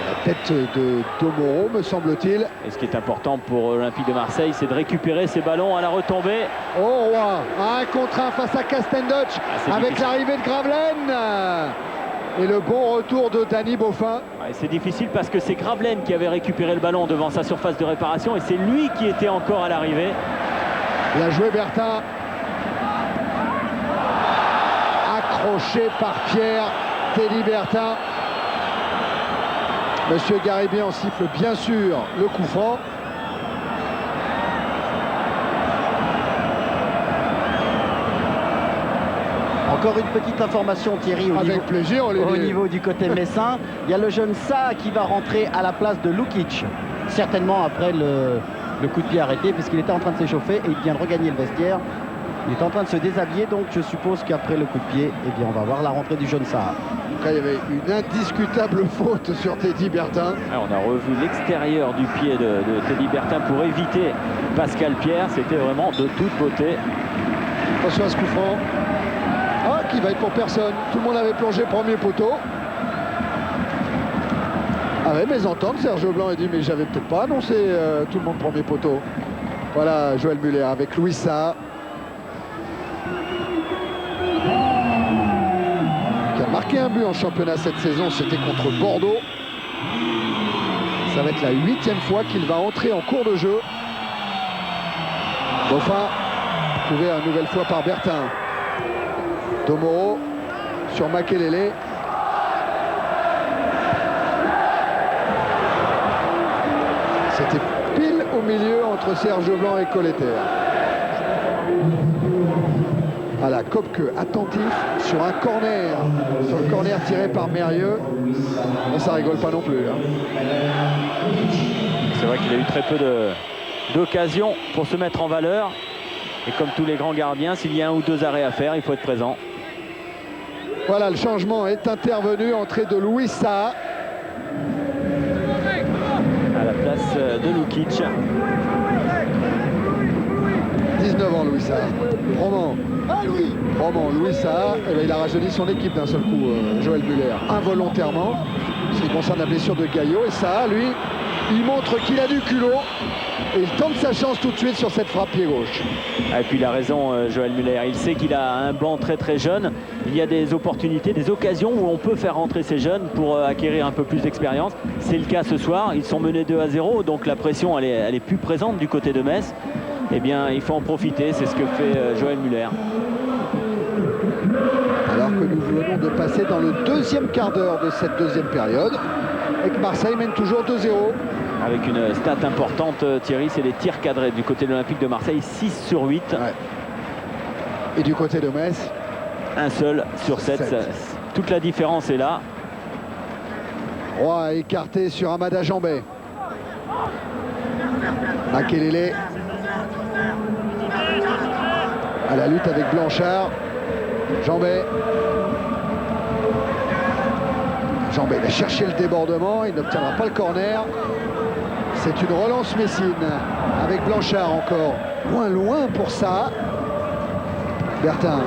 La tête de Domoro, me semble-t-il. Et ce qui est important pour l'Olympique de Marseille, c'est de récupérer ces ballons à la retombée. Oh Roy, 1 contre 1 face à Castendoch avec l'arrivée de Gravelaine. Et le bon retour de Danny Beaufin. Ouais, c'est difficile parce que c'est Gravelaine qui avait récupéré le ballon devant sa surface de réparation et c'est lui qui était encore à l'arrivée. Bien joué Bertin. Accroché par Pierre Teddy Bertin. Monsieur Garibian en siffle bien sûr le coup franc. Encore une petite information Thierry au niveau du côté messin. Il y a le jeune Sa qui va rentrer à la place de Lukic. Certainement après le coup de pied arrêté puisqu'il était en train de s'échauffer et il vient de regagner le vestiaire. Il est en train de se déshabiller donc je suppose qu'après le coup de pied, on va voir la rentrée du jeune Sa. Il y avait une indiscutable faute sur Teddy Bertin. On a revu l'extérieur du pied de Teddy Bertin pour éviter Pascal Pierre. C'était vraiment de toute beauté. Attention à ce coup franc. Ah, qui va être pour personne. Tout le monde avait plongé premier poteau. Ah ouais, mésentente. Serge Blanc a dit mais j'avais peut-être pas annoncé tout le monde premier poteau. Voilà Joël Muller avec Louis Sa. Qui a marqué un but en championnat cette saison, c'était contre Bordeaux. Ça va être la 8e fois qu'il va entrer en cours de jeu. Beaufin, couvert une nouvelle fois par Bertin. Domoro sur Makelele. C'était pile au milieu entre Serge Blanc et Colleter. Voilà, Kopke attentif sur un corner. Sur le corner tiré par Mérieux. Et ça rigole pas non plus. C'est vrai qu'il a eu très peu d'occasions pour se mettre en valeur. Et comme tous les grands gardiens, s'il y a 1 ou 2 arrêts à faire, il faut être présent. Voilà, le changement est intervenu. Entrée de Louis Saha. À la place de Lukic. 19 ans, Louis Saha. Roman, Louis Saha, eh bien, il a rajeuni son équipe d'un seul coup, Joël Muller, involontairement, ce qui concerne la blessure de Gaillot. Et Saha, lui, il montre qu'il a du culot et il tente sa chance tout de suite sur cette frappe pied gauche. Et puis il a raison, Joël Muller. Il sait qu'il a un banc très très jeune. Il y a des opportunités, des occasions où on peut faire rentrer ces jeunes pour acquérir un peu plus d'expérience. C'est le cas ce soir. Ils sont menés 2-0, donc la pression elle est plus présente du côté de Metz. Eh bien, il faut en profiter. C'est ce que fait Joël Muller. Alors que nous venons de passer dans le deuxième quart d'heure de cette deuxième période et que Marseille mène toujours 2-0. Avec une stat importante, Thierry, c'est les tirs cadrés du côté de l'Olympique de Marseille, 6 sur 8. Ouais. Et du côté de Metz, un seul sur 7. Toute la différence est là. Roy écarté sur Amada Jambet. Makelele à la lutte avec Blanchard. Jambet va chercher le débordement, il n'obtiendra pas le corner. C'est une relance Messine avec Blanchard encore. Loin pour ça. Bertin.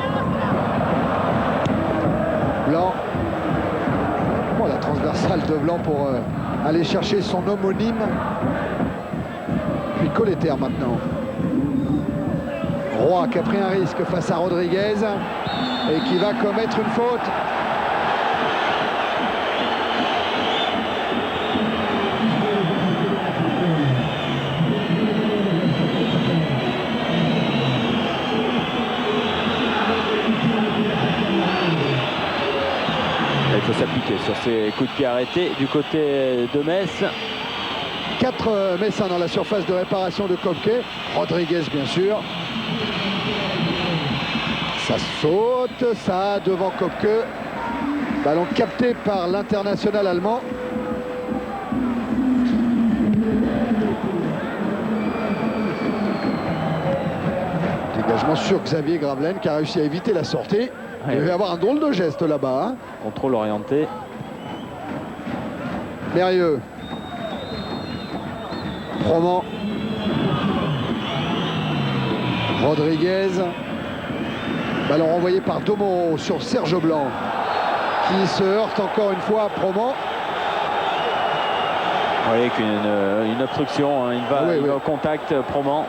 Blanc. Bon, la transversale de Blanc pour aller chercher son homonyme. Puis Colletter maintenant. Roy qui a pris un risque face à Rodriguez et qui va commettre une faute. Il faut s'appliquer sur ces coups de pied arrêtés du côté de Metz. 4 Messins dans la surface de réparation de Kopke. Rodriguez bien sûr. Ça saute, ça devant Kopke. Ballon capté par l'international allemand. Dégagement sur Xavier Gravelaine qui a réussi à éviter la sortie. Il devait avoir un drôle de geste là-bas. Hein. Contrôle orienté. Mérieux. Froment. Rodriguez. Ballon renvoyé par Domoro sur Serge Blanc qui se heurte encore une fois à Froment. Oui, avec une obstruction. Hein. Il va au contact, Froment.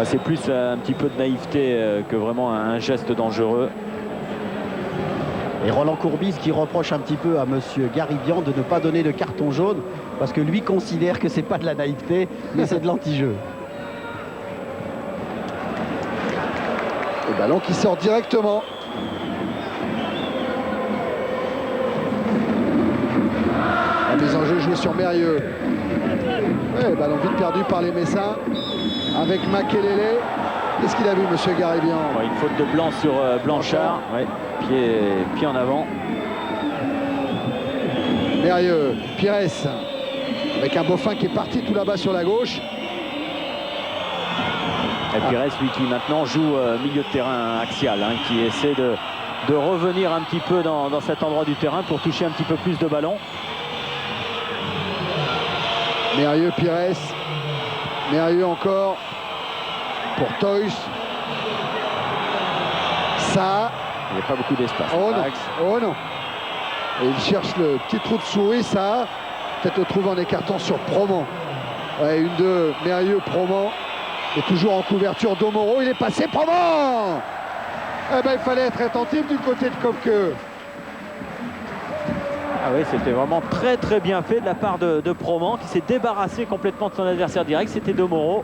Ah, c'est plus un petit peu de naïveté que vraiment un geste dangereux. Et Roland Courbis qui reproche un petit peu à monsieur Garibian de ne pas donner de carton jaune parce que lui considère que c'est pas de la naïveté mais c'est de l'anti-jeu. Le ballon qui sort directement. La mise en jeu jouée sur Mérieux. Ouais, ballon vite perdu par les Messins avec Makelele. Qu'est-ce qu'il a vu, monsieur Garibian? Une faute de Blanc sur Blanchard. Ouais. Pied en avant. Mérieux, Pires, avec un Boffin qui est parti tout là-bas sur la gauche. Et Pires, lui qui maintenant joue milieu de terrain axial, hein, qui essaie de revenir un petit peu dans cet endroit du terrain pour toucher un petit peu plus de ballons. Mérieux, Pires. Mérieux encore pour Toys. Ça. Il n'y a pas beaucoup d'espace. Oh non. Oh non. Et il cherche le petit trou de souris, ça. Peut-être le trouve en écartant sur Froment. Ouais, une de Mérieux, Froment. Et toujours en couverture Domoro. Il est passé, Froment. Eh ben, il fallait être attentif du côté de Kopke. Ah oui, c'était vraiment très très bien fait de la part de Froment qui s'est débarrassé complètement de son adversaire direct. C'était Domoro.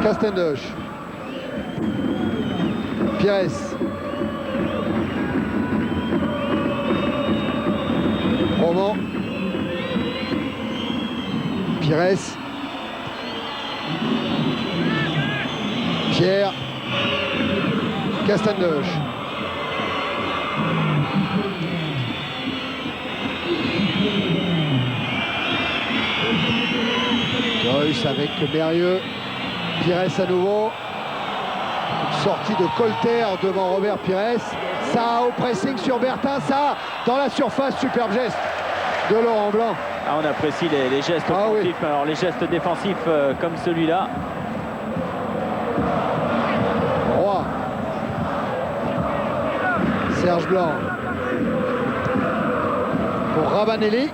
Castendoche. Pires. Froment. Pires. Pierre. Castendoche. Joyce avec Mérieux. Pires à nouveau. Sortie de Colter devant Robert Pires. Ça au pressing sur Bertin. Ça dans la surface. Superbe geste de Laurent Blanc. Ah, on apprécie les gestes offensifs. Oui. Alors les gestes défensifs comme celui-là. Roy. Serge Blanc. Pour Ravanelli.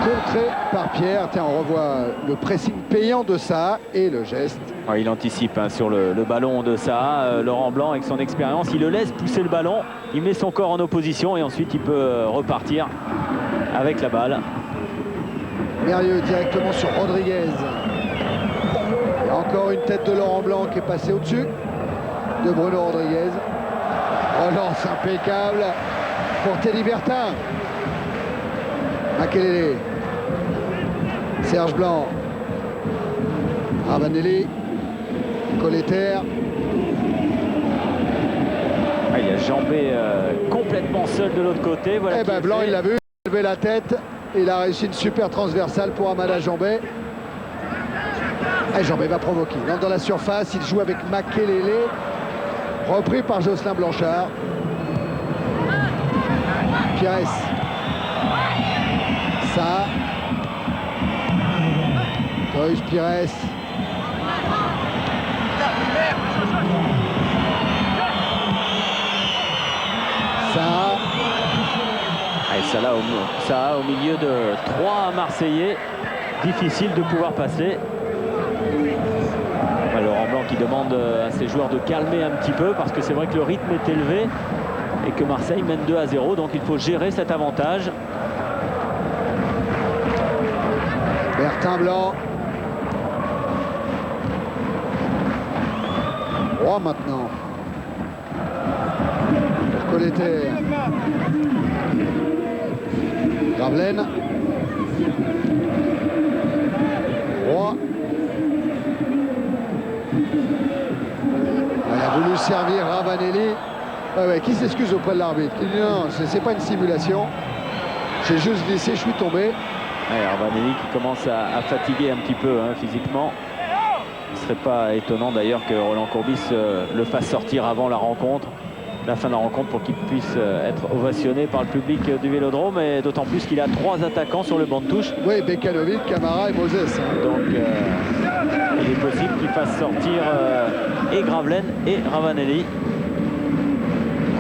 Contré par Pierre. Tiens, on revoit le pressing payant de Saha et le geste. Ouais, il anticipe sur le ballon de Saha. Laurent Blanc, avec son expérience, il le laisse pousser le ballon. Il met son corps en opposition et ensuite il peut repartir avec la balle. Mérieux directement sur Rodriguez. Et encore une tête de Laurent Blanc qui est passée au-dessus de Bruno Rodriguez. Relance impeccable pour Teddy Bertin. Makelele. Serge Blanc. Ravanelli. Colter. Ah, il a jambé complètement seul de l'autre côté. Voilà. Eh ben Blanc, il l'a vu, il a levé la tête. Il a réussi une super transversale pour Amada Jambet. Et Jambet va provoquer. Il entre dans la surface, il joue avec Makelele. Repris par Jocelyn Blanchard. Pires. Ça. Toys Pires. Ça. Et ça au milieu de 3 Marseillais. Difficile de pouvoir passer. Laurent Blanc qui demande à ses joueurs de calmer un petit peu parce que c'est vrai que le rythme est élevé et que Marseille mène 2-0, donc il faut gérer cet avantage. Bertin Blanc. Roy maintenant. Pour Colter. Gravelaine. Roy. Il a voulu servir Ravanelli. Ouais, qui s'excuse auprès de l'arbitre. Il dit non, c'est pas une simulation. J'ai juste glissé, je suis tombé. Ravanelli qui commence à fatiguer un petit peu physiquement. Il ne serait pas étonnant d'ailleurs que Roland Courbis le fasse sortir avant la rencontre, la fin de la rencontre, pour qu'il puisse être ovationné par le public du Vélodrome, et d'autant plus qu'il a 3 attaquants sur le banc de touche. Oui, Bekanovic, Camara et Moses. Donc il est possible qu'il fasse sortir et Gravelaine et Ravanelli.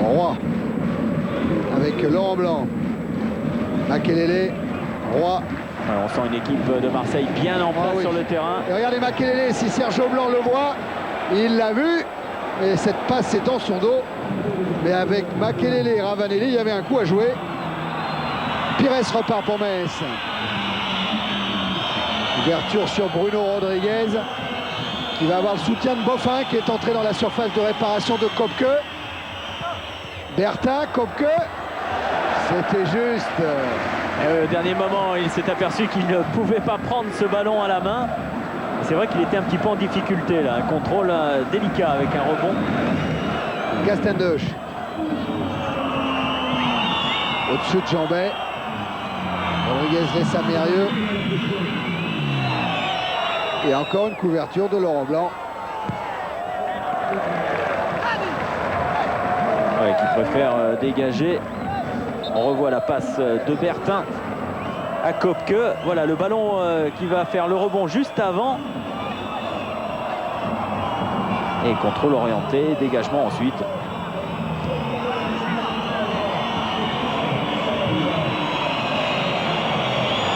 Roy avec Laurent Blanc. Makelele. Roy. Alors, on sent une équipe de Marseille bien en place sur le terrain. Et regardez Makelele, si Sergio Blanc le voit, il l'a vu. Et cette passe est dans son dos. Mais avec Makelele et Ravanelli, il y avait un coup à jouer. Pires repart pour Metz. Ouverture sur Bruno Rodriguez, qui va avoir le soutien de Boffin, qui est entré dans la surface de réparation de Kopke. Bertin, Kopke. C'était juste. Au dernier moment, il s'est aperçu qu'il ne pouvait pas prendre ce ballon à la main. C'est vrai qu'il était un petit peu en difficulté là. Un contrôle délicat avec un rebond. Gastendoche. Au-dessus de Jambet. Rodriguez laisse à Mérieux. Et encore une couverture de Laurent Blanc. Ouais, qui préfère dégager. On revoit la passe de Bertin à Kopke. Voilà le ballon qui va faire le rebond juste avant. Et contrôle orienté, dégagement ensuite.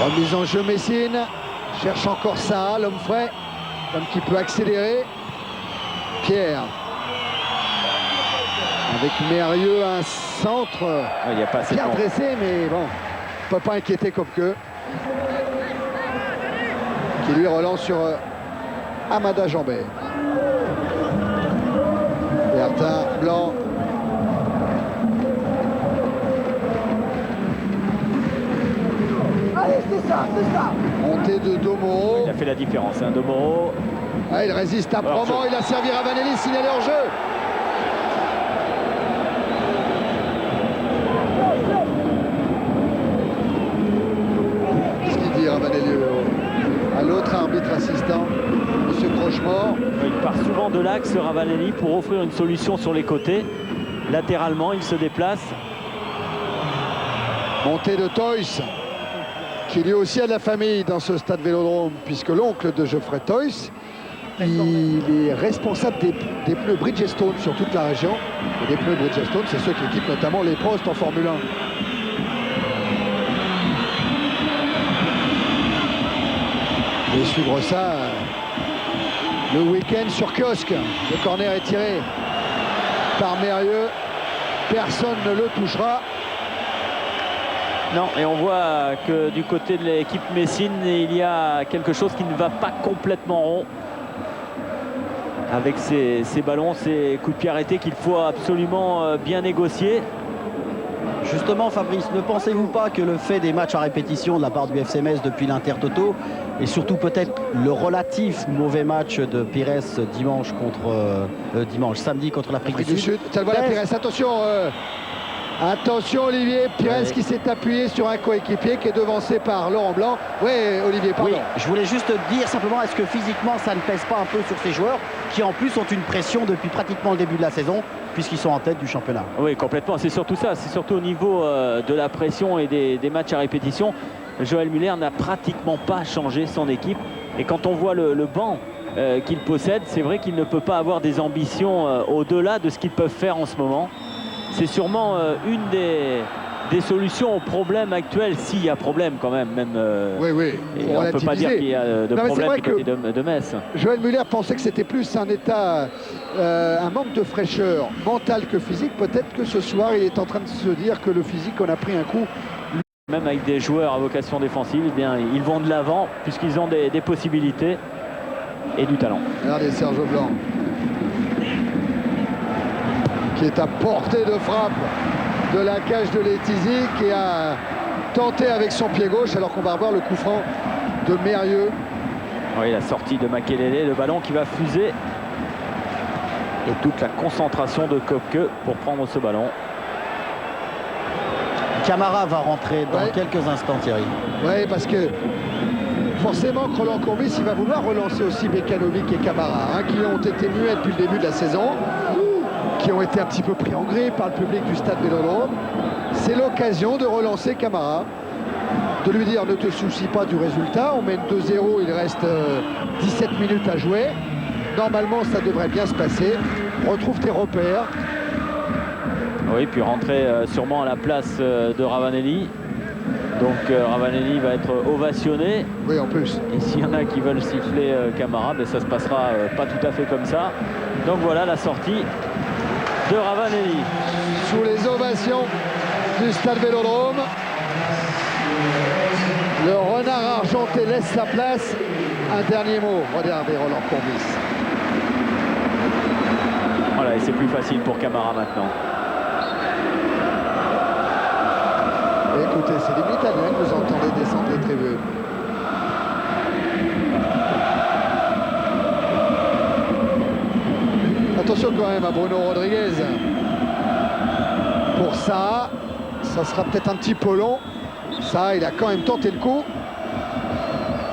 Remise en jeu Messine. Cherche encore Saha, l'homme frais. L'homme qui peut accélérer. Pierre. Avec Mérieux, un centre il n'y a pas assez bien dressé, mais bon, on ne peut pas inquiéter Kopke. Qui lui relance sur Amada Jambet. Bertin, Blanc. Allez, c'est ça. Montée de Domoro. Il a fait la différence, Domoro. Ah, il résiste âprement, il a servi Ravanelli, signalé hors jeu. Qu'est-ce qu'il dit Ravanelli à l'autre arbitre? l'axe Ravanelli pour offrir une solution sur les côtés. Latéralement, il se déplace. Montée de Toys, qui lui aussi a de la famille dans ce stade Vélodrome, puisque l'oncle de Geoffrey Toys, il est responsable des pneus Bridgestone sur toute la région. Et des pneus Bridgestone, c'est ceux qui équipent notamment les Prost en Formule 1. Et suivre ça le week-end sur kiosque. Le corner est tiré par Mérieux. Personne ne le touchera. Non, et on voit que du côté de l'équipe Messine, il y a quelque chose qui ne va pas complètement rond. Avec ces ballons, ces coups de pied arrêtés qu'il faut absolument bien négocier. Justement, Fabrice, ne pensez-vous pas que le fait des matchs à répétition de la part du FC Metz depuis l'Intertoto, et surtout peut-être le relatif mauvais match de Pires samedi contre l'Afrique du Sud. Ça le voit la Pires, attention attention Olivier, Pires qui s'est appuyé sur un coéquipier qui est devancé par Laurent Blanc. Oui Olivier, pardon. Oui, je voulais juste dire simplement, est-ce que physiquement ça ne pèse pas un peu sur ces joueurs qui en plus ont une pression depuis pratiquement le début de la saison, puisqu'ils sont en tête du championnat? Oui, complètement, c'est surtout ça, c'est surtout au niveau de la pression et des matchs à répétition. Joël Muller n'a pratiquement pas changé son équipe, et quand on voit le banc qu'il possède, c'est vrai qu'il ne peut pas avoir des ambitions au-delà de ce qu'ils peuvent faire en ce moment. C'est sûrement une des solutions aux problèmes actuels, s'il y a problème quand même. Oui, on ne peut pas dire qu'il y a de problème du côté de Metz. Joël Muller pensait que c'était plus un état, un manque de fraîcheur mentale que physique. Peut-être que ce soir, il est en train de se dire que le physique, on a pris un coup. Même avec des joueurs à vocation défensive, eh bien, ils vont de l'avant puisqu'ils ont des possibilités et du talent. Regardez Serge Blanc, qui est à portée de frappe de la cage de Letizy, qui a tenté avec son pied gauche, alors qu'on va revoir le coup franc de Mérieux. Oui, la sortie de Makelele, le ballon qui va fuser. Et toute la concentration de Kopke pour prendre ce ballon. Camara va rentrer dans quelques instants, Thierry. Oui, parce que forcément, Roland Courbis, il va vouloir relancer aussi Bekanovic et Camara, qui ont été muets depuis le début de la saison, qui ont été un petit peu pris en gré par le public du stade Vélodrome. C'est l'occasion de relancer Camara, de lui dire ne te soucie pas du résultat, on mène 2-0, il reste 17 minutes à jouer. Normalement, ça devrait bien se passer. Retrouve tes repères. Oui, puis rentrer sûrement à la place de Ravanelli. Donc Ravanelli va être ovationné. Oui, en plus. Et s'il y en a qui veulent siffler Camara, ben ça se passera pas tout à fait comme ça. Donc voilà la sortie de Ravanelli. Sous les ovations du stade Vélodrome, le renard argenté laisse sa place. Un dernier mot. Regardez Roland Courbis. Voilà, et c'est plus facile pour Camara maintenant. Écoutez, c'est des Italiens que vous entendez descendre les tribunes. Attention quand même à Bruno Rodriguez. Pour ça, ça sera peut-être un petit peu long. Ça, il a quand même tenté le coup.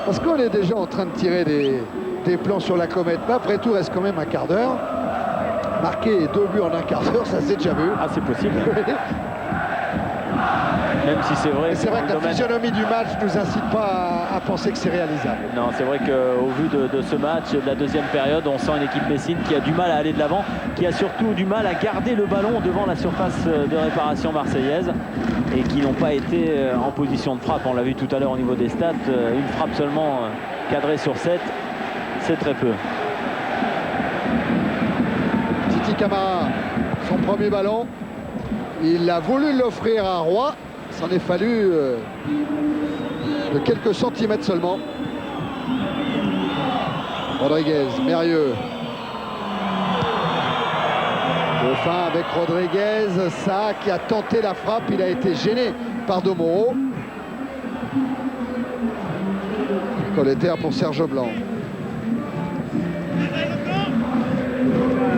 Parce qu'on est déjà en train de tirer des plans sur la comète. Mais après tout, il reste quand même un quart d'heure. Marquer 2 buts en un quart d'heure, ça s'est déjà vu. Ah, c'est possible. Même si c'est vrai. C'est vrai que la physionomie du match ne nous incite pas à penser que c'est réalisable. Non, c'est vrai qu'au vu de ce match, de la deuxième période, on sent une équipe messine qui a du mal à aller de l'avant, qui a surtout du mal à garder le ballon devant la surface de réparation marseillaise et qui n'ont pas été en position de frappe. On l'a vu tout à l'heure au niveau des stats, une frappe seulement cadrée sur 7, c'est très peu. Titi Camara, son premier ballon, il a voulu l'offrir à Roy. S'en est fallu de quelques centimètres seulement. Rodriguez, Mérieux. Dauphin avec Rodriguez, ça qui a tenté la frappe, il a été gêné par Domoro. Colleterre pour Serge Blanc.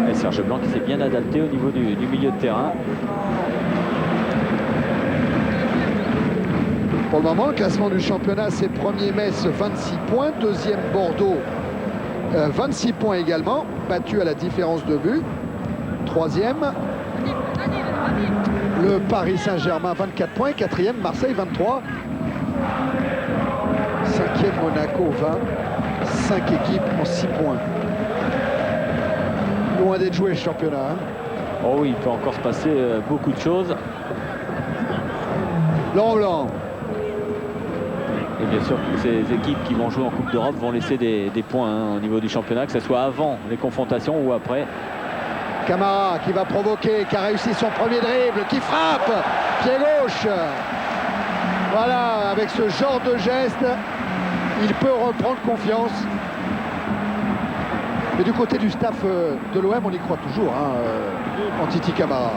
Et Serge Blanc qui s'est bien adapté au niveau du milieu de terrain. Pour le moment, le classement du championnat, c'est premier Metz, 26 points. Deuxième Bordeaux, 26 points également, battu à la différence de but. Troisième, le Paris Saint-Germain, 24 points. Quatrième, Marseille, 23. Cinquième, Monaco, 20. 5 équipes en 6 points. Loin d'être joué le championnat. Hein. Oh oui, il peut encore se passer beaucoup de choses. Laurent Blanc. Et bien sûr, toutes ces équipes qui vont jouer en Coupe d'Europe vont laisser des points hein, au niveau du championnat, que ce soit avant les confrontations ou après. Camara qui va provoquer, qui a réussi son premier dribble, qui frappe, pied gauche. Voilà, avec ce genre de geste, il peut reprendre confiance. Mais du côté du staff de l'OM, on y croit toujours, hein, en Titi Camara.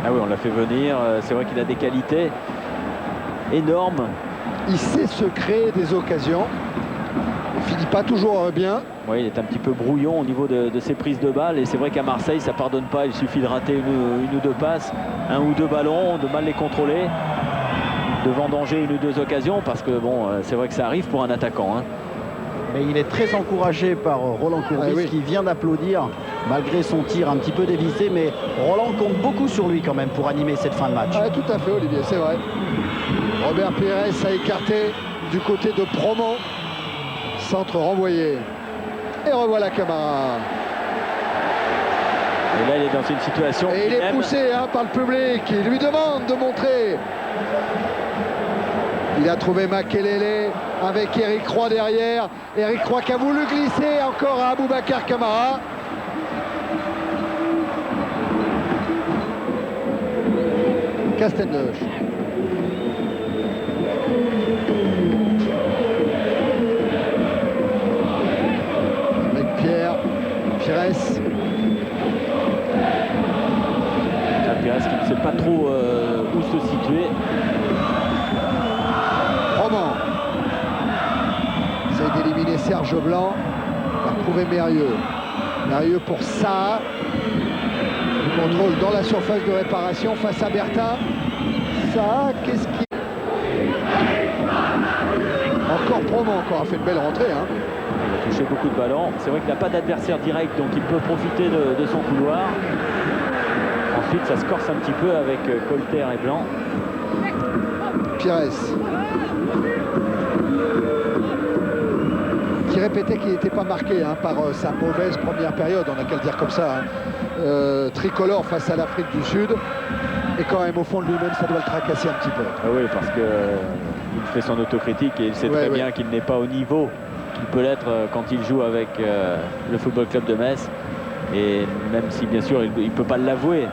Ah oui, on l'a fait venir, c'est vrai qu'il a des qualités énormes. Il sait se créer des occasions. Il finit pas toujours bien. Oui, il est un petit peu brouillon au niveau de ses prises de balles. Et c'est vrai qu'à Marseille, ça pardonne pas. Il suffit de rater une ou deux passes, un ou deux ballons, de mal les contrôler, de vendanger une ou deux occasions. Parce que bon, c'est vrai que ça arrive pour un attaquant. Hein. Mais il est très encouragé par Roland Courbis qui vient d'applaudir malgré son tir un petit peu dévissé. Mais Roland compte beaucoup sur lui quand même pour animer cette fin de match. Ouais, tout à fait, Olivier, c'est vrai. Robert Pires a écarté du côté de Promo. Centre renvoyé. Et revoilà Camara. Et là, il est dans une situation... Et il est poussé hein, par le public. Il lui demande de montrer. Il a trouvé Makelele avec Eric Roy derrière. Eric Roy qui a voulu glisser encore à Aboubacar Camara. Casteneuch. Avec Pires. Pires qui ne sait pas trop où se situer. Roman. Essaye d'éliminer Serge Blanc. Il a retrouvé Mérieux. Mérieux pour ça. Le contrôle dans la surface de réparation face à Bertha. Ça, qu'est-ce qui... Encore Promo, encore a fait une belle rentrée. Hein. Il a touché beaucoup de ballons. C'est vrai qu'il n'a pas d'adversaire direct, donc il peut profiter de son couloir. Ensuite, ça se corse un petit peu avec Colter et Blanc. Pires. Qui répétait qu'il n'était pas marqué hein, par sa mauvaise première période, on n'a qu'à le dire comme ça. Hein. Tricolore face à l'Afrique du Sud. Et quand même, au fond de lui-même, ça doit le tracasser un petit peu. Ah oui, parce qu'il fait son autocritique et il sait très bien qu'il n'est pas au niveau qu'il peut l'être quand il joue avec le Football Club de Metz. Et même si, bien sûr, il ne peut pas l'avouer,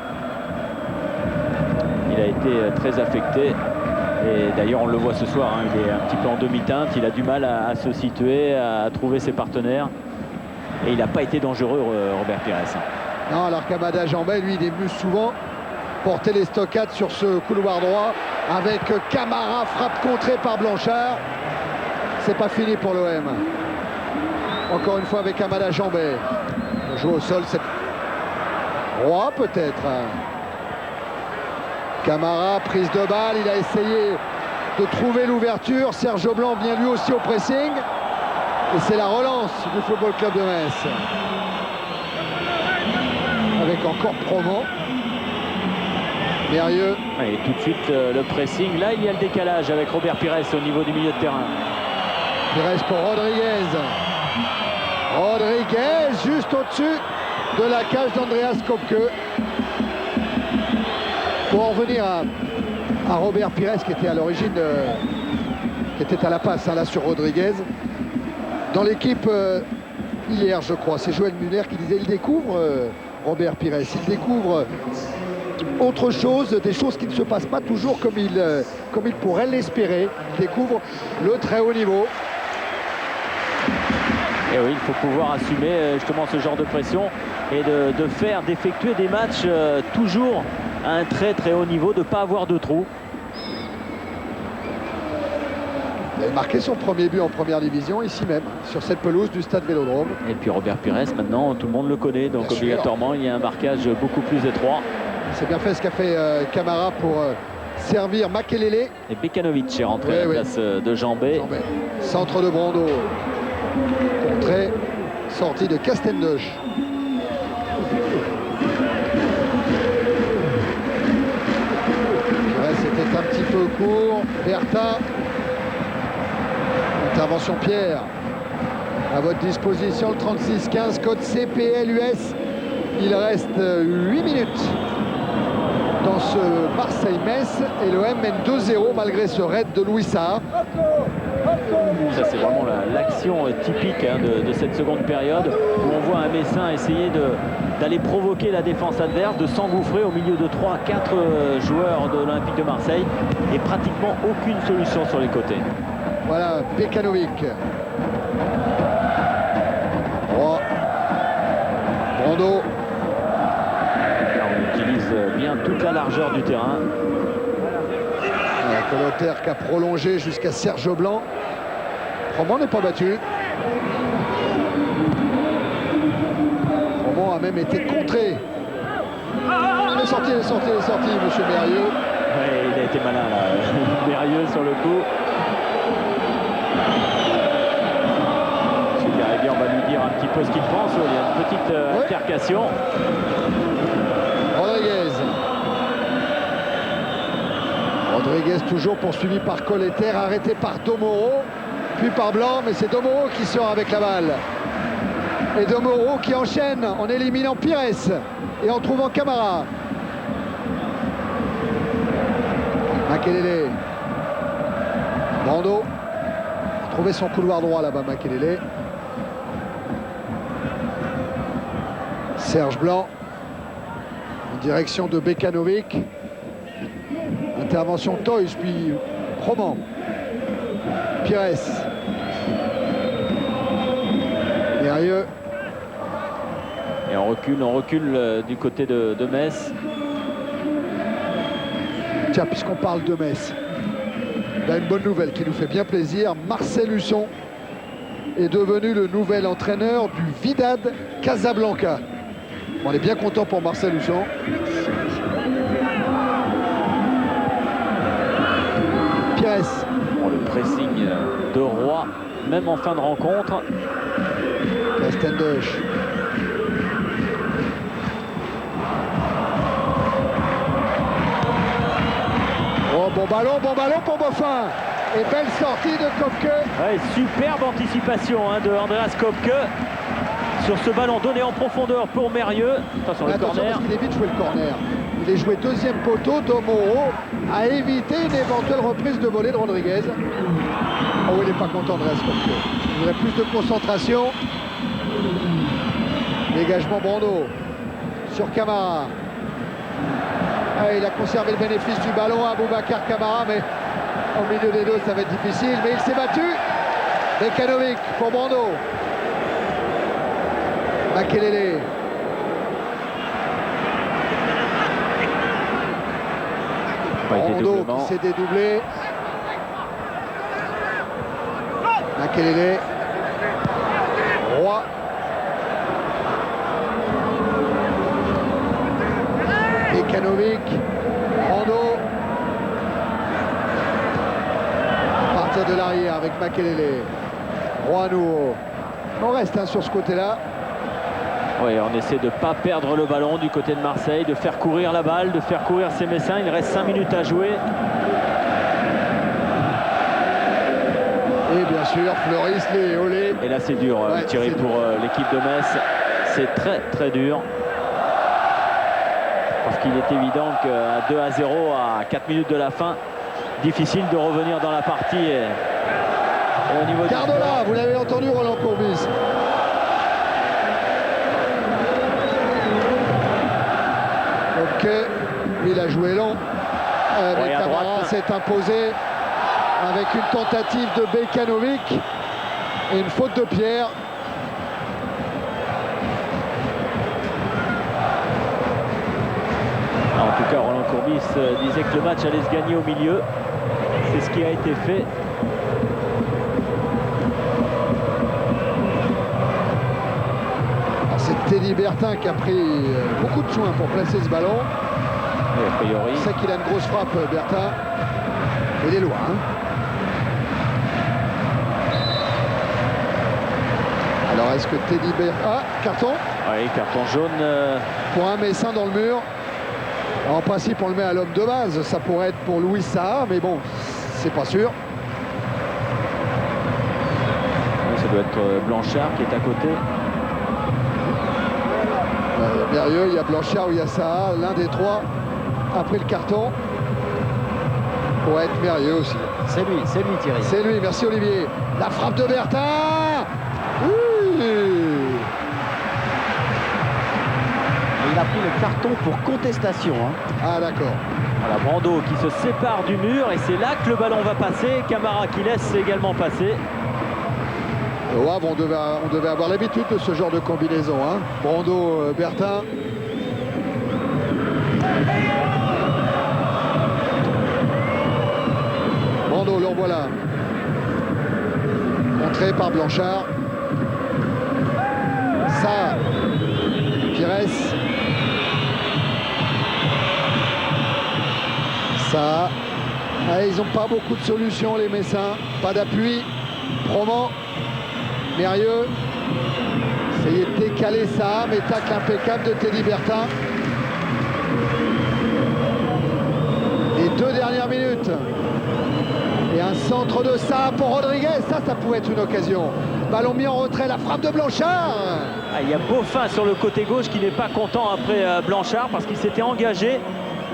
il a été très affecté. Et d'ailleurs, on le voit ce soir, hein, il est un petit peu en demi-teinte, il a du mal à se situer, à trouver ses partenaires. Et il n'a pas été dangereux, Robert Pires. Non, alors qu'Amada Jambet, lui, il est venu souvent porter les stockades sur ce couloir droit avec Camara, frappe contrée par Blanchard. C'est pas fini pour l'OM. Encore une fois avec Amada Jambet. On joue au sol, c'est Roy peut-être. Camara, prise de balle, il a essayé de trouver l'ouverture. Serge Blanc vient lui aussi au pressing. Et c'est la relance du Football Club de Metz. Avec encore Promo. Mérieux. Et tout de suite le pressing. Là, il y a le décalage avec Robert Pires au niveau du milieu de terrain. Pires pour Rodriguez. Rodriguez juste au-dessus de la cage d'Andreas Kopke. Pour en revenir à Robert Pires qui était à l'origine, qui était à la passe hein, là sur Rodriguez. Dans l'équipe hier, je crois, c'est Joël Muller qui disait il découvre Robert Pires, il découvre autre chose, des choses qui ne se passent pas toujours comme il pourrait l'espérer. Il découvre le très haut niveau. Et oui, il faut pouvoir assumer justement ce genre de pression et d'effectuer des matchs toujours à un très très haut niveau, de ne pas avoir de trous. Il a marqué son premier but en première division ici même, sur cette pelouse du stade Vélodrome. Et puis Robert Pires, maintenant tout le monde le connaît, donc bien obligatoirement sûr. Il y a un marquage beaucoup plus étroit. C'est bien fait ce qu'a fait Camara pour servir Makelele. Et Bekanovic est rentré à la place de Jambet. Centre de Brando. Contré sortie de Castendoche. C'était un petit peu court. Bertin. Intervention Pierre. À votre disposition, le 36-15, code CPL-US. Il reste 8 minutes dans ce Marseille-Metz. Et l'OM mène 2-0 malgré ce raid de Louis Sarr. Ça, c'est vraiment l'action typique de cette seconde période où on voit un Messin essayer d'aller provoquer la défense adverse, de s'engouffrer au milieu de 3-4 joueurs de l'Olympique de Marseille et pratiquement aucune solution sur les côtés. Voilà, Bekanovic. Oh. Brando. Là, on utilise bien toute la largeur du terrain. Colotter qui a prolongé jusqu'à Serge Blanc. Roman n'est pas battu. Roman a même été contré. Il est sorti, monsieur Mérieux. Ouais, il a été malin là, Mérieux sur le coup. Monsieur Garibia, on va lui dire un petit peu ce qu'il pense. Il y a une petite altercation. Rodriguez toujours poursuivi par Colletter, arrêté par Domoro, puis par Blanc, mais c'est Domoro qui sort avec la balle. Et Domoro qui enchaîne en éliminant Pires et en trouvant Camara. Makelele. Brando a trouvé son couloir droit là-bas, Makelele. Serge Blanc en direction de Bekanovic. Intervention Toys, puis Roman. Pires. Mérieux. Et on recule du côté de Metz. Tiens, puisqu'on parle de Metz, il y a une bonne nouvelle qui nous fait bien plaisir. Marcel Husson est devenu le nouvel entraîneur du Wydad Casablanca. On est bien content pour Marcel Husson. Bon, le pressing de Roy, même en fin de rencontre. Castendoche. Oh, bon ballon pour Boffin. Et belle sortie de Kopke. Ouais, superbe anticipation de Andreas Kopke sur ce ballon donné en profondeur pour Mérieux. Attention, le corner. Parce qu'il est vite joué le corner. Il est joué deuxième poteau. Domoro a évité une éventuelle reprise de volée de Rodriguez. Oh, il n'est pas content de rester. Il voudrait plus de concentration. Dégagement Brando sur Camara. Ah, il a conservé le bénéfice du ballon à Boubacar Camara, mais au milieu des deux, ça va être difficile. Mais il s'est battu. Bekanovic pour Brando. Makelele. Brando qui s'est dédoublé. Makelele. Roy. Bekanovic. Brando. À partir de l'arrière avec Makelele. Roy à nouveau. On reste sur ce côté-là. Oui, on essaie de ne pas perdre le ballon du côté de Marseille, de faire courir la balle, de faire courir ses Messins. Il reste 5 minutes à jouer. Et bien sûr, Floris, les Olé. Et là, c'est dur, Thierry, pour l'équipe de Metz. C'est très, très dur. Parce qu'il est évident qu'à 2-0 à 4 minutes de la fin, difficile de revenir dans la partie. Et au niveau Cardola, vous l'avez entendu, Roland Courbis. Ok, il a joué long. Mais Camara s'est imposé avec une tentative de Bekanovic et une faute de Pierre. En tout cas, Roland Courbis disait que le match allait se gagner au milieu. C'est ce qui a été fait. C'est Teddy Bertin qui a pris beaucoup de soin pour placer ce ballon. Et a priori. Il sait qu'il a une grosse frappe, Bertin. Il est loin. Alors est-ce que Teddy Bertin... Ah, carton. Oui, carton jaune. Pour un Messin dans le mur. En principe, on le met à l'homme de base. Ça pourrait être pour Louis Saha, mais bon, c'est pas sûr. Ça doit être Blanchard qui est à côté. Mérieux, il y a Blanchard ou il y a Saha, l'un des trois a pris le carton. Pourrait être Mérieux aussi. C'est lui Thierry. C'est lui, merci Olivier. La frappe de Bertin. Oui. Il a pris le carton pour contestation. Ah d'accord. Voilà, Brando qui se sépare du mur et c'est là que le ballon va passer. Camara qui laisse également passer. Au Havre, on devait avoir l'habitude de ce genre de combinaison. Brando, Bertin. Brando, le revoilà. Contré par Blanchard. Ça, Pires. Ça. Ah, ils n'ont pas beaucoup de solutions, les Messins. Pas d'appui. Proman. Mérieux. Essayez de décaler ça, mais tacle impeccable de Teddy Bertin. Les 2 dernières minutes. Et un centre de ça pour Rodriguez. Ça pouvait être une occasion. Ballon mis en retrait, la frappe de Blanchard. Il y a Beaufin sur le côté gauche qui n'est pas content après Blanchard parce qu'il s'était engagé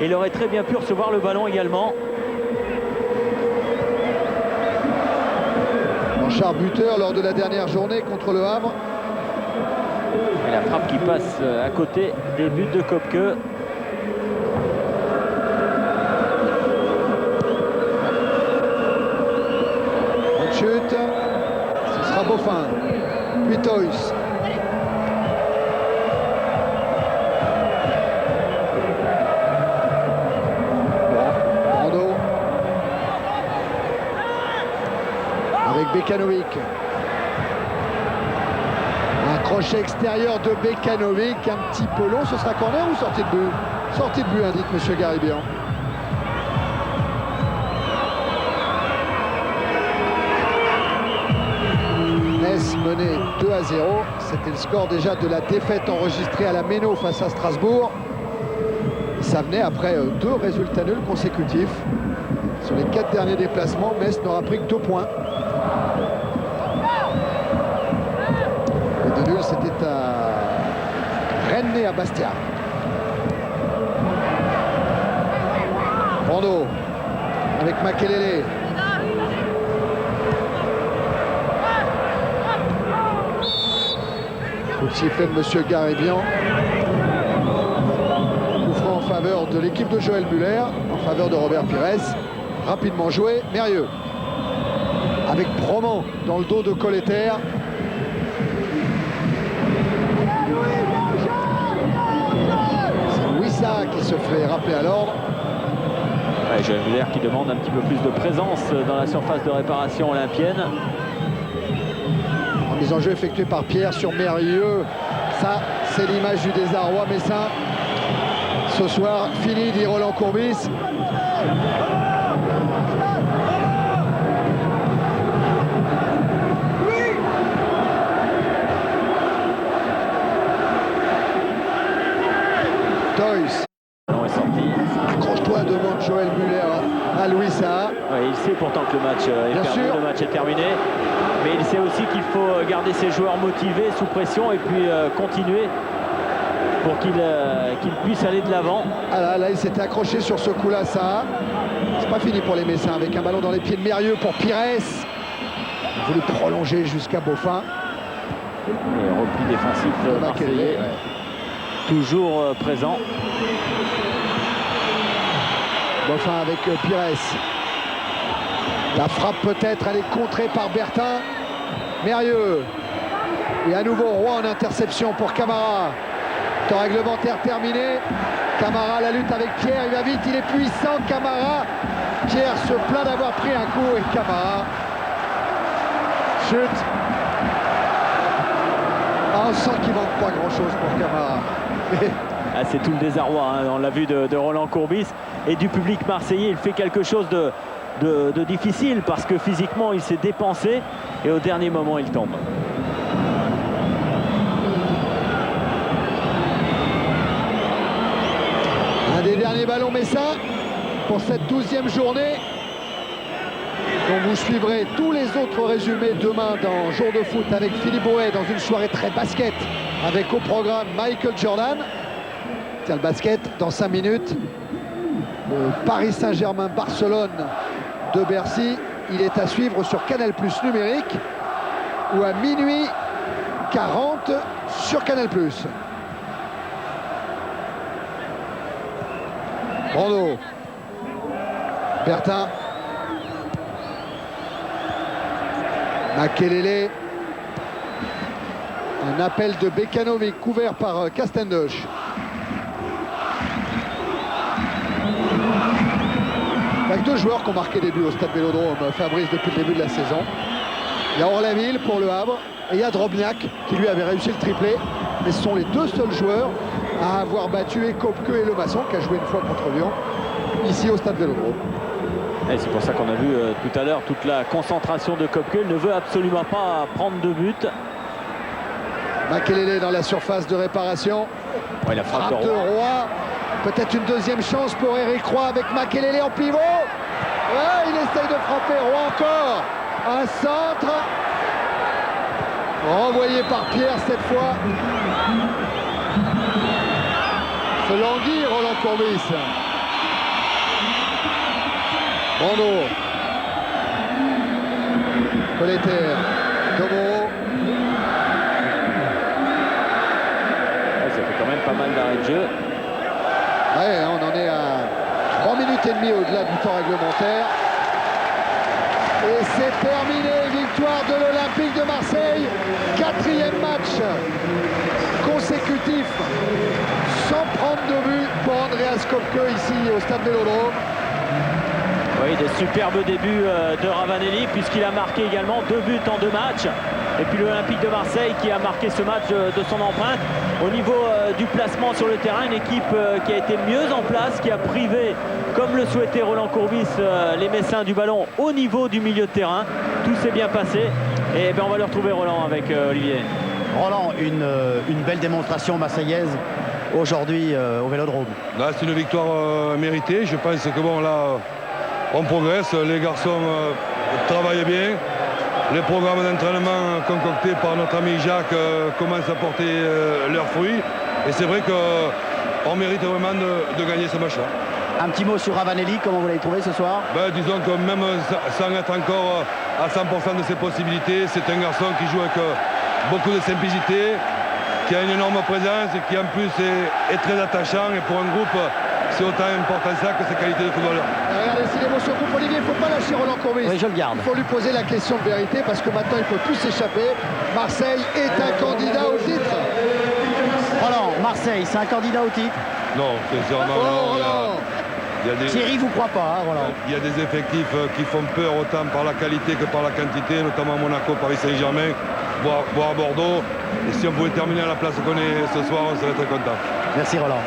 et il aurait très bien pu recevoir le ballon également. Blanchard buteur lors de la dernière journée contre le Havre. Et la frappe qui passe à côté des buts de Kopke. Une chute. Ce sera Beaufin. Puis Toys. Brando. Avec Bekanovic. Un crochet extérieur de Bekanovic, un petit peu long. Ce sera corner ou sortie de but? Sortie de but, indique M. Garibian. Metz menait 2-0. C'était le score déjà de la défaite enregistrée à la Méno face à Strasbourg. Et ça venait après 2 résultats nuls consécutifs. Sur les 4 derniers déplacements, Metz n'aura pris que 2 points. Les 2 nuls, c'était à Rennes et à Bastia. Brando avec Makelele. Coup de sifflet de M. Garibian. Coup franc en faveur de l'équipe de Joël Muller, en faveur de Robert Pires. Rapidement joué, Mérieux. Avec Proman dans le dos de Colletter. C'est Louis Saha qui se fait rappeler à l'ordre. Ouais, Joël Muller qui demande un petit peu plus de présence dans la surface de réparation olympienne. Mise en jeu effectuée par Pierre sur Mérieux. Ça, c'est l'image du désarroi messin. Ce soir, fini, dit Roland Courbis. Toys. Accroche-toi, demande Joël Muller à Louis Saha. Ouais, il sait pourtant que le match est perdu, le match est terminé. Mais il sait aussi qu'il faut garder ses joueurs motivés, sous pression, et puis continuer pour qu'ils puissent aller de l'avant. Ah là, il s'était accroché sur ce coup-là, ça. C'est pas fini pour les Messins, avec un ballon dans les pieds de Mérieux pour Pires. Il voulait prolonger jusqu'à Beaufin. Et repli défensif marseillais, toujours présent. Beaufin avec Pires. La frappe peut-être, elle est contrée par Bertin. Mérieux. Et à nouveau Roy en interception pour Camara. Temps réglementaire terminé. Camara, la lutte avec Pierre, il va vite, il est puissant Camara. Pierre se plaint d'avoir pris un coup et Camara chute. On sent qu'il manque pas grand-chose pour Camara. Ah, c'est tout le désarroi, hein. On l'a vu de Roland Courbis et du public marseillais. Il fait quelque chose de difficile parce que physiquement il s'est dépensé et au dernier moment il tombe. dernier ballon messin pour cette 12e journée. Donc vous suivrez tous les autres résumés demain dans Jour de foot avec Philippe Bouet dans une soirée très basket avec au programme Michael Jordan. Tiens, le basket dans 5 minutes. Le Paris Saint-Germain-Barcelone de Bercy. Il est à suivre sur Canal+ numérique ou à minuit 40 sur Canal+. Brando. Bertin. Makelele. Un appel de Bekanovic couvert par Castendoche. Il y a que 2 joueurs qui ont marqué des buts au Stade Vélodrome, Fabrice, depuis le début de la saison. Il y a Orlaville pour le Havre et il y a Drobniak qui lui avait réussi le triplé. Mais ce sont les 2 seuls joueurs à avoir battu Kopke et Le Masson, qui a joué une fois contre Lyon, ici au Stade Vélodrome. Et c'est pour ça qu'on a vu tout à l'heure toute la concentration de Kopke. Il ne veut absolument pas prendre de but. Makelele dans la surface de réparation. Ouais, la frappe de Roy. Peut-être une deuxième chance pour Eric Roy avec Makelele en pivot. Ouais, il essaye de frapper. Roy encore. Un centre. Renvoyé par Pierre cette fois. Se languit Roland Courbis. Brando. Colleter. Domoro. Ça fait quand même pas mal d'arrêt de jeu. Ouais, on en est à 3 minutes et demie au-delà du temps réglementaire. Et c'est terminé, victoire de l'Olympique de Marseille. 4e match consécutif sans prendre de but pour Andreas Kopke ici au Stade Vélodrome. Oui, des superbes débuts de Ravanelli puisqu'il a marqué également 2 buts en 2 matchs. Et puis l'Olympique de Marseille qui a marqué ce match de son empreinte. Au niveau du placement sur le terrain, une équipe qui a été mieux en place, qui a privé, comme le souhaitait Roland Courbis, les Messins du ballon au niveau du milieu de terrain. Tout s'est bien passé. Et bien on va le retrouver, Roland, avec Olivier. Roland, une belle démonstration marseillaise aujourd'hui au Vélodrome. Là, c'est une victoire méritée. Je pense que bon, là, on progresse. Les garçons travaillent bien. Les programmes d'entraînement concoctés par notre ami Jacques commencent à porter leurs fruits. Et c'est vrai qu'on mérite vraiment de gagner ce match-là. Un petit mot sur Ravanelli, comment vous l'avez trouvé ce soir? Disons que même sans être encore à 100% de ses possibilités, c'est un garçon qui joue avec beaucoup de simplicité, qui a une énorme présence et qui en plus est très attachant. Et pour un groupe, c'est autant important ça que sa qualité de footballeur. Regardez, si l'émotion coupe, Olivier, il ne faut pas lâcher Roland Courbis. Oui, je le garde. Il faut lui poser la question de vérité parce que maintenant, il ne peut plus s'échapper. Marseille est un candidat au titre. Roland, Marseille, c'est un candidat au titre? Non, sincèrement, non. Thierry vous croit pas, hein, Roland? Il y a des effectifs qui font peur autant par la qualité que par la quantité, notamment Monaco, Paris Saint-Germain, voire Bordeaux. Et si on pouvait terminer à la place qu'on est ce soir, on serait très content. Merci Roland.